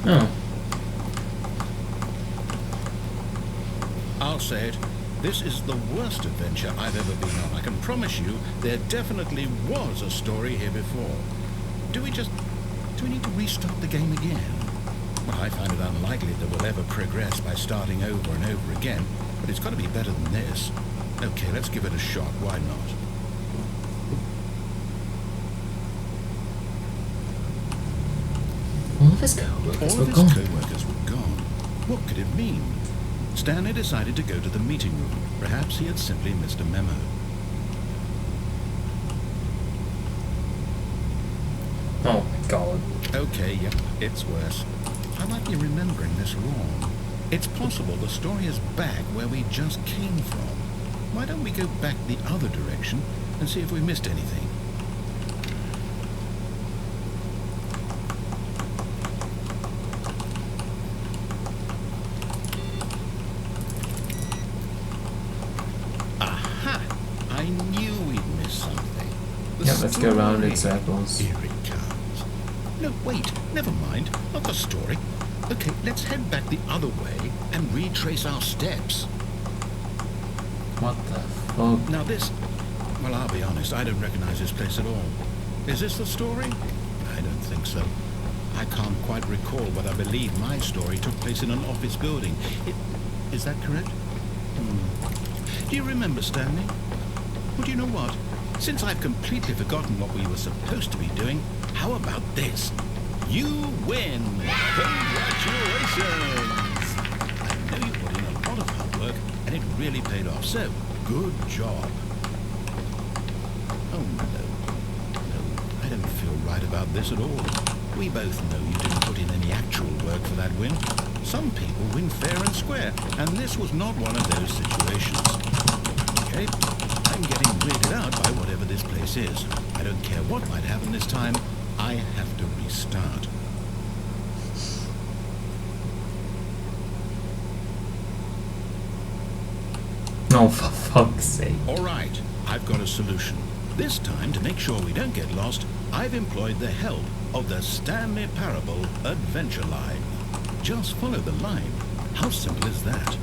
Oh. I'll say it. This is the worst adventure I've ever been on. I can promise you there definitely was a story here before. Do we need to restart the game again? Well, I find it unlikely that we'll ever progress by starting over and over again, but it's got to be better than this. Okay, let's give it a shot. Why not? All of his co-workers All were of his gone. co-workers were gone. What could it mean? Stanley decided to go to the meeting room. Perhaps he had simply missed a memo. Oh my god. Okay, yep, it's worse. I might be remembering this wrong. It's possible the story is back where we just came from. Why don't we go back the other direction and see if we missed anything? Aha! I knew we'd missed something. The Yeah, let's go round in story. circles. Here it comes. No, wait, never mind. Not the story. Okay, let's head back the other way and retrace our steps. What the fuck? Now this... Well, I'll be honest, I don't recognize this place at all. Is this the story? I don't think so. I can't quite recall, but I believe my story took place in an office building. Is that correct? Do you remember, Stanley? Well, do you know what? Since I've completely forgotten what we were supposed to be doing, how about this? You win! Congratulations! I know you put in a lot of hard work, and it really paid off, so good job. Oh, no, I don't feel right about this at all. We both know you didn't put in any actual work for that win. Some people win fair and square, and this was not one of those situations. Okay, I'm getting weirded out by whatever this place is. I don't care what might happen this time. I have to restart. Oh, for fuck's sake. All right, I've got a solution. This time, to make sure we don't get lost, I've employed the help of the Stanley Parable Adventure Line. Just follow the line. How simple is that?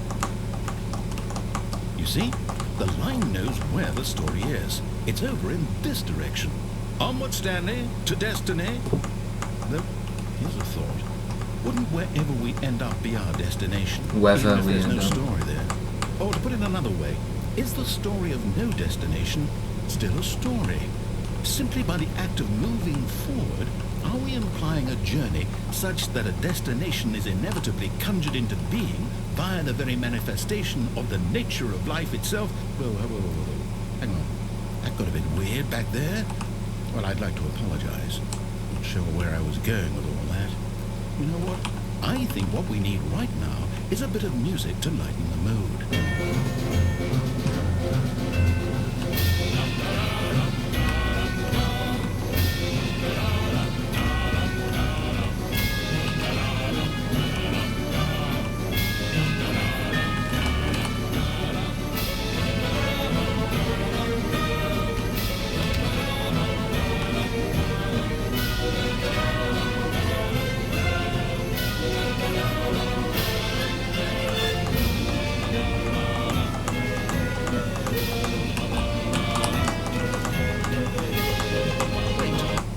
You see, the line knows where the story is. It's over in this direction. Onward, Stanley, to destiny. Though, here's a thought. Wouldn't wherever we end up be our destination? Whether even if we there's end no up. story there. Or to put it another way, is the story of no destination still a story? Simply by the act of moving forward, are we implying a journey such that a destination is inevitably conjured into being via the very manifestation of the nature of life itself? Whoa. Hang on. That got a bit weird back there. Well, I'd like to apologize. Not sure where I was going with all that. You know what? I think what we need right now is a bit of music to lighten the mood.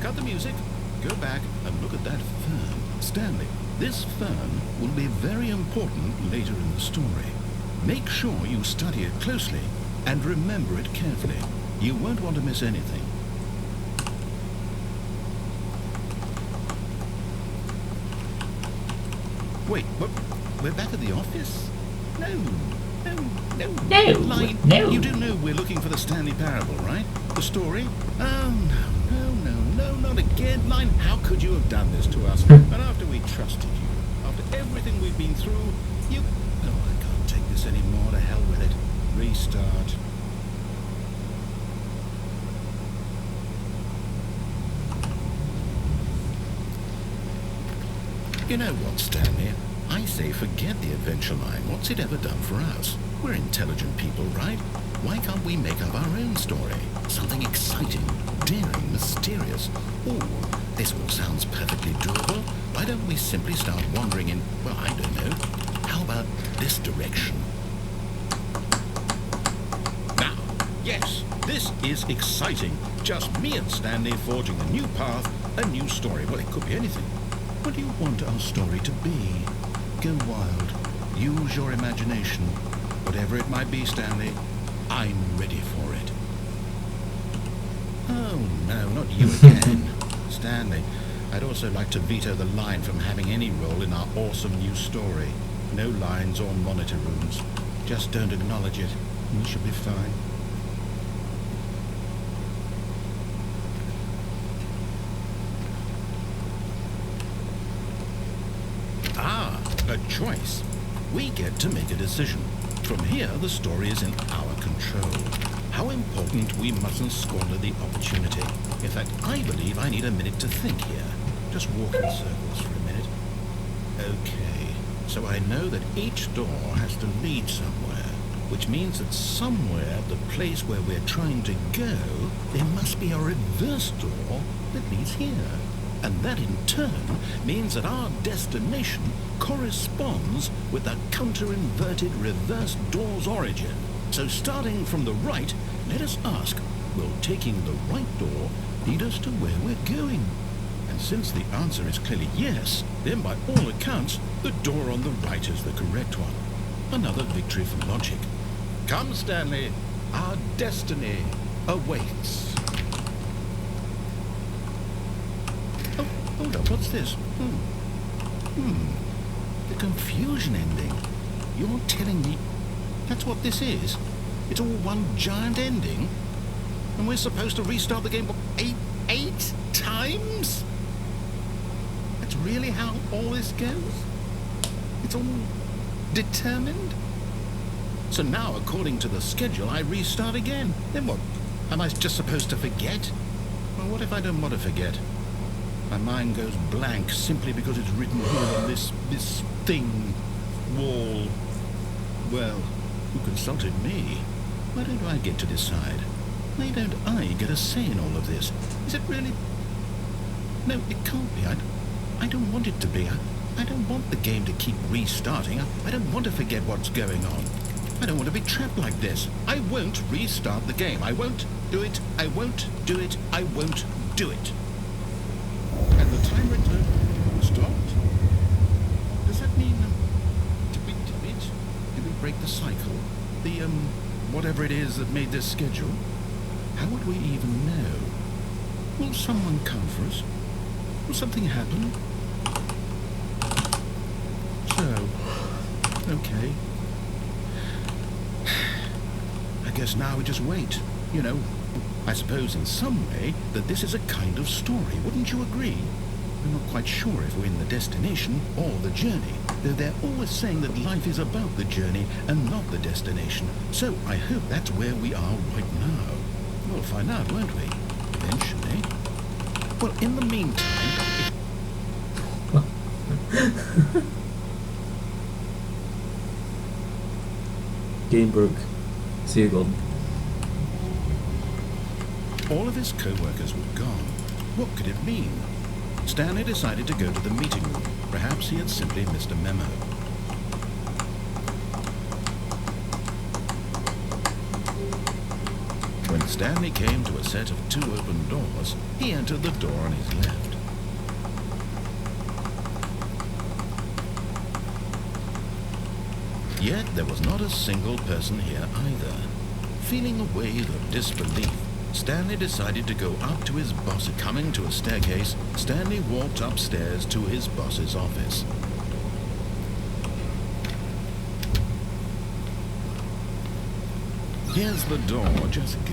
Cut the music, go back and look at that fern. Stanley, this fern will be very important later in the story. Make sure you study it closely and remember it carefully. You won't want to miss anything. Wait, what? We're back at the office? No. No, Line, no. you do know we're looking for the Stanley Parable, right? The story? Oh, no. Not again, Line. How could you have done this to us? And after we trusted you, after everything we've been through, you... Oh, I can't take this anymore. To hell with it. Restart. You know what, Stanley? I say forget the adventure line. What's it ever done for us? We're intelligent people, right? Why can't we make up our own story? Something exciting, daring, mysterious. Ooh, this all sounds perfectly doable. Why don't we simply start wandering in, well, I don't know. How about this direction? Now, yes, this is exciting. Just me and Stanley forging a new path, a new story. Well, it could be anything. What do you want our story to be? Go wild. Use your imagination. Whatever it might be, Stanley, I'm ready for it. Oh, no, not you again. Stanley, I'd also like to veto the line from having any role in our awesome new story. No lines or monitor rooms. Just don't acknowledge it, and we should be fine. A choice. We get to make a decision. From here, the story is in our control. How important we mustn't squander the opportunity. In fact, I believe I need a minute to think here. Just walk in circles for a minute. Okay, so I know that each door has to lead somewhere, which means that somewhere, the place where we're trying to go, there must be a reverse door that leads here. And that in turn means that our destination corresponds with the counter-inverted reverse door's origin. So starting from the right, let us ask, will taking the right door lead us to where we're going? And since the answer is clearly yes, then by all accounts, the door on the right is the correct one. Another victory for logic. Come, Stanley, our destiny awaits. Hold up, what's this? The confusion ending. You're telling me that's what this is? It's all one giant ending? And we're supposed to restart the game eight times? That's really how all this goes? It's all determined? So now, according to the schedule, I restart again. Then what? Am I just supposed to forget? Well, what if I don't want to forget? My mind goes blank simply because it's written here on this thing, wall. Well, who consulted me? Why don't I get to decide? Why don't I get a say in all of this? Is it really? No, it can't be. I don't want it to be. I don't want the game to keep restarting. I don't want to forget what's going on. I don't want to be trapped like this. I won't restart the game. I won't do it. I won't do it. I won't do it. And the timer stopped. Does that mean did we break the cycle? The whatever it is that made this schedule? How would we even know? Will someone come for us? Will something happen? So, okay. I guess now we just wait, you know. I suppose in some way that this is a kind of story, wouldn't you agree? I'm not quite sure if we're in the destination or the journey, though they're always saying that life is about the journey and not the destination. So I hope that's where we are right now. We'll find out, won't we? Eventually. Well, in the meantime... Game broke. Seagull. All of his co-workers were gone. What could it mean? Stanley decided to go to the meeting room. Perhaps he had simply missed a memo. When Stanley came to a set of 2 open doors, he entered the door on his left. Yet there was not a single person here either. Feeling a wave of disbelief, Stanley decided to go up to his boss. Coming to a staircase, Stanley walked upstairs to his boss's office. Here's the door, just go.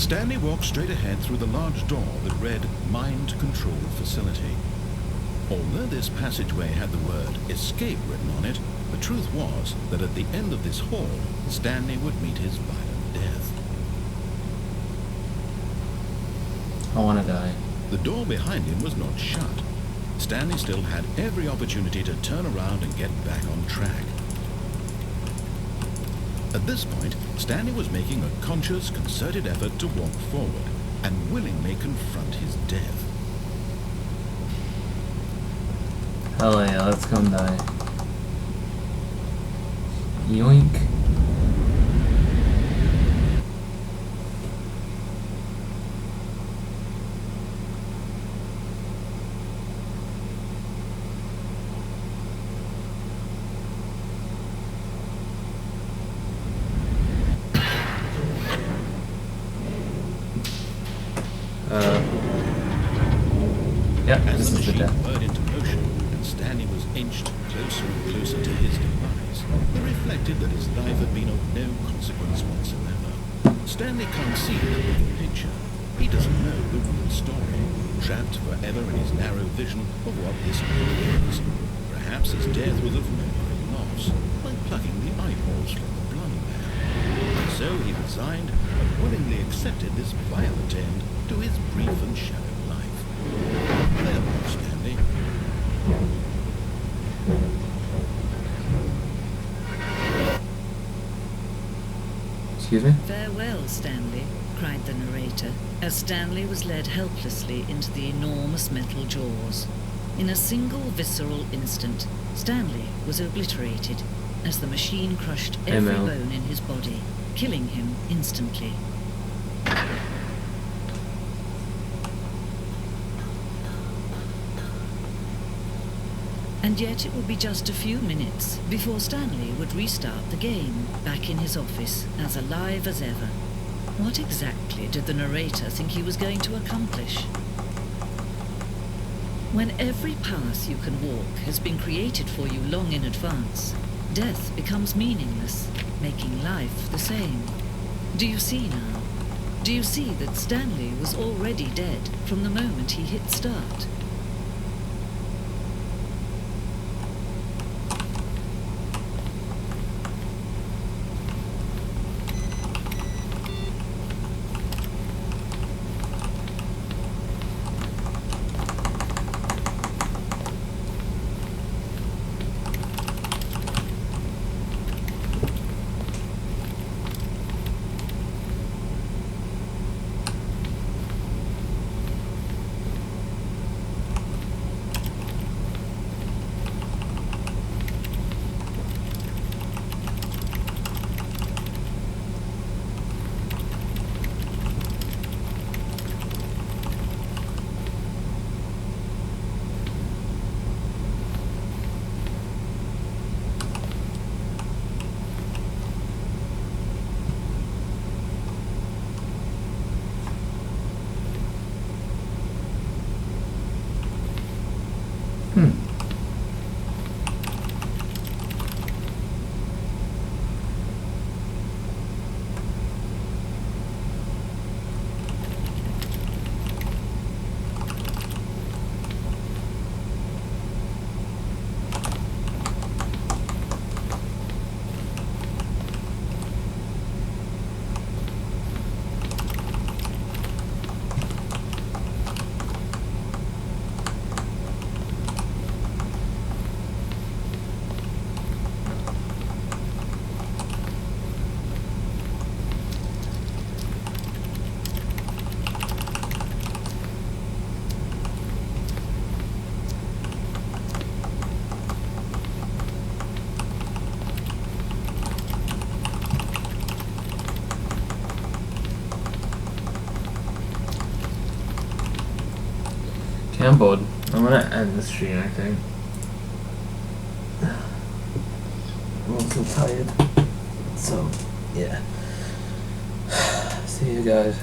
Stanley walked straight ahead through the large door that read Mind Control Facility. Although this passageway had the word escape written on it, the truth was that at the end of this hall, Stanley would meet his violent death. I want to die. The door behind him was not shut. Stanley still had every opportunity to turn around and get back on track. At this point, Stanley was making a conscious, concerted effort to walk forward and willingly confront his death. Hell yeah, let's come die. Yoink. Yep, As this the is the machine death. whirred into motion and Stanley was inched closer and closer to his demise, he reflected that his life had been of no consequence whatsoever. Stanley can't see the big picture. He doesn't know the real story, trapped forever in his narrow vision of what this world is. Perhaps his death was of no great loss, like plucking the eyeballs from the blind man. And so he resigned and willingly accepted this violent end to his brief and shallow life. Farewell, Stanley. Excuse me? Farewell, Stanley, cried the narrator, as Stanley was led helplessly into the enormous metal jaws. In a single visceral instant, Stanley was obliterated as the machine crushed every Mel. bone in his body, killing him instantly. And yet it would be just a few minutes before Stanley would restart the game, back in his office, as alive as ever. What exactly did the narrator think he was going to accomplish? When every path you can walk has been created for you long in advance, death becomes meaningless, making life the same. Do you see now? Do you see that Stanley was already dead from the moment he hit start? Okay, I'm bored. I'm gonna end the stream, I think. I'm also tired. So, yeah. See you guys.